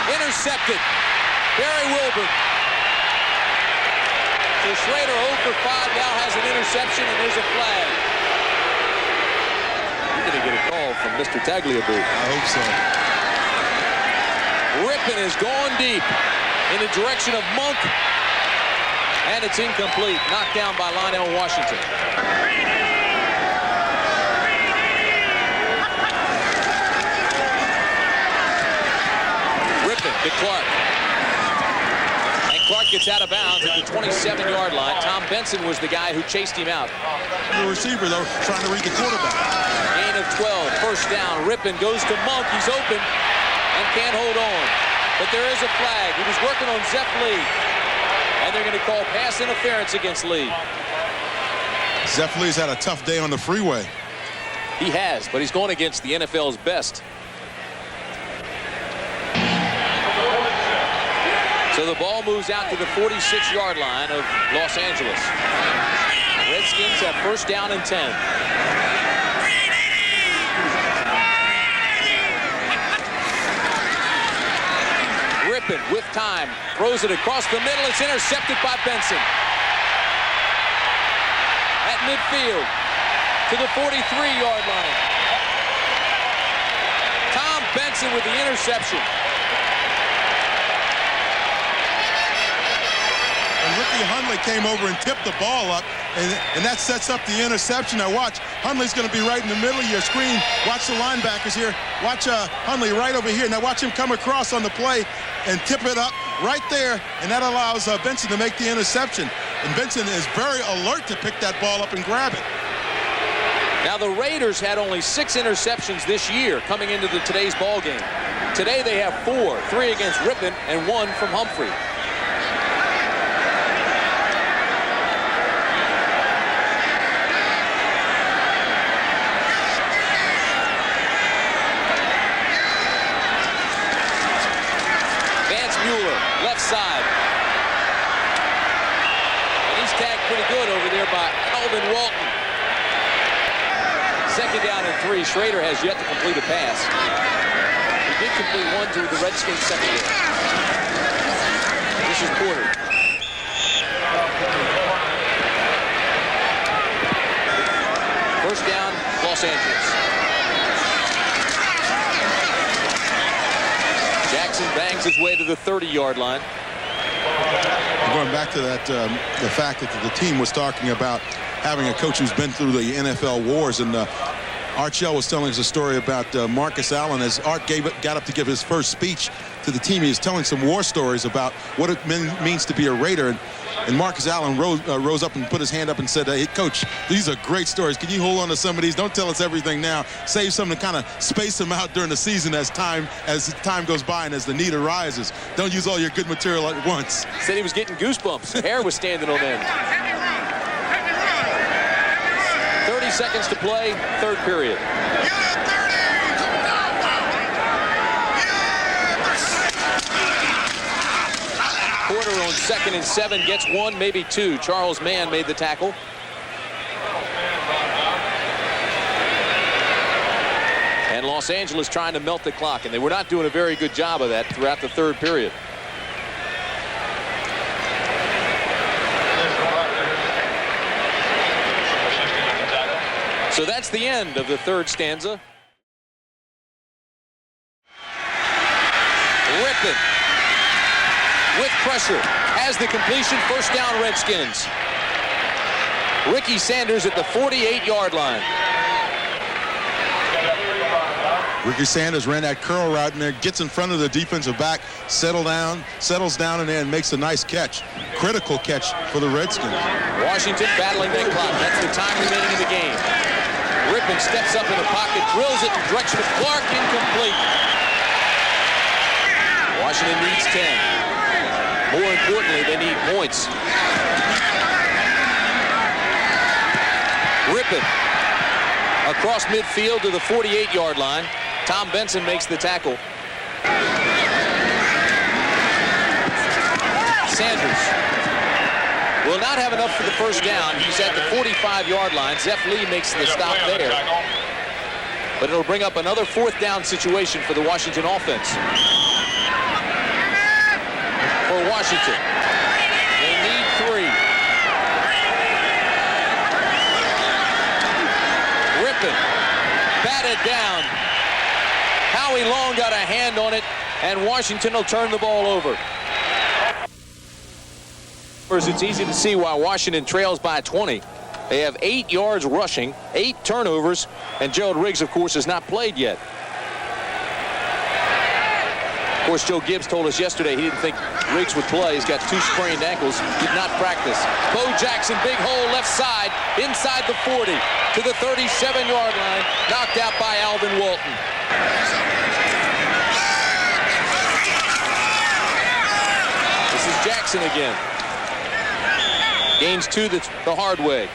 Intercepted. Barry Wilburn. So Schrader 0 for 5 now has an interception, and there's a flag. You're going to get a call from Mr. Tagliabue. I hope so. Rypien is gone deep in the direction of Monk, and it's incomplete. Knocked down by Lionel Washington. Rypien to Clark. And Clark gets out of bounds at the 27-yard line. Tom Benson was the guy who chased him out. The receiver, though, trying to read the quarterback. Gain of 12, first down. Rypien goes to Monk. He's open and can't hold on. But there is a flag. He was working on Zeph Lee. And they're going to call pass interference against Lee. Zeph Lee's had a tough day on the freeway. He has, but he's going against the NFL's best. So the ball moves out to the 46-yard line of Los Angeles. Redskins have first down and 10. Rypien with time, throws it across the middle. It's intercepted by Benson. At midfield to the 43-yard line. Tom Benson with the interception. Ricky Hundley came over and tipped the ball up, and that sets up the interception. Now watch, Hundley's going to be right in the middle of your screen. Watch the linebackers here. Watch Hundley right over here. Now watch him come across on the play and tip it up right there, and that allows Benson to make the interception. And Benson is very alert to pick that ball up and grab it. Now the Raiders had only 6 interceptions this year coming into today's ball game. Today they have 4, 3 against Rypien and 1 from Humphrey. Left side. And he's tagged pretty good over there by Alvin Walton. Second down and 3. Schrader has yet to complete a pass. He did complete one to the Redskins secondary. This is Porter. First down, Los Angeles. Jackson bangs his way to the 30-yard line. Going back to that, the fact that the team was talking about having a coach who's been through the NFL wars, and Art Shell was telling us a story about Marcus Allen. As Art got up to give his first speech to the team, he was telling some war stories about what it means to be a Raider. And Marcus Allen rose up and put his hand up and said, hey, Coach, these are great stories. Can you hold on to some of these? Don't tell us everything now. Save some to kind of space them out during the season as time goes by and as the need arises. Don't use all your good material at once. Said he was getting goosebumps. Hair was standing on end. 30 seconds to play, third period. Porter 2nd and 7, gets 1, maybe 2. Charles Mann made the tackle. And Los Angeles trying to melt the clock, and they were not doing a very good job of that throughout the third period. So that's the end of the third stanza. Rypien with pressure has the completion. First down, Redskins. Ricky Sanders at the 48-yard line. Ricky Sanders ran that curl route in there, gets in front of the defensive back, settles down in there and makes a nice catch. Critical catch for the Redskins. Washington battling that clock. That's the time remaining in the game. Rypien steps up in the pocket, drills it in the direction of Clark, incomplete. Washington needs 10. More importantly, they need points. Rypien across midfield to the 48-yard line. Tom Benson makes the tackle. Sanders will not have enough for the first down. He's at the 45-yard line. Zeph Lee makes the stop there. But it'll bring up another fourth down situation for the Washington offense. For Washington, they need 3. Rypien batted down. Howie Long got a hand on it, and Washington will turn the ball over. It's easy to see why Washington trails by 20. They have 8 yards rushing, 8 turnovers, and Gerald Riggs, of course, has not played yet. Of course, Joe Gibbs told us yesterday he didn't think Riggs would play. He's got 2 sprained ankles, did not practice. Bo Jackson, big hole left side, inside the 40 to the 37-yard line, knocked out by Alvin Walton. This is Jackson again. Gains 2 the hard way.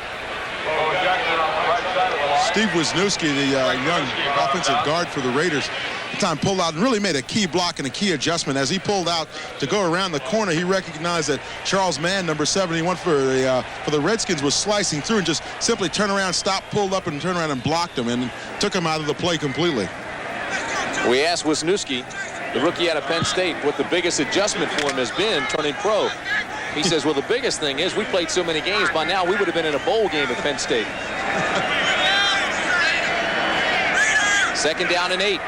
Steve Wisniewski, the young offensive guard for the Raiders, at the time pulled out and really made a key block and a key adjustment. As he pulled out to go around the corner, he recognized that Charles Mann, number 71 for the Redskins, was slicing through and just simply turned around, stopped, pulled up, and turned around and blocked him and took him out of the play completely. We asked Wisniewski, the rookie out of Penn State, what the biggest adjustment for him has been turning pro. He says, well, the biggest thing is we played so many games. By now, we would have been in a bowl game at Penn State. 2nd down and 8.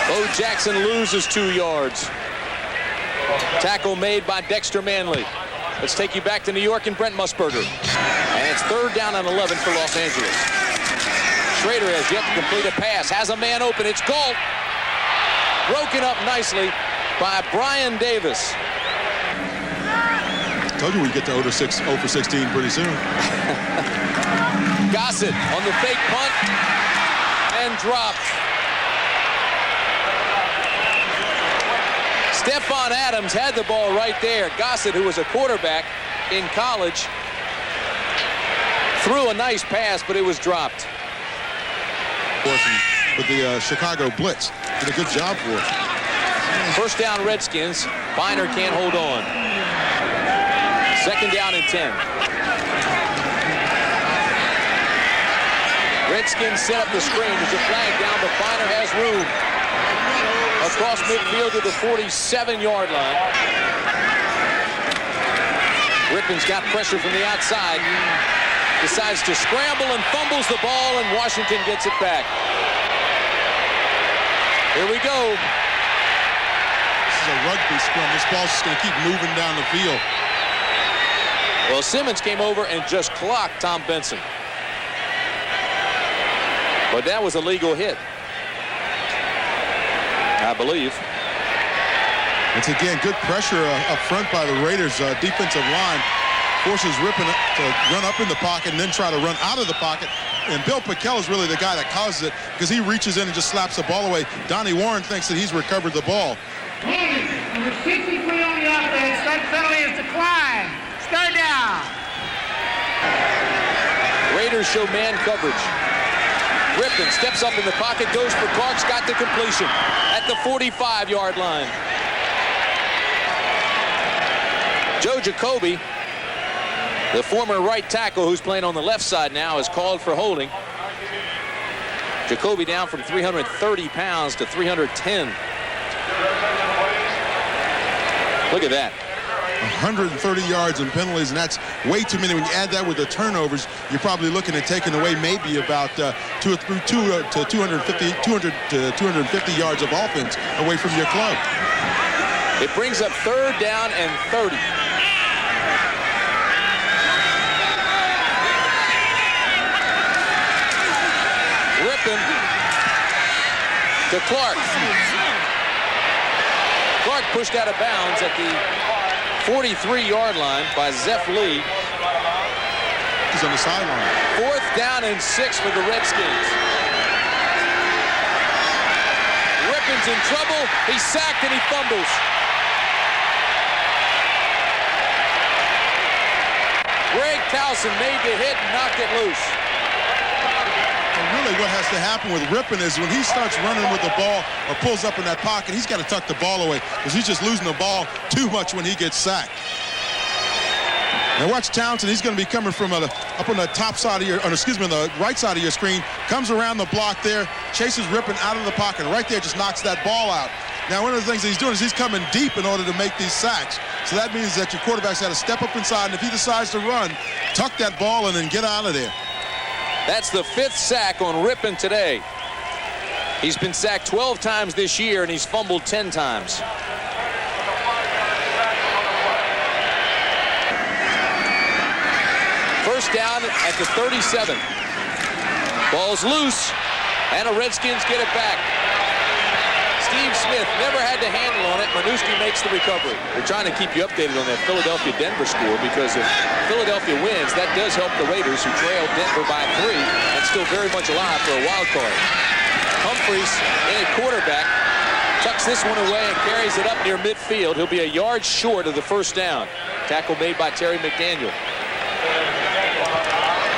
Bo Jackson loses 2 yards. Tackle made by Dexter Manley. Let's take you back to New York and Brent Musburger. And it's 3rd down and 11 for Los Angeles. Schrader has yet to complete a pass. Has a man open. It's Galt. Broken up nicely by Brian Davis. Told you we'd get to 0 for 16 pretty soon. Gossett on the fake punt and dropped. Stephon Adams had the ball right there. Gossett, who was a quarterback in college, threw a nice pass, but it was dropped. With the Chicago blitz, did a good job for it. First down, Redskins. Biner can't hold on. 2nd down and 10. Redskins set up the screen. There's a flag down, but Biner has room. Across midfield to the 47-yard line. Rypien's got pressure from the outside. Decides to scramble and fumbles the ball, and Washington gets it back. Here we go. This is a rugby scrum. This ball's just going to keep moving down the field. Well, Simmons came over and just clocked Tom Benson. But that was a legal hit, I believe. Once again, good pressure up front by the Raiders defensive line. Forces Rypien to run up in the pocket and then try to run out of the pocket. And Bill Pickell is really the guy that causes it because he reaches in and just slaps the ball away. Donnie Warren thinks that he's recovered the ball. Number 63 on the offense. That penalty is declined. 3rd down. Raiders show man coverage. Rypien steps up in the pocket, goes for Clark's got the completion at the 45-yard line. Joe Jacoby, the former right tackle who's playing on the left side now, is called for holding. Jacoby down from 330 pounds to 310. Look at that. 130 yards and penalties, and that's way too many. When you add that with the turnovers, you're probably looking at taking away maybe about 250 yards of offense away from your club. It brings up 3rd down and 30. Rypien to Clark. Clark pushed out of bounds at the 43-yard line by Zeph Lee. He's on the sideline. 4th down and 6 for the Redskins. Rypien's in trouble. He's sacked and he fumbles. Greg Towson made the hit and knocked it loose. Really what has to happen with Rypien is when he starts running with the ball or pulls up in that pocket, he's got to tuck the ball away because he's just losing the ball too much when he gets sacked. Now watch Townsend. He's going to be coming from up on the top side of your, on the right side of your screen, comes around the block there, chases Rypien out of the pocket. Right there, just knocks that ball out. Now one of the things that he's doing is he's coming deep in order to make these sacks. So that means that your quarterback's got to step up inside, and if he decides to run, tuck that ball in and get out of there. That's the 5th sack on Rypien today. He's been sacked 12 times this year, and he's fumbled 10 times. First down at the 37. Ball's loose, and the Redskins get it back. Steve Smith never had the handle on it. Manuski makes the recovery. We're trying to keep you updated on that Philadelphia-Denver score because if Philadelphia wins, that does help the Raiders, who trail Denver by 3 and still very much alive for a wild card. Humphreys, in at quarterback, tucks this one away and carries it up near midfield. He'll be a yard short of the first down. Tackle made by Terry McDaniel.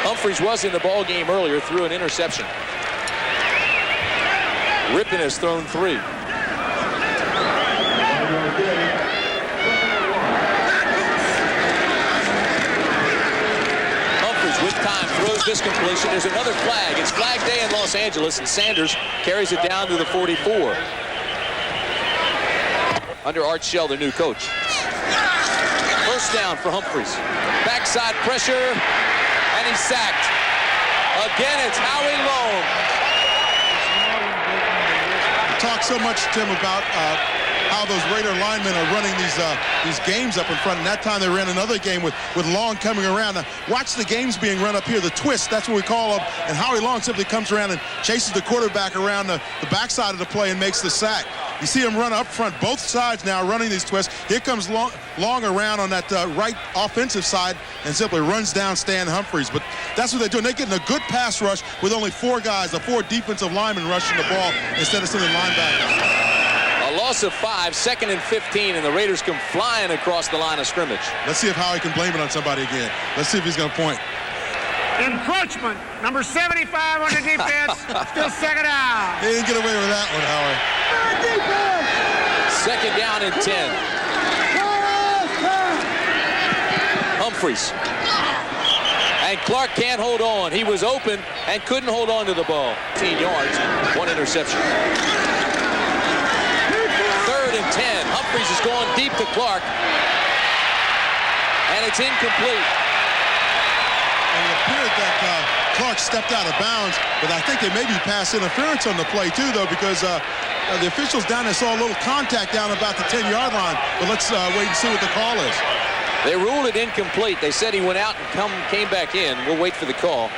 Humphreys was in the ball game earlier, threw an interception. Rypien has thrown 3. With time, throws this completion. There's another flag. It's flag day in Los Angeles, and Sanders carries it down to the 44. Under Art Shell, their new coach. First down for Humphreys. Backside pressure, and he's sacked. Again, it's Howie Long. We talk so much, Tim, about how those Raider linemen are running these games up in front, and that time they ran another game with Long coming around. Now, watch the games being run up here, the twist, that's what we call them, and Howie Long simply comes around and chases the quarterback around the backside of the play and makes the sack. You see him run up front, both sides now running these twists. Here comes Long around on that right offensive side and simply runs down Stan Humphreys. But that's what they're doing. They're getting a good pass rush with only 4 guys, the 4 defensive linemen rushing the ball instead of sending linebackers. A loss of 5, 2nd and 15, and the Raiders come flying across the line of scrimmage. Let's see if Howie can blame it on somebody again. Let's see if he's going to point. Encroachment, number 75 on the defense, still 2nd down. He didn't get away with that one, Howie. 2nd down and 10. Humphreys. And Clark can't hold on. He was open and couldn't hold on to the ball. 15 yards, 1 interception. 3rd and 10. Humphreys is going deep to Clark. And it's incomplete. And it appeared that Clark stepped out of bounds, but I think there may be pass interference on the play too, though, because the officials down there saw a little contact down about the 10-yard line. But let's wait and see what the call is. They ruled it incomplete. They said he went out and came back in. We'll wait for the call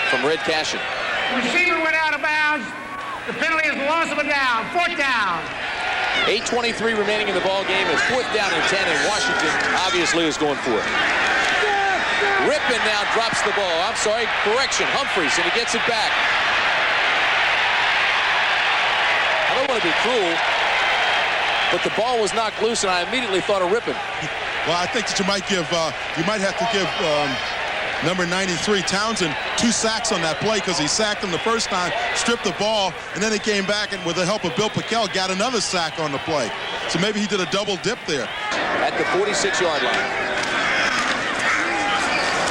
from Red Cashin. The receiver went out of bounds. The penalty is the loss of a down. 4th down. 8:23 remaining in the ball game. It's 4th down and 10, and Washington obviously is going for it. Rypien now drops the ball. I'm sorry, correction, Humphreys, and he gets it back. I don't want to be cruel, but the ball was knocked loose, and I immediately thought of Rypien. Well, I think that you might have to give number 93, Townsend, 2 sacks on that play because he sacked him the first time, stripped the ball, and then he came back and with the help of Bill Pickell got another sack on the play. So maybe he did a double dip there. At the 46-yard line.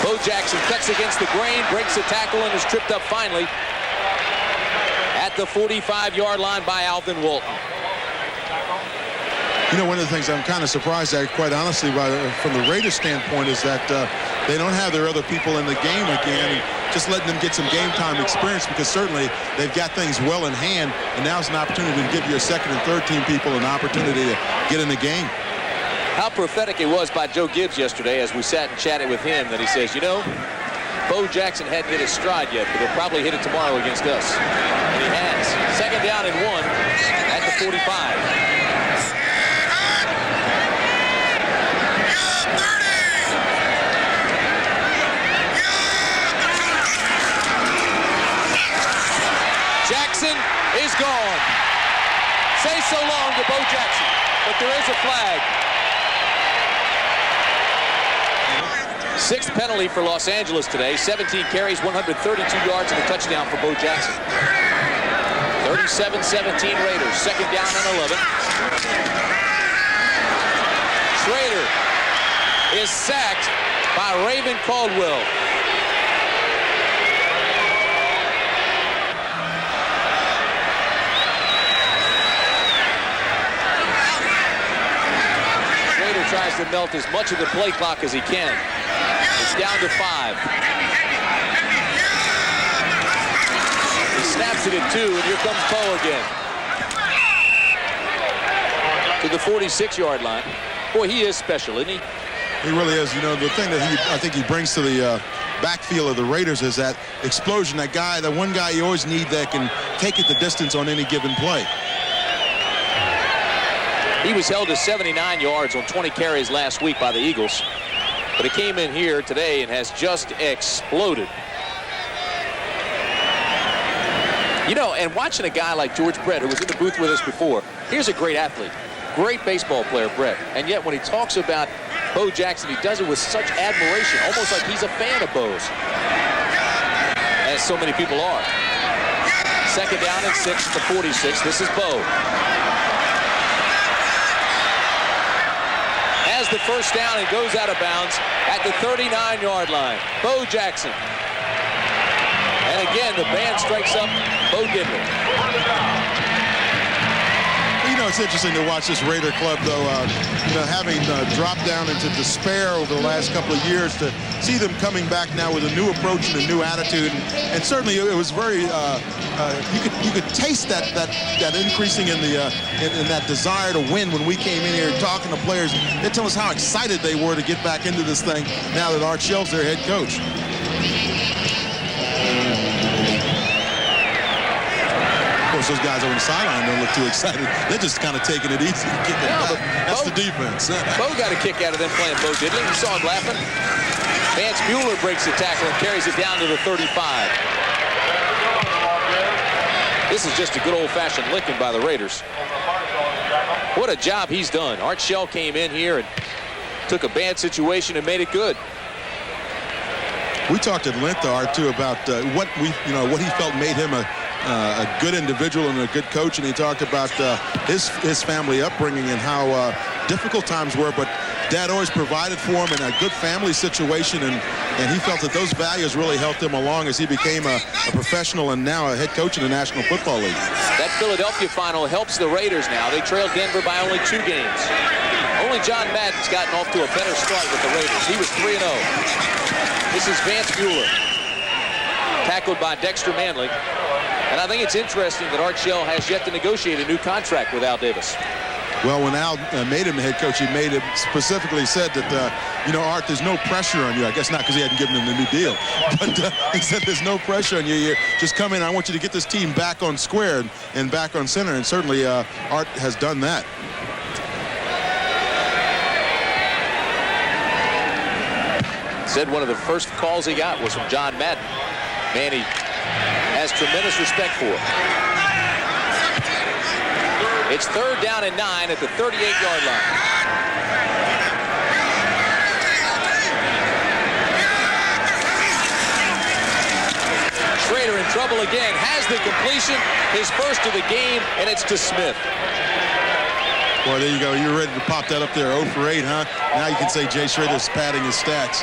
Bo Jackson cuts against the grain, breaks the tackle, and is tripped up finally at the 45-yard line by Alvin Walton. You know, one of the things I'm kind of surprised at, quite honestly, from the Raiders' standpoint, is that they don't have their other people in the game again, and just letting them get some game time experience, because certainly they've got things well in hand, and now's an opportunity to give your second and third team people an opportunity to get in the game. How prophetic it was by Joe Gibbs yesterday as we sat and chatted with him that he says, you know, Bo Jackson hadn't hit his stride yet, but he'll probably hit it tomorrow against us. And he has. Second down and 1 at the 45. Jackson is gone. Say so long to Bo Jackson, but there is a flag. 6th penalty for Los Angeles today. 17 carries, 132 yards, and a touchdown for Bo Jackson. 37-17 Raiders. Second down and 11. Schrader is sacked by Raven Caldwell. Schrader tries to melt as much of the play clock as he can. It's down to 5. He snaps it at 2, and here comes Poe again. To the 46-yard line. Boy, he is special, isn't he? He really is. You know, the thing that I think he brings to the backfield of the Raiders is that explosion, that one guy you always need that can take it the distance on any given play. He was held to 79 yards on 20 carries last week by the Eagles. But he came in here today and has just exploded. You know, and watching a guy like George Brett, who was in the booth with us before, here's a great athlete, great baseball player, Brett. And yet when he talks about Bo Jackson, he does it with such admiration, almost like he's a fan of Bo's, as so many people are. Second down and 6 at the 46. This is Bo. Has the first down and goes out of bounds at the 39-yard line. Bo Jackson. And again, the band strikes up Bo Diddley. You know, it's interesting to watch this Raider club, though, you know, having dropped down into despair over the last couple of years, to see them coming back now with a new approach and a new attitude. And certainly it was very, you could taste that increasing in that desire to win when we came in here talking to players. They tell us how excited they were to get back into this thing now that Art Shell's their head coach. Of course, those guys over the sideline don't look too excited. They're just kind of taking it easy. That's the defense. Bo got a kick out of them playing Bo Diddley. You saw him laughing. Vance Mueller breaks the tackle and carries it down to the 35. This is just a good old-fashioned licking by the Raiders. What a job he's done. Art Shell came in here and took a bad situation and made it good. We talked at length, Art, too, about what he felt made him a good individual and a good coach, and he talked about his family upbringing and how difficult times were, but Dad always provided for him in a good family situation, and he felt that those values really helped him along as he became a professional and now a head coach in the National Football League. That Philadelphia final helps the Raiders now. They trailed Denver by only 2 games. Only John Madden's gotten off to a better start with the Raiders. He was 3-0. This is Vance Mueller, tackled by Dexter Manley. And I think it's interesting that Art Shell has yet to negotiate a new contract with Al Davis. Well, when Al made him the head coach, he specifically said that, Art, there's no pressure on you. I guess not because he hadn't given him the new deal. But he said there's no pressure on you. You just come in. I want you to get this team back on square and back on center. And certainly Art has done that. Said one of the first calls he got was from John Madden. Man, he has tremendous respect for him. It's 3rd down and 9 at the 38-yard line. Schrader in trouble again, has the completion, his first of the game, and it's to Smith. Boy, there you go. You're ready to pop that up there. 0 for 8, huh? Now you can say Jay Schrader's padding his stats.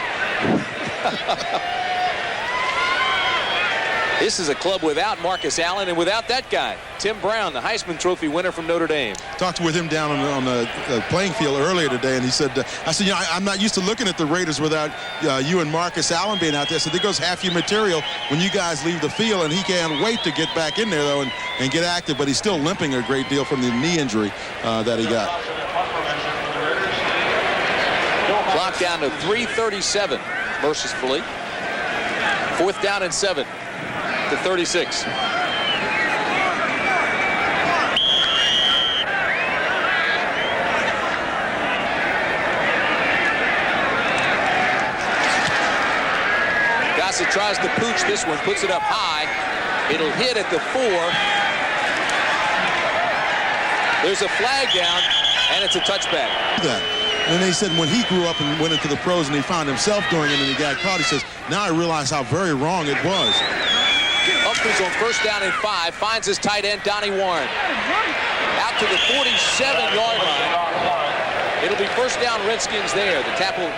This is a club without Marcus Allen and without that guy, Tim Brown, the Heisman Trophy winner from Notre Dame. Talked with him down on the playing field earlier today, and he said, I said, you know, I'm not used to looking at the Raiders without you and Marcus Allen being out there. I said, there goes half your material when you guys leave the field, and he can't wait to get back in there, though, and get active, but he's still limping a great deal from the knee injury that he got. Clock down to 3:37, mercifully. 4th down and 7 to 36. Gossett tries to pooch this one, puts it up high. It'll hit at the 4. There's a flag down, and it's a touchback. And they said when he grew up and went into the pros and he found himself doing it and he got caught, he says, now I realize how very wrong it was. Humphries on 1st down and 5, finds his tight end, Donnie Warren. Out to the 47-yard line. It'll be 1st down Redskins there. The tackle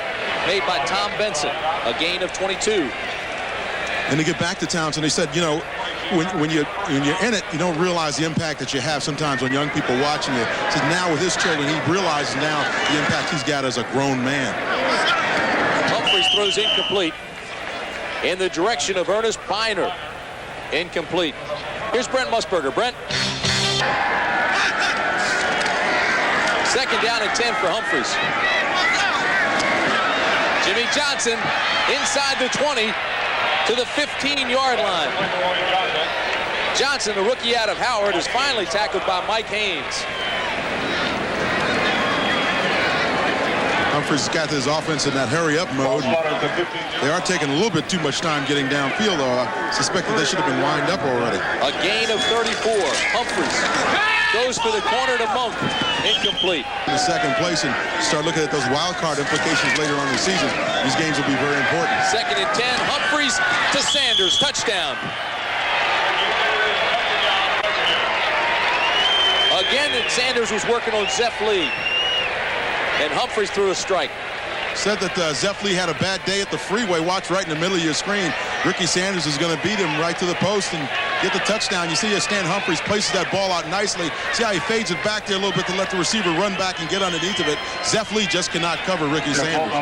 made by Tom Benson, a gain of 22. And to get back to Townsend, they said, you know, when you're in it, you don't realize the impact that you have sometimes on young people watching it. He said now with his children, he realizes now the impact he's got as a grown man. Humphries throws incomplete in the direction of Ernest Biner. Incomplete. Here's Brent Musburger. Brent. 2nd down and 10 for Humphries. Jimmy Johnson inside the 20 to the 15-yard line. Johnson, the rookie out of Howard, is finally tackled by Mike Haynes. Humphries got his offense in that hurry-up mode. They are taking a little bit too much time getting downfield, though. I suspect that they should have been lined up already. A gain of 34. Humphries goes for the corner to Monk. Incomplete. In the second place and start looking at those wild card implications later on in the season. These games will be very important. 2nd and 10. Humphries to Sanders. Touchdown. Again, Sanders was working on Zeph Lee. And Humphries threw a strike. Said that Zeph Lee had a bad day at the freeway. Watch right in the middle of your screen. Ricky Sanders is going to beat him right to the post and get the touchdown. You see Stan Humphries places that ball out nicely. See how he fades it back there a little bit to let the receiver run back and get underneath of it. Zeph Lee just cannot cover Ricky Sanders.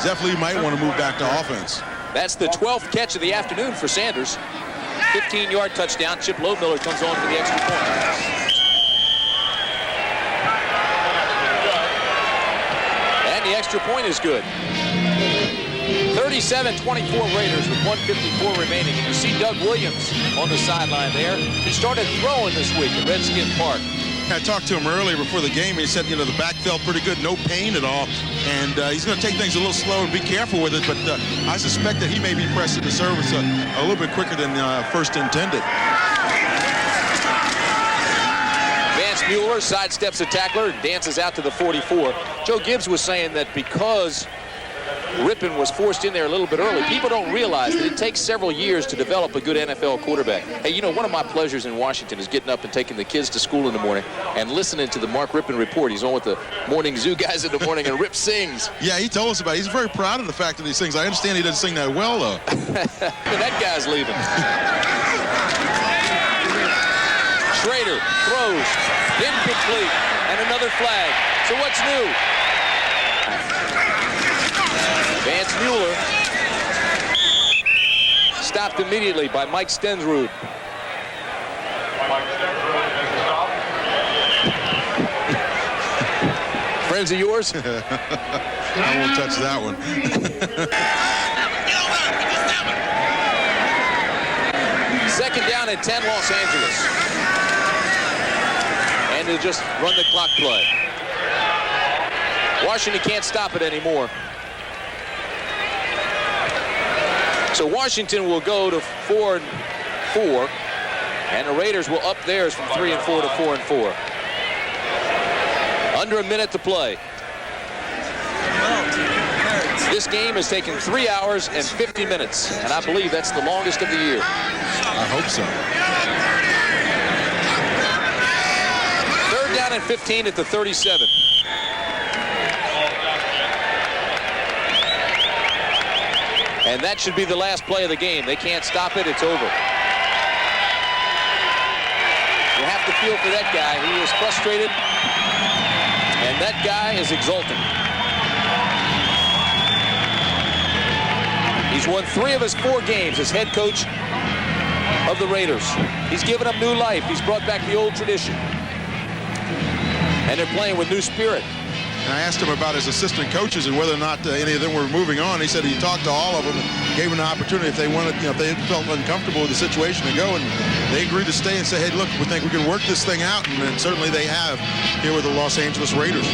Zeph Lee might want to move back to offense. That's the 12th catch of the afternoon for Sanders. 15-yard touchdown. Chip Lowmiller comes on for the extra point. The extra point is good. 37-24 Raiders with 1:54 remaining. And you see Doug Williams on the sideline there. He started throwing this week at Redskin Park. I talked to him earlier before the game. He said, you know, the back felt pretty good, no pain at all. And he's going to take things a little slow and be careful with it. But I suspect that he may be pressing the service a little bit quicker than first intended. Mueller sidesteps a tackler and dances out to the 44. Joe Gibbs was saying that because Rypien was forced in there a little bit early, people don't realize that it takes several years to develop a good NFL quarterback. Hey, you know, one of my pleasures in Washington is getting up and taking the kids to school in the morning and listening to the Mark Rypien report. He's on with the Morning Zoo guys in the morning, and Rip sings. Yeah, he told us about it. He's very proud of the fact that he sings. I understand he doesn't sing that well, though. That guy's leaving. Schrader throws. Incomplete, and another flag. So what's new? Vance Mueller stopped immediately by Mike Stensrud. Friends of yours? I won't touch that one. 2nd down and 10, Los Angeles. And to just run the clock play. Washington can't stop it anymore. So Washington will go to 4-4, and the Raiders will up theirs from 3-4 to 4-4. Under a minute to play. This game has taken 3 hours and 50 minutes, and I believe that's the longest of the year. I hope so. 3rd down and 15 at the 37. And that should be the last play of the game. They can't stop it. It's over. You have to feel for that guy. He is frustrated, and that guy is exultant. He's won 3 of his 4 games as head coach of the Raiders. He's given them new life. He's brought back the old tradition. And they're playing with new spirit. And I asked him about his assistant coaches and whether or not any of them were moving on. He said he talked to all of them and gave them the opportunity if they wanted, if they felt uncomfortable with the situation to go. And they agreed to stay and say, hey, look, we think we can work this thing out. And certainly they have here with the Los Angeles Raiders.